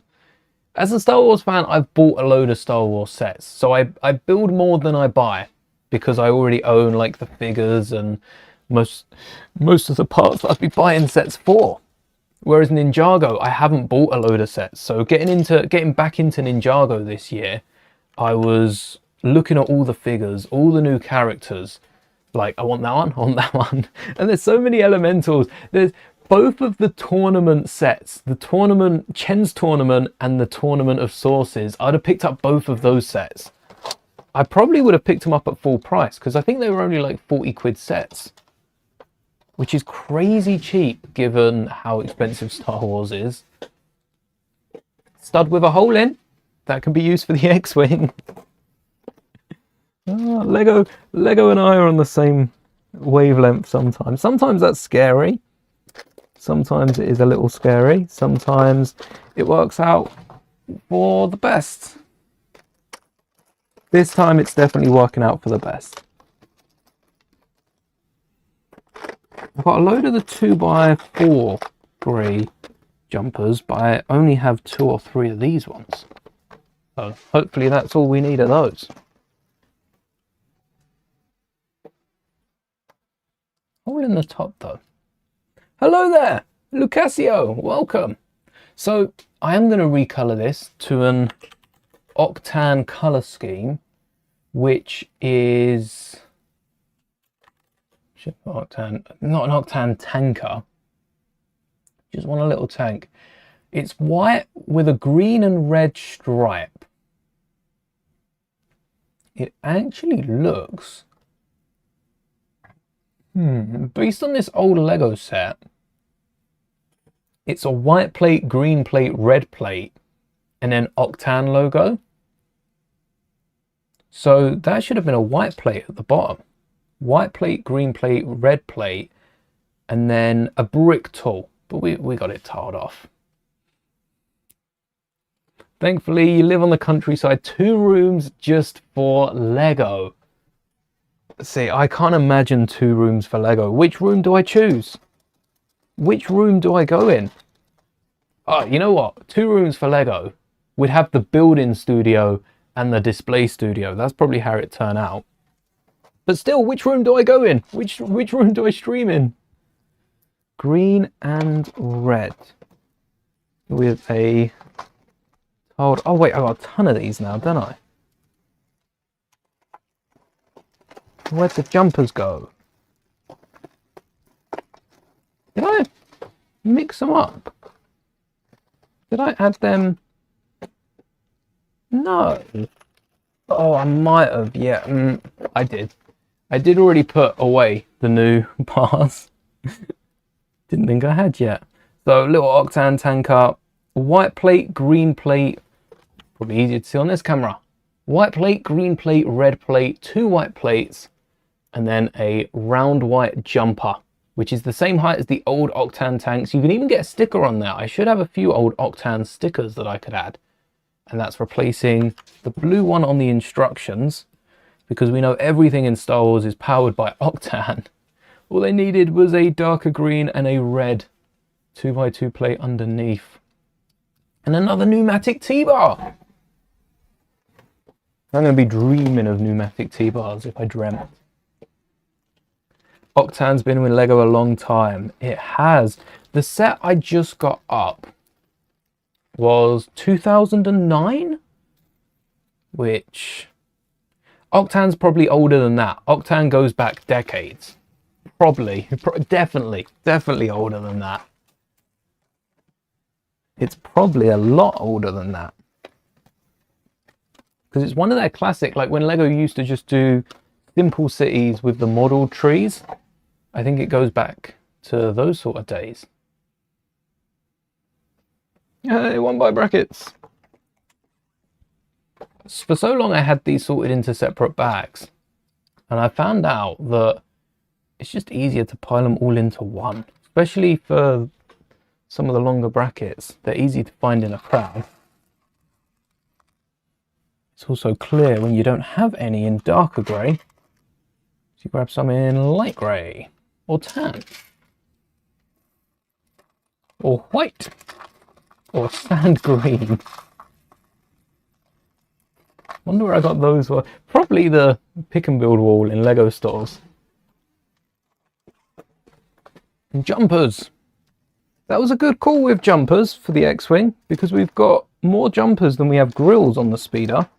I've bought a load of Star Wars sets. So I build more than I buy because I already own like the figures and most of the parts that I'd be buying sets for. Whereas Ninjago, I haven't bought a load of sets. So getting back into Ninjago this year, I was looking at all the figures, all the new characters. Like, I want that one, I want that one. And there's so many elementals. There's both of the tournament sets, the tournament, Chen's tournament and the tournament of sources. I'd have picked up both of those sets. I probably would have picked them up at full price because I think they were only like 40 quid sets, which is crazy cheap given how expensive Star Wars is. Stud with a hole in that can be used for the X-Wing. Lego and I are on the same wavelength sometimes. Sometimes that's scary. Sometimes it is a little scary. Sometimes it works out for the best. This time it's definitely working out for the best. I've got a load of the 2x4 grey jumpers, but I only have 2 or 3 of these ones. So hopefully that's all we need of those. All in the top though. Hello there, Lucasio, welcome. So I am going to recolor this to an Octan color scheme, which is Octan, not an Octan tanker, just want a little tank. It's white with a green and red stripe. It actually looks, based on this old Lego set, it's a white plate, green plate, red plate, and then Octan logo. So that should have been a white plate at the bottom. White plate, green plate, red plate, and then a brick tool. But we got it tiled off. Thankfully, you live on the countryside. 2 rooms just for Lego. See, I can't imagine 2 rooms for Lego. Which room do I choose? Which room do I go in? Oh, you know what? 2 rooms for Lego. We'd have the building studio and the display studio. That's probably how it turned out. But still, which room do I go in? Which room do I stream in? Green and red. With a tiled... Oh wait, I got a ton of these now, don't I? Where'd the jumpers go? Did I mix them up? Did I add them? No. Oh, I might have. Yeah, I did. I did already put away the new bars. Didn't think I had yet. So, little Octan tanker, white plate, green plate. Probably easier to see on this camera. White plate, green plate, red plate, 2 white plates, and then a round white jumper, which is the same height as the old Octan tanks. You can even get a sticker on there. I should have a few old Octan stickers that I could add. And that's replacing the blue one on the instructions, because we know everything in Star Wars is powered by Octan. All they needed was a darker green and a red 2x2 plate underneath. And another pneumatic T-bar. I'm going to be dreaming of pneumatic T-bars if I dreamt. Octan's been with Lego a long time. It has. The set I just got up was 2009, which Octan's probably older than that. Octan goes back decades. Probably, definitely older than that. It's probably a lot older than that. Because it's one of their classic, like when Lego used to just do simple cities with the model trees. I think it goes back to those sort of days. Hey, 1x brackets. For so long I had these sorted into separate bags, and I found out that it's just easier to pile them all into one, especially for some of the longer brackets. They're easy to find in a crowd. It's also clear when you don't have any in darker grey, so you grab some in light grey or tan or white or sand green. Wonder where I got those. Probably the pick and build wall in Lego stores. And jumpers. That was a good call with jumpers for the X-Wing, because we've got more jumpers than we have grills on the speeder.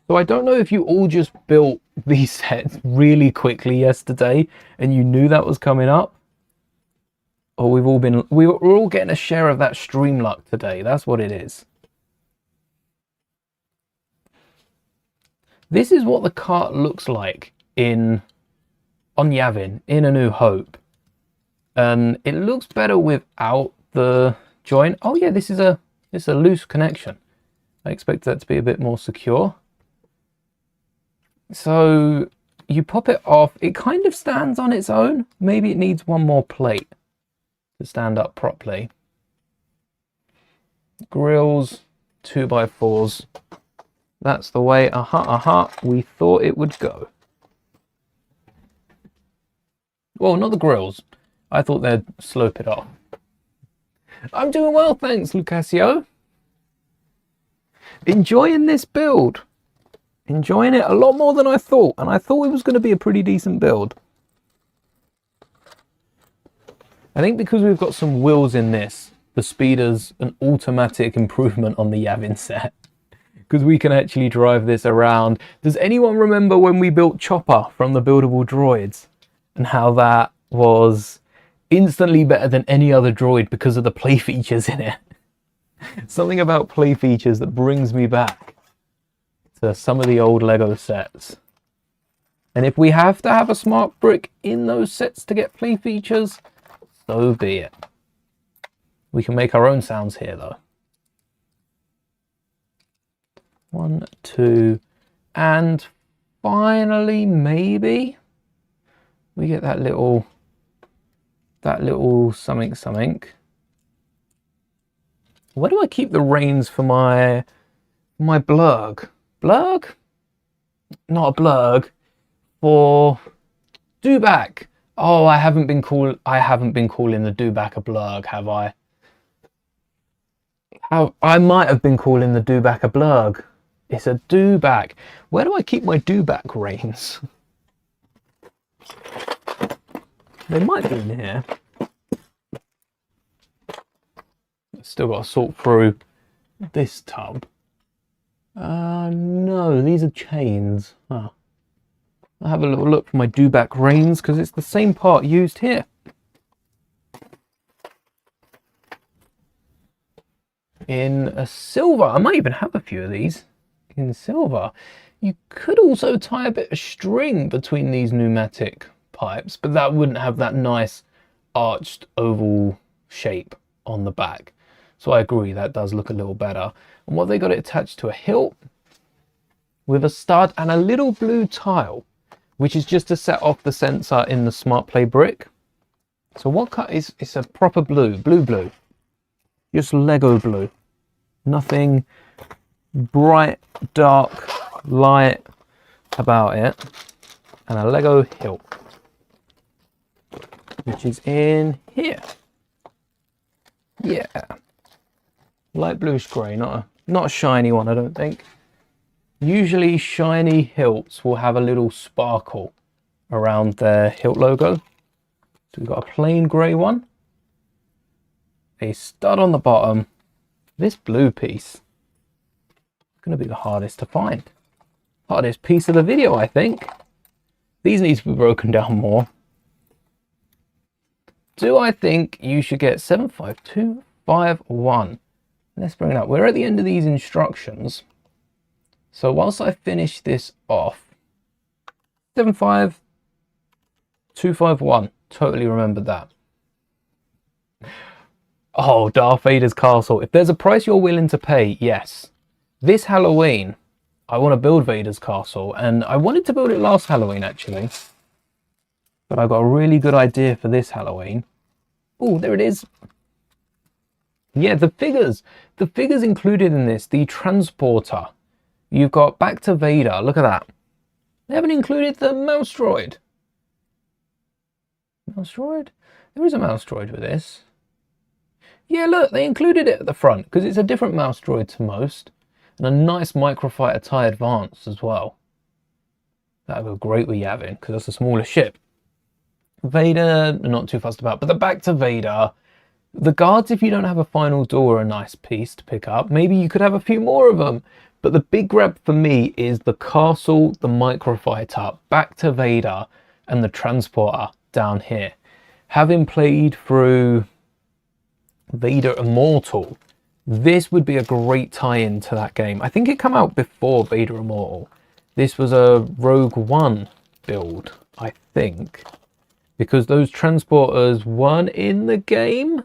So I don't know if you all just built these sets really quickly yesterday and you knew that was coming up, or we're all getting a share of that stream luck today. That's what it is. This is what the cart looks like on Yavin in A New Hope. And it looks better without the joint. Oh yeah, this is a loose connection. I expect that to be a bit more secure. So you pop it off. It kind of stands on its own. Maybe it needs one more plate to stand up properly. Grills, 2x4s. That's the way, we thought it would go. Well, not the grills. I thought they'd slope it off. I'm doing well, thanks, Lucasio. Enjoying this build. Enjoying it a lot more than I thought, and I thought it was going to be a pretty decent build. I think because we've got some wheels in this, the speeder's an automatic improvement on the Yavin set. Because we can actually drive this around. Does anyone remember when we built Chopper from the buildable droids? And how that was instantly better than any other droid because of the play features in it. Something about play features that brings me back to some of the old Lego sets. And if we have to have a smart brick in those sets to get play features, so be it. We can make our own sounds here though. 1, 2, and finally maybe we get that little something. Where do I keep the reins for my blurg? Blurg? Not a blurg. For dewback. Oh, I haven't been calling the dewback a blurg, have I? I might have been calling the dewback a blurg. It's a dewback. Where do I keep my dewback reins? They might be in here. Still got to sort through this tub. No, these are chains. Oh. I'll have a little look for my dewback reins because it's the same part used here. In a silver, I might even have a few of these in silver. You could also tie a bit of string between these pneumatic pipes, but that wouldn't have that nice arched oval shape on the back. So I agree, that does look a little better. And what they got it attached to a hilt with a stud and a little blue tile, which is just to set off the sensor in the Smart Play brick. So what cut is, it's a proper blue. Just Lego blue. Nothing bright, dark, light about it. And a Lego hilt, which is in here. Yeah. Light bluish grey, not a shiny one, I don't think. Usually shiny hilts will have a little sparkle around their hilt logo. So we've got a plain grey one. A stud on the bottom. This blue piece is going to be the hardest to find. Hardest piece of the video, I think. These need to be broken down more. Do I think you should get 75251? Let's bring it up. We're at the end of these instructions. So whilst I finish this off, 75251, totally remembered that. Oh, Darth Vader's castle. If there's a price you're willing to pay, yes. This Halloween, I want to build Vader's castle, and I wanted to build it last Halloween actually. But I got a really good idea for this Halloween. Oh, there it is. Yeah, the figures included in this, the transporter. You've got back to Vader, look at that. They haven't included the mouse droid. Mouse droid? There is a mouse droid with this. Yeah, look, they included it at the front because it's a different mouse droid to most. And a nice microfighter TIE Advance as well. That'll go great with Yavin because that's a smaller ship. Vader, not too fussed about, but the back to Vader. The guards, if you don't have a final door, are a nice piece to pick up. Maybe you could have a few more of them. But the big grab for me is the castle, the microfighter, back to Vader, and the transporter down here. Having played through Vader Immortal, this would be a great tie-in to that game. I think it came out before Vader Immortal. This was a Rogue One build, I think. Because those transporters weren't in the game.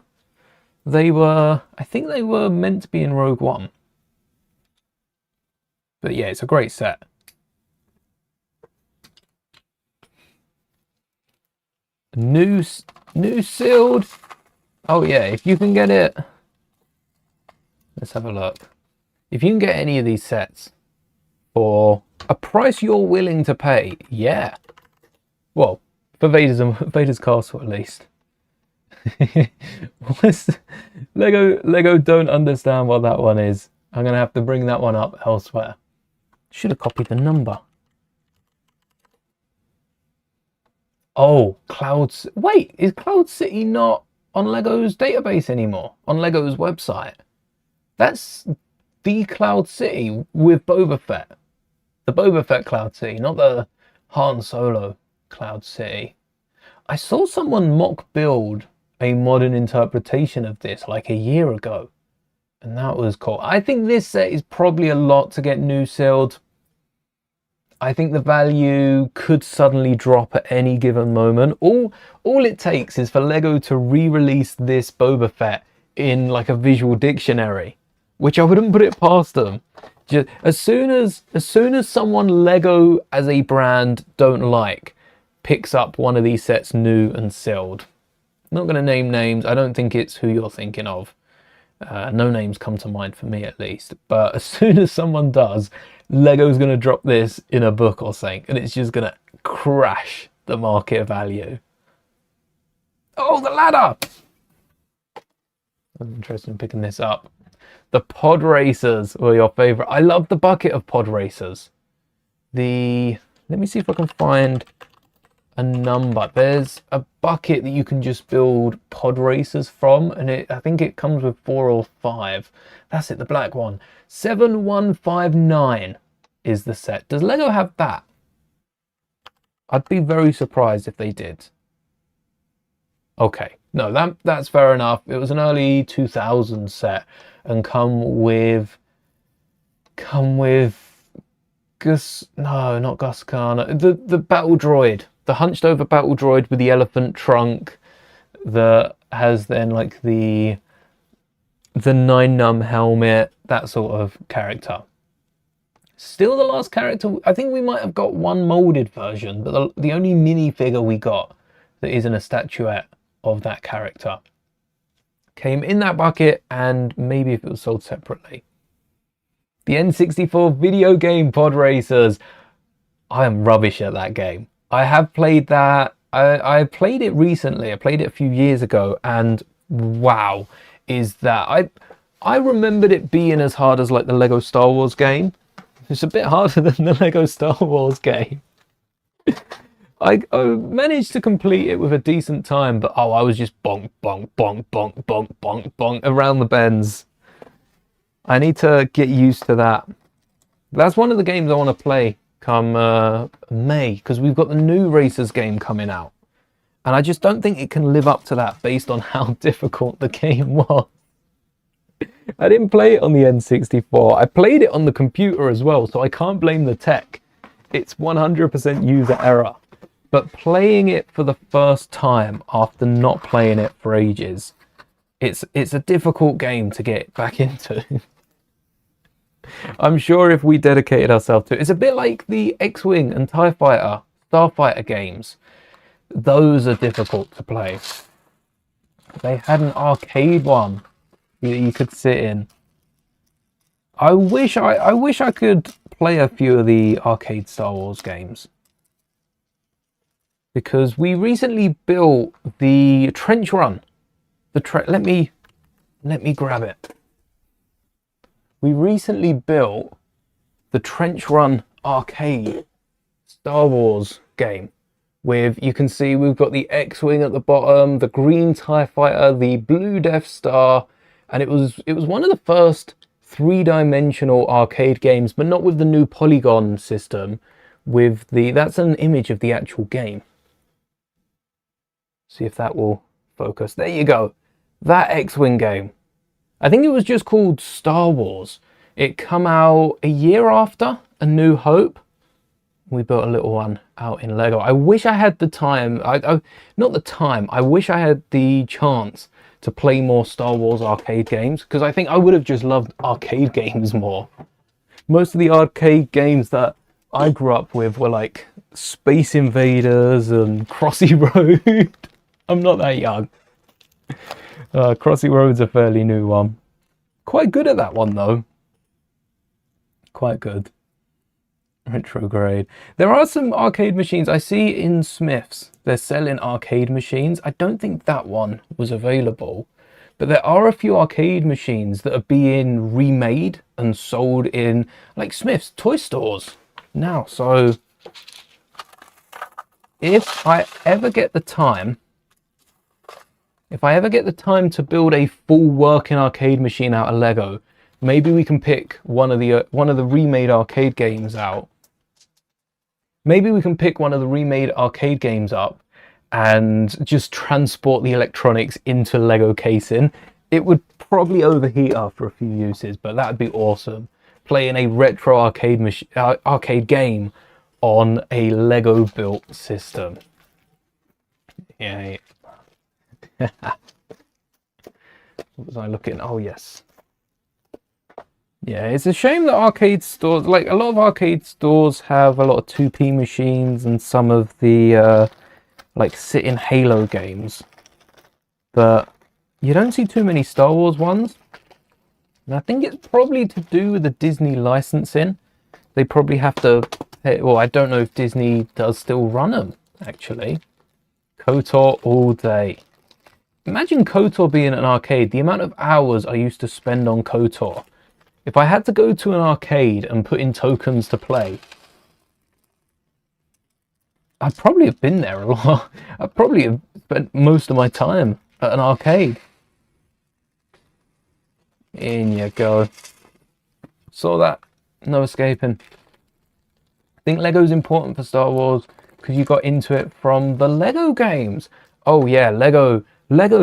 I think they were meant to be in Rogue One. But yeah, it's a great set. New sealed. Oh yeah, if you can get it. Let's have a look. If you can get any of these sets, for a price you're willing to pay. Yeah. Well, for Vader's castle at least. Lego don't understand what that one is. I'm gonna have to bring that one up elsewhere. Should have copied the number. Oh, wait, is Cloud City not on Lego's database anymore? On Lego's website? That's the Cloud City with Boba Fett. The Boba Fett Cloud City, not the Han Solo Cloud City. I saw someone mock build a modern interpretation of this like a year ago, and that was cool. I think this set is probably a lot to get new sealed. I think the value could suddenly drop at any given moment. All it takes is for Lego to re-release this Boba Fett in like a visual dictionary, which I wouldn't put it past them. Just as soon as someone Lego as a brand don't like picks up one of these sets new and sealed. I'm not going to name names. I don't think it's who you're thinking of. No names come to mind for me at least. But as soon as someone does, Lego's going to drop this in a book or something, and it's just going to crash the market value. Oh, the ladder! I'm interested in picking this up. The pod racers were your favorite. I love the bucket of pod racers. Let me see if I can find a number. There's a bucket that you can just build pod racers from, and I think it comes with 4 or 5. That's it, the black one. 7159 is the set. Does Lego have that? I'd be very surprised if they did. Okay, no, that's fair enough. It was an early 2000s set and come with Gus, no, not Gus Kana, the battle droid. The hunched over battle droid with the elephant trunk that has then like the 9-num helmet, that sort of character. Still the last character. I think we might have got one molded version, but the only minifigure we got that isn't a statuette of that character came in that bucket, and maybe if it was sold separately. The N64 video game pod racers. I am rubbish at that game. I have played that. I played it recently. I played it a few years ago, and wow, is that I remembered it being as hard as like the Lego Star Wars game. It's a bit harder than the Lego Star Wars game. I managed to complete it with a decent time, but I was just bonk, bonk, bonk, bonk, bonk, bonk, bonk around the bends. I need to get used to that. That's one of the games I want to play come May, because we've got the new Racers game coming out, and I just don't think it can live up to that based on how difficult the game was. I didn't play it on the N64. I played it on the computer as well, so I can't blame the tech. It's 100% user error. But playing it for the first time after not playing it for ages, it's a difficult game to get back into. I'm sure if we dedicated ourselves to it, it's a bit like the X-Wing and TIE Fighter, Starfighter games. Those are difficult to play. They had an arcade one that you could sit in. I wish I could play a few of the arcade Star Wars games, because we recently built the Trench Run. Let me grab it. We recently built the Trench Run arcade Star Wars game. You can see we've got the X-Wing at the bottom, the green TIE Fighter, the blue Death Star, and it was one of the first 3-dimensional arcade games, but not with the new polygon system. That's an image of the actual game. See if that will focus. There you go. That X-Wing game. I think it was just called Star Wars. It come out a year after A New Hope. We built a little one out in Lego. I wish I had the time. Not the time. I wish I had the chance to play more Star Wars arcade games, because I think I would have just loved arcade games more. Most of the arcade games that I grew up with were like Space Invaders and Crossy Road. I'm not that young. Crossy Road's a fairly new one. Quite good at that one though. Quite good. Retrograde. There are some arcade machines I see in Smith's. They're selling arcade machines. I don't think that one was available, but there are a few arcade machines that are being remade and sold in like Smith's toy stores now. So if I ever get the time to build a full working arcade machine out of Lego, maybe we can pick one of the remade arcade games out. Maybe we can pick one of the remade arcade games up and just transport the electronics into Lego casing. It would probably overheat after a few uses, but that'd be awesome. Playing a retro arcade game on a Lego built system. Yeah. What was I looking? Oh yes. Yeah, it's a shame that arcade stores, like a lot of arcade stores, have a lot of 2P machines and some of the like sit-in Halo games, but you don't see too many Star Wars ones. And I think it's probably to do with the Disney licensing. They probably have to pay, well, I don't know if Disney does still run them, actually. KOTOR all day. Imagine KOTOR being an arcade. The amount of hours I used to spend on KOTOR. If I had to go to an arcade and put in tokens to play, I'd probably have been there a lot. I'd probably have spent most of my time at an arcade. In you go. Saw that. No escaping. I think Lego's important for Star Wars because you got into it from the Lego games. Oh yeah, Lego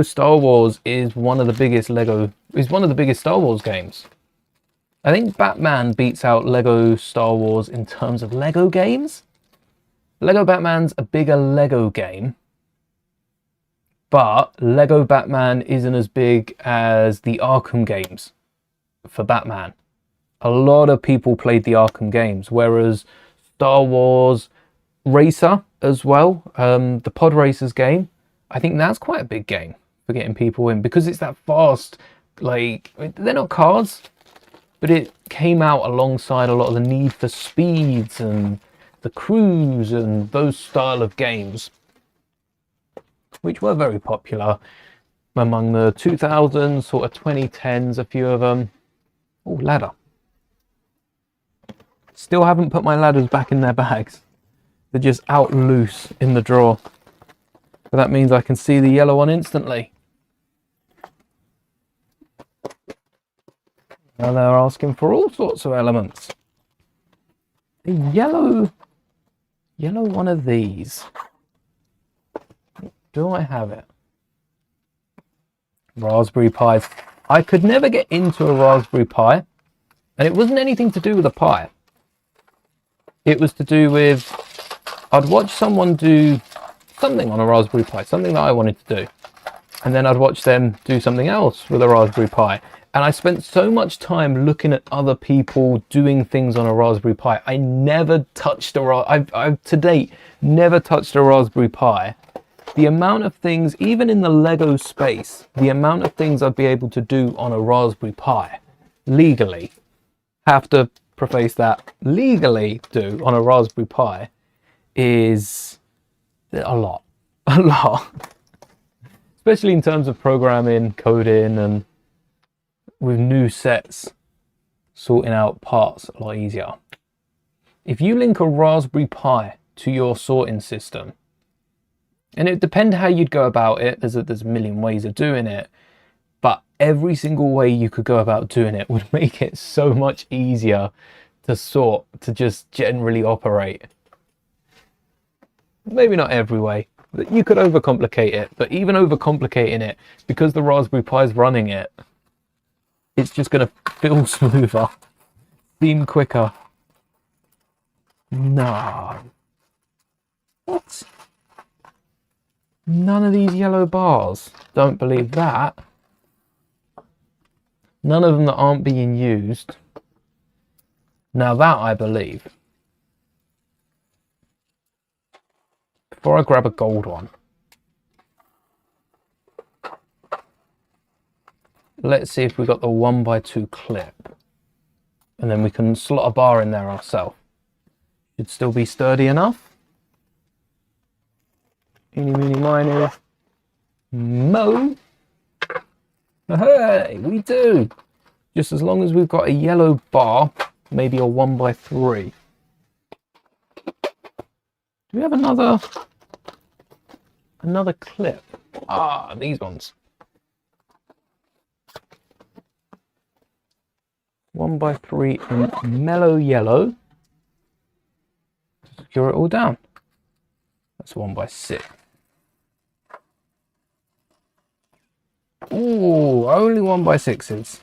Star Wars is one of the biggest Star Wars games. I think Batman beats out Lego Star Wars in terms of Lego games. Lego Batman's a bigger Lego game, but Lego Batman isn't as big as the Arkham games for Batman. A lot of people played the Arkham games, whereas Star Wars Racer as well, the Pod Racers game, I think that's quite a big game for getting people in because it's that fast. Like, they're not cars, but it came out alongside a lot of the Need for Speeds and the Cruise and those style of games, which were very popular among the 2000s, sort of 2010s, a few of them. Oh, ladder. Still haven't put my ladders back in their bags. They're just out loose in the drawer. So that means I can see the yellow one instantly. Now they're asking for all sorts of elements. A yellow one of these. Do I have it? Raspberry Pis. I could never get into a Raspberry Pi, and it wasn't anything to do with a pie. It was to do with, I'd watch someone do something on a Raspberry Pi, something that I wanted to do, and then I'd watch them do something else with a Raspberry Pi. And I spent so much time looking at other people doing things on a Raspberry Pi. I never touched I've to date never touched a Raspberry Pi. The amount of things, even in the Lego space, the amount of things I'd be able to do on a Raspberry Pi, legally, have to preface that, legally do on a Raspberry Pi, is a lot. A lot. Especially in terms of programming, coding, and with new sets, sorting out parts a lot easier. If you link a Raspberry Pi to your sorting system, and it depends how you'd go about it, there's a million ways of doing it, but every single way you could go about doing it would make it so much easier to sort, to just generally operate. Maybe not every way. You could overcomplicate it, but even overcomplicating it, because the Raspberry Pi is running it, it's just going to feel smoother, seem quicker. No. What? None of these yellow bars. Don't believe that. None of them that aren't being used. Now that I believe. Before I grab a gold one, let's see if we got the 1x2 clip, and then we can slot a bar in there ourselves. Should still be sturdy enough. Eeny, meeny, miny, mo. Hey, we do. Just as long as we've got a yellow bar, maybe a 1x3. Do we have another clip? Ah, these ones. 1x3 in mellow yellow. Secure it all down. That's 1x6. Ooh, only 1x6s.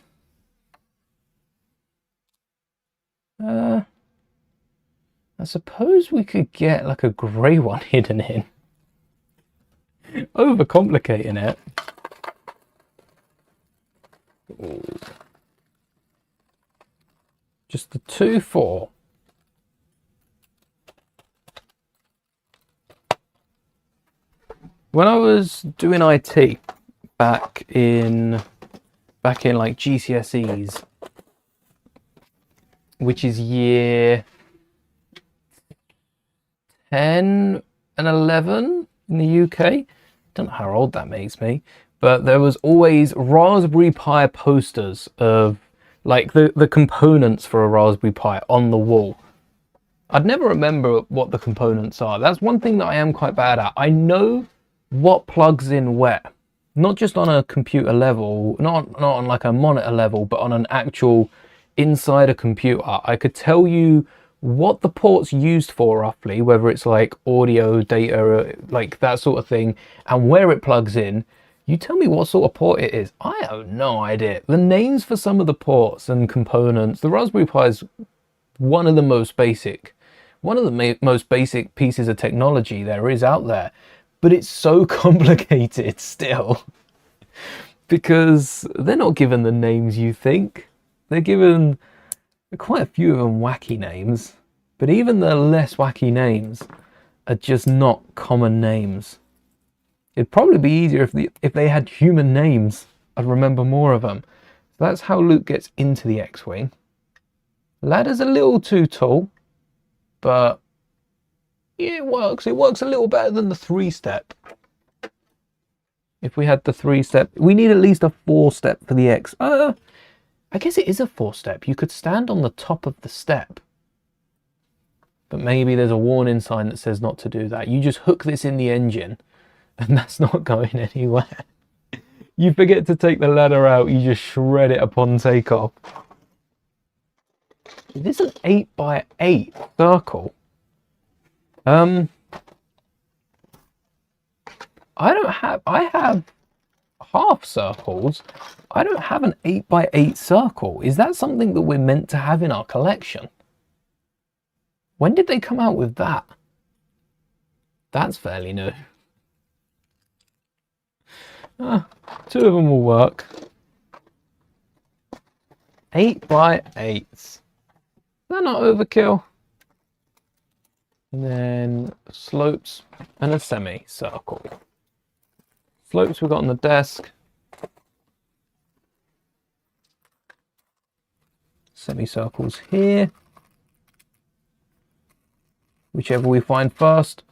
I suppose we could get like a grey one hidden in. Overcomplicating it. Ooh. Just the 2-4. When I was doing IT back in like GCSEs, which is year 10 and 11 in the UK. Don't know how old that makes me, but there was always Raspberry Pi posters of like the components for a Raspberry Pi on the wall. I'd never remember what the components are. That's one thing that I am quite bad at. I know what plugs in where, not just on a computer level, not on like a monitor level, but on an actual inside a computer. I could tell you what the port's used for roughly, whether it's like audio, data, like that sort of thing, and where it plugs in. You tell me what sort of port it is. I have no idea. The names for some of the ports and components, the Raspberry Pi is one of the most basic pieces of technology there is out there, but it's so complicated still because they're not given the names you think. They're given quite a few of them wacky names, but even the less wacky names are just not common names. It'd probably be easier if they had human names. I'd remember more of them. So that's how Luke gets into the X-Wing. Ladder's a little too tall, but yeah, it works. It works a little better than the 3-step. If we had the 3-step, we need at least a 4-step for the X. I guess it is a 4-step. You could stand on the top of the step. But maybe there's a warning sign that says not to do that. You just hook this in the engine and that's not going anywhere. You forget to take the ladder out, you just shred it upon takeoff. Is this an 8x8 circle? I have half circles. I don't have an 8x8 circle. Is that something that we're meant to have in our collection? When did they come out with that? That's fairly new. 2 of them will work. 8x8s. Is that not overkill? And then slopes and a semicircle. Slopes we've got on the desk. Semicircles here. Whichever we find first.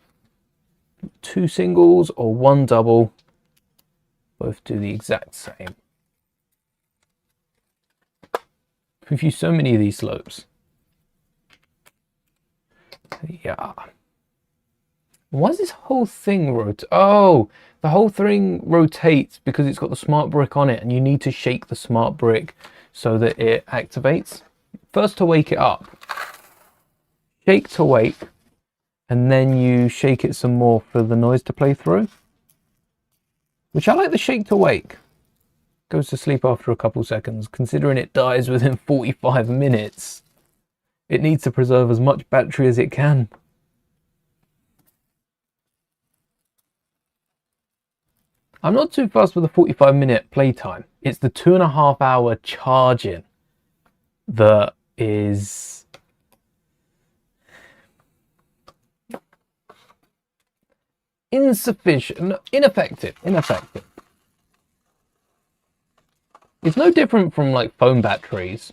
2 singles or 1 double. Both do the exact same. We've used so many of these slopes. Yeah. Why is this whole thing rotate? Oh, the whole thing rotates because it's got the smart brick on it and you need to shake the smart brick so that it activates. First to wake it up. Shake to wake. And then you shake it some more for the noise to play through. Which I like the shake to wake. Goes to sleep after a couple seconds. Considering it dies within 45 minutes. It needs to preserve as much battery as it can. I'm not too fussed with the 45-minute playtime. It's the 2.5-hour charging that is insufficient, ineffective. It's no different from like phone batteries.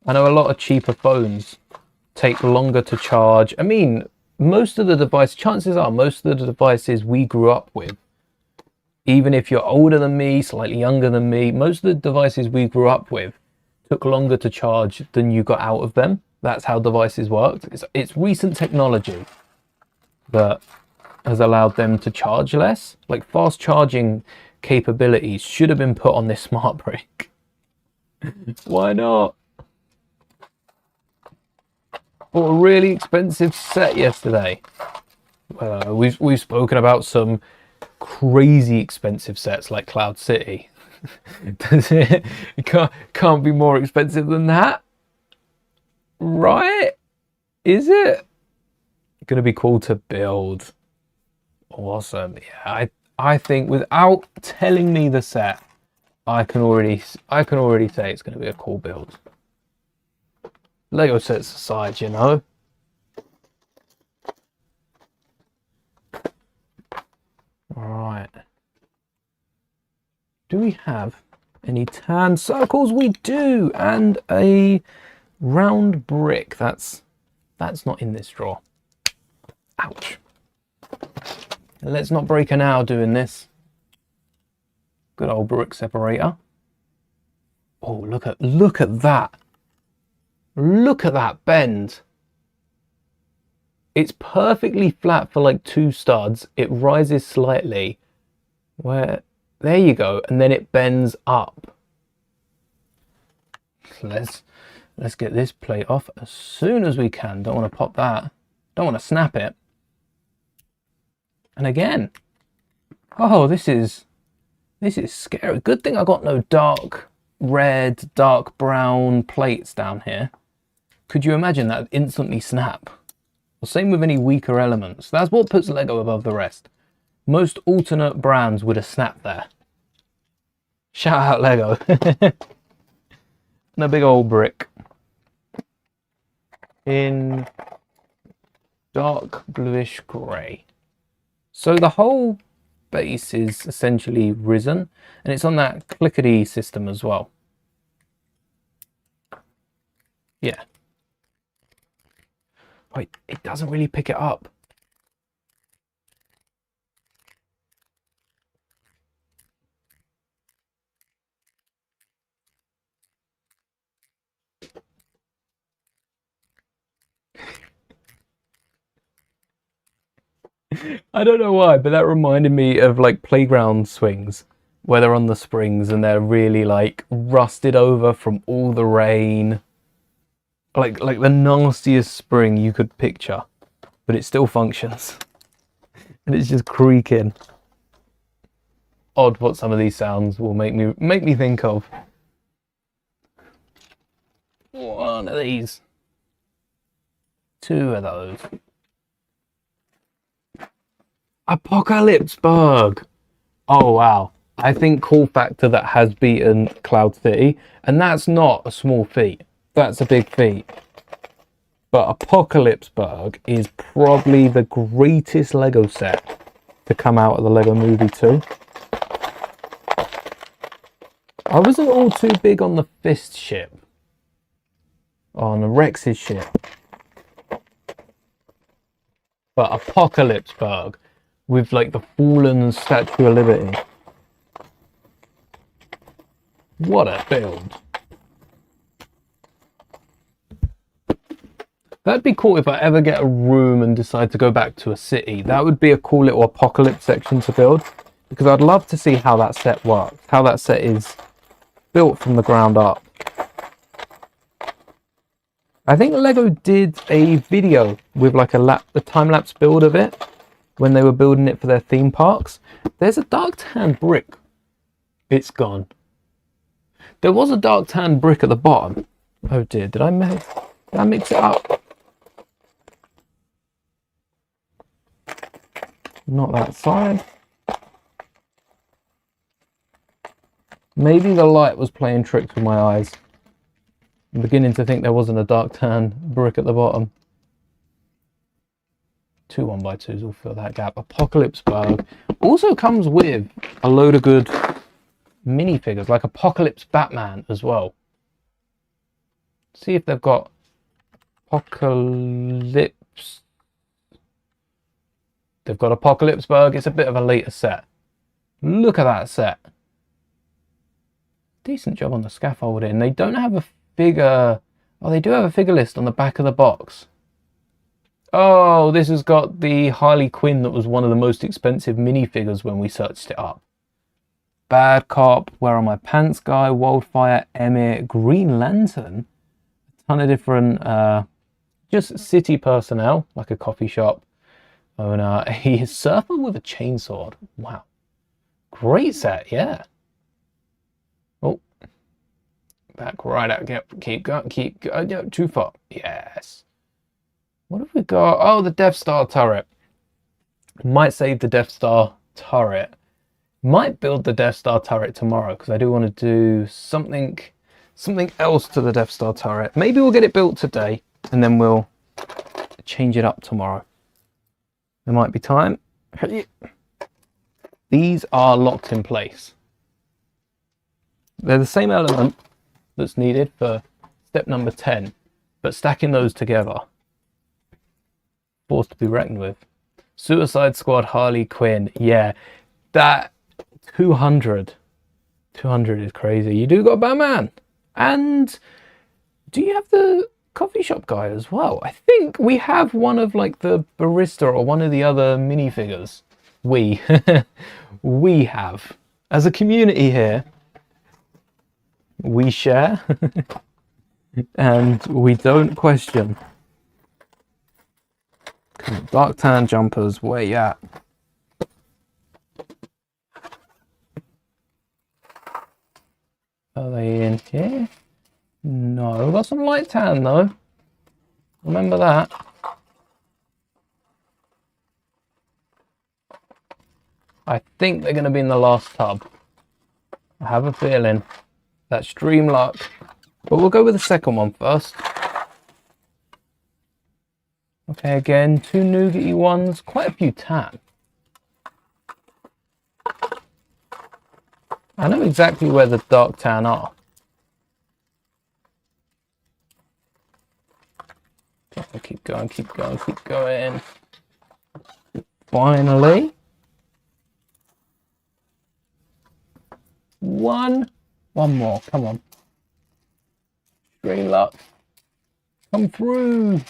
I know a lot of cheaper phones take longer to charge. I mean, most of the devices, chances are most of the devices we grew up with, even if you're older than me, slightly younger than me, most of the devices we grew up with took longer to charge than you got out of them. That's how devices worked. It's recent technology that has allowed them to charge less. Like fast charging capabilities should have been put on this smart brick. Why not? Bought a really expensive set yesterday. We've spoken about some crazy expensive sets like Cloud City. It can't be more expensive than that, right? Is it gonna be cool to build? Awesome. Yeah, I think without telling me the set, I can already say it's gonna be a cool build. Lego sets aside, you know. All right. Do we have any tan circles? We do, and a round brick. That's not in this drawer. Ouch. Let's not break an hour doing this. Good old brick separator. Oh, look at that. Look at that bend. It's perfectly flat for like 2 studs. It rises slightly. There you go, and then it bends up. Let's get this plate off as soon as we can. Don't want to pop that. Don't want to snap it. And again, oh, this is scary. Good thing I got no dark red, dark brown plates down here. Could you imagine that instantly snap? Well, same with any weaker elements. That's what puts Lego above the rest. Most alternate brands would have snapped there. Shout out Lego. And a big old brick in dark bluish grey. So the whole base is essentially risen, and it's on that clickety system as well. Yeah. Wait, it doesn't really pick it up. I don't know why, but that reminded me of like playground swings where they're on the springs and they're really like rusted over from all the rain. Like the nastiest spring you could picture, but it still functions. And it's just creaking. Odd what some of these sounds will make me think of. One of these. 2 of those. Apocalypse Bug. Oh wow. I think cool factor that has beaten Cloud City, and that's not a small feat. That's a big feat. But Apocalypse Bug is probably the greatest Lego set to come out of the Lego Movie 2. I wasn't all too big on the Fist ship. On the Rex's ship. But Apocalypse Bug with like the fallen Statue of Liberty. What a build. That'd be cool if I ever get a room and decide to go back to a city. That would be a cool little apocalypse section to build, because I'd love to see how that set works, how that set is built from the ground up. I think Lego did a video with like a time-lapse build of it when they were building it for their theme parks. There's a dark tan brick. It's gone. There was a dark tan brick at the bottom. Oh dear, did I mix it up? Not that side. Maybe the light was playing tricks with my eyes. I'm beginning to think there wasn't a dark tan brick at the bottom. 2 1x2s will fill that gap. Apocalypse Bug also comes with a load of good minifigures, like Apocalypse Batman as well. See if they've got Apocalypse. They've got Apocalypseburg. It's a bit of a later set. Look at that set. Decent job on the scaffolding. They don't have a figure. Oh, they do have a figure list on the back of the box. Oh, this has got the Harley Quinn that was one of the most expensive minifigures when we searched it up. Bad Cop, Where Are My Pants Guy, Wildfire, Emmett, Green Lantern. A ton of different, just city personnel, like a coffee shop owner. A surfer with a chainsaw. Wow. Great set, yeah. Oh. Back right out. Keep going, keep going. Too far. Yes. What have we got? Oh, the Death Star turret. Might save the Death Star turret. Might build the Death Star turret tomorrow because I do want to do something else to the Death Star turret. Maybe we'll get it built today and then we'll change it up tomorrow. There might be time. These are locked in place. They're the same element that's needed for step number 10, but stacking those together. Force to be reckoned with. Suicide Squad Harley Quinn. Yeah, that 200 is crazy. You do got Batman. And do you have the coffee shop guy as well? I think we have one of like the barista or one of the other minifigures. We have. As a community here, we share and we don't question. Dark tan jumpers, where you at? Are they in here? No, we've got some light tan though. Remember that. I think they're going to be in the last tub. I have a feeling. That's dream luck. But we'll go with the second one first. Okay, again, 2 nougaty ones, quite a few tan. I know exactly where the dark tan are. Keep going, keep going, keep going. Finally. One more, come on. Dream luck. Come through.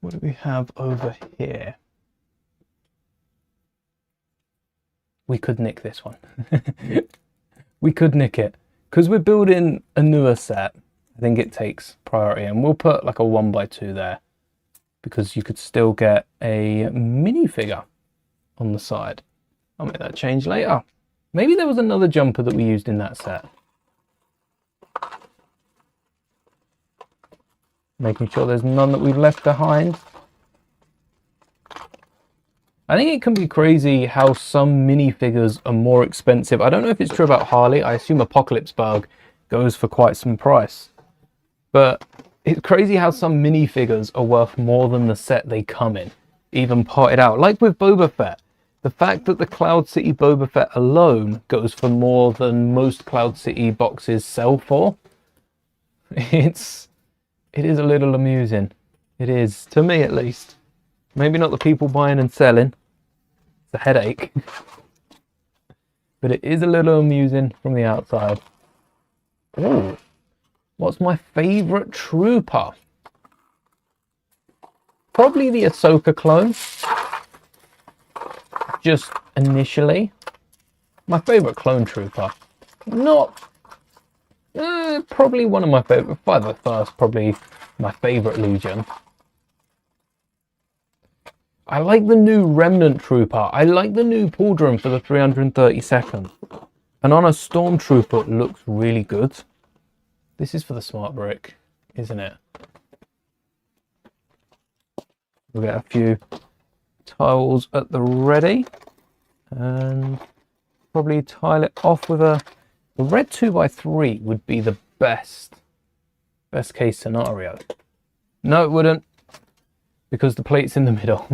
What do we have over here? We could nick this one. We could nick it. Because we're building a newer set, I think it takes priority. And we'll put like a 1x2 there. Because you could still get a minifigure on the side. I'll make that change later. Maybe there was another jumper that we used in that set. Making sure there's none that we've left behind. I think it can be crazy how some minifigures are more expensive. I don't know if it's true about Harley. I assume Apocalypseburg goes for quite some price. But it's crazy how some minifigures are worth more than the set they come in, even parted out. Like with Boba Fett. The fact that the Cloud City Boba Fett alone goes for more than most Cloud City boxes sell for. It is a little amusing. It is, to me at least. Maybe not the people buying and selling. It's a headache. But it is a little amusing from the outside. Ooh. What's my favourite trooper? Probably the Ahsoka clone. Just initially. My favourite clone trooper. Not... probably one of my favourite, by the first, probably my favourite Legion. I like the new Remnant Trooper. I like the new Pauldron for the 332nd. And on a Stormtrooper it looks really good. This is for the Smart Brick, isn't it? We'll get a few tiles at the ready. And probably tile it off with a... The red 2x3 would be the best case scenario. No, it wouldn't, because the plate's in the middle.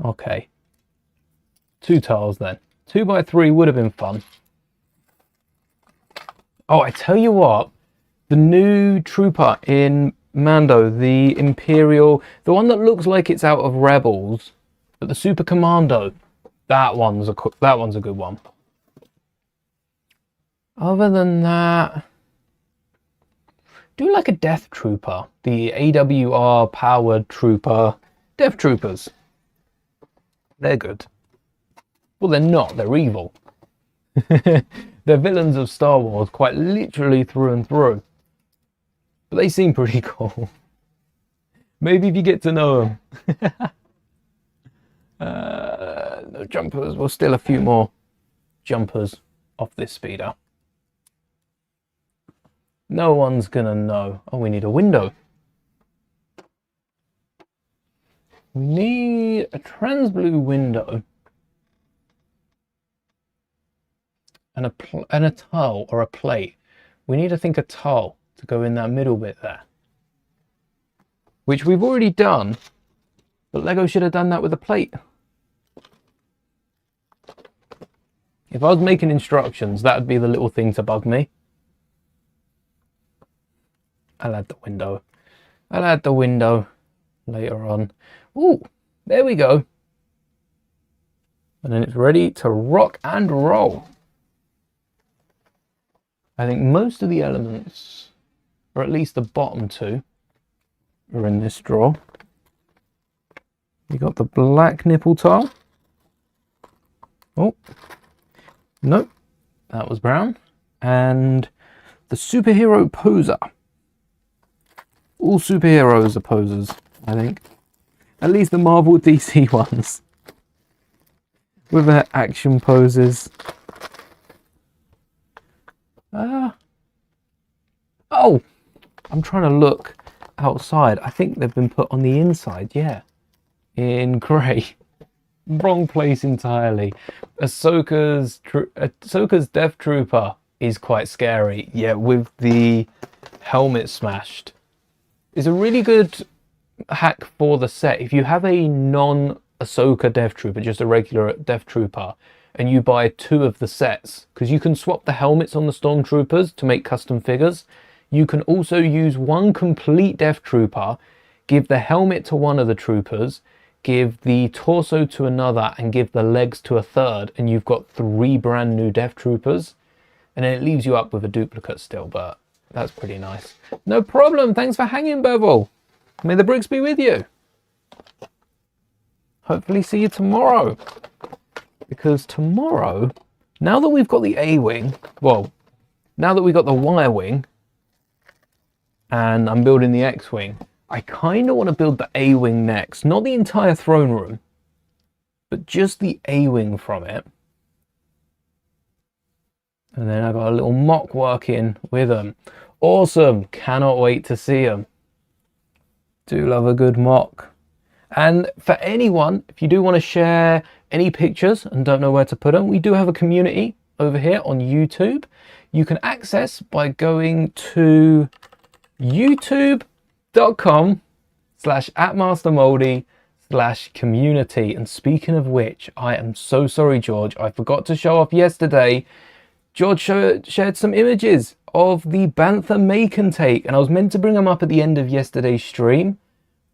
Okay. 2 tiles then. 2x3 would have been fun. Oh, I tell you what, the new trooper in Mando, the Imperial, the one that looks like it's out of Rebels, but the Super Commando, that one's a good one. Other than that, do like a Death Trooper, the AWR powered trooper, Death Troopers. They're good. Well, they're not, they're evil. They're villains of Star Wars, quite literally through and through. But they seem pretty cool. Maybe if you get to know them. No jumpers. We'll steal a few more jumpers off this speeder. No one's gonna know. Oh, we need a window. We need a trans-blue window. And a tile or a plate. We need to think a tile to go in that middle bit there. Which we've already done, but Lego should have done that with a plate. If I was making instructions, that would be the little thing to bug me. I'll add the window. I'll add the window later on. Ooh, there we go. And then it's ready to rock and roll. I think most of the elements, or at least the bottom two, are in this drawer. We got the black nipple tile. Oh, nope, that was brown. And the superhero poser. All superheroes are posers, I think. At least the Marvel DC ones. With their action poses. Oh, I'm trying to look outside. I think they've been put on the inside, yeah. In grey. Wrong place entirely. Ahsoka's Death Trooper is quite scary, yeah, with the helmet smashed. It's a really good hack for the set. If you have a non-Ahsoka Death Trooper, just a regular Death Trooper, and you buy 2 of the sets, because you can swap the helmets on the Stormtroopers to make custom figures. You can also use 1 complete Death Trooper, give the helmet to one of the troopers, give the torso to another, and give the legs to a third, and you've got 3 brand new Death Troopers. And then it leaves you up with a duplicate still, but that's pretty nice. No problem. Thanks for hanging, Bevel. May the bricks be with you. Hopefully see you tomorrow. Because tomorrow, now that we've got the A-Wing, well, now that we've got the Y-Wing, and I'm building the X-Wing, I kind of want to build the A-Wing next. Not the entire throne room, but just the A-Wing from it. And then I got a little mock working with them. Awesome. Cannot wait to see them. Do love a good mock. And for anyone, if you do want to share any pictures and don't know where to put them, we do have a community over here on YouTube. You can access by going to youtube.com/@mastermouldie/community. And speaking of which, I am so sorry, George. I forgot to show off yesterday. George shared some images of the Bantha make and take, and I was meant to bring them up at the end of yesterday's stream.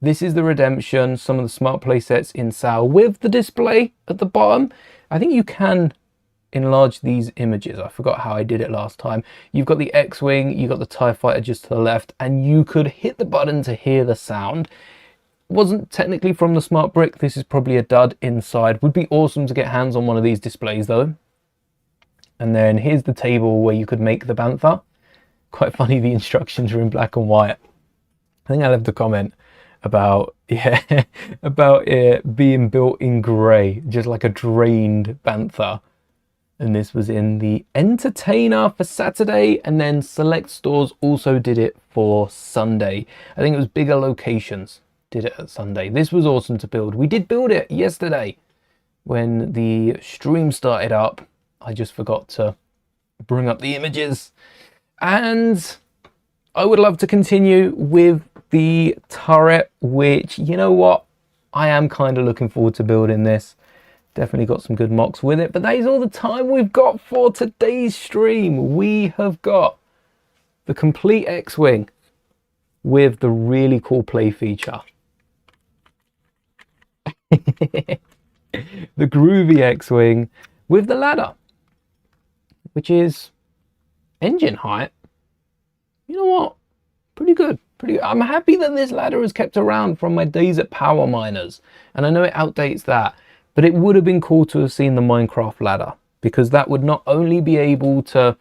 This is the Redemption, some of the Smart Play sets in sale with the display at the bottom. I think you can enlarge these images. I forgot how I did it last time. You've got the X-Wing, you've got the TIE Fighter just to the left, and you could hit the button to hear the sound. Wasn't technically from the Smart Brick. This is probably a dud inside. Would be awesome to get hands on one of these displays though. And then here's the table where you could make the Bantha. Quite funny, the instructions are in black and white. I think I left a comment about, yeah, about it being built in grey, just like a drained Bantha. And this was in the Entertainer for Saturday, and then select stores also did it for Sunday. I think it was bigger locations did it at Sunday. This was awesome to build. We did build it yesterday when the stream started up. I just forgot to bring up the images. And I would love to continue with the turret, which, you know what, I am kind of looking forward to building this. Definitely got some good mocks with it, but that is all the time we've got for today's stream. We have got the complete X-Wing with the really cool play feature. The groovy X-Wing with the ladder, which is engine height. You know what? Pretty good. I'm happy that this ladder is kept around from my days at Power Miners. And I know it outdates that, but it would have been cool to have seen the Minecraft ladder, because that would not only be able to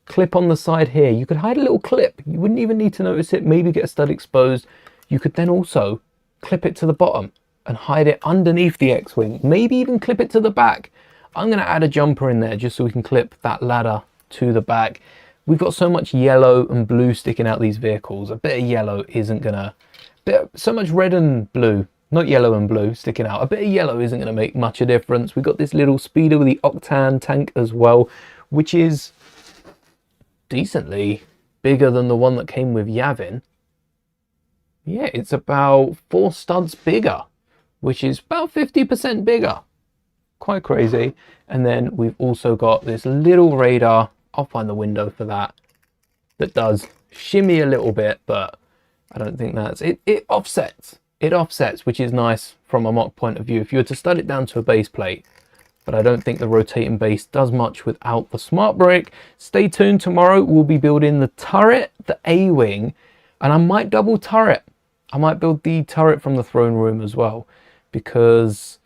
clip on the side here, you could hide a little clip. You wouldn't even need to notice it, maybe get a stud exposed. You could then also clip it to the bottom and hide it underneath the X-Wing, maybe even clip it to the back. I'm going to add a jumper in there just so we can clip that ladder to the back. We've got so much yellow and blue sticking out these vehicles. A bit of yellow isn't gonna, so much red and blue, not yellow and blue sticking out. A bit of yellow isn't gonna make much of a difference. We've got this little speeder with the Octane tank as well, which is decently bigger than the one that came with Yavin. Yeah, it's about 4 studs bigger, which is about 50% bigger. Quite crazy. And then we've also got this little radar. I'll find the window for that. That does shimmy a little bit, but I don't think that's it. It offsets. It offsets, which is nice from a mock point of view. If you were to stud it down to a base plate, but I don't think the rotating base does much without the smart brake. Stay tuned. Tomorrow we'll be building the turret, the A-wing, and I might double turret. I might build the turret from the throne room as well, because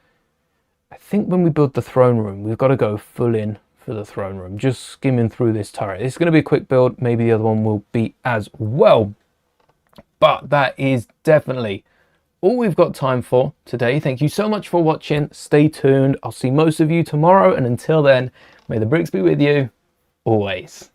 I think when we build the throne room, we've got to go full in for the throne room, just skimming through this turret. It's going to be a quick build. Maybe the other one will be as well. But that is definitely all we've got time for today. Thank you so much for watching. Stay tuned. I'll see most of you tomorrow. And until then, may the bricks be with you always.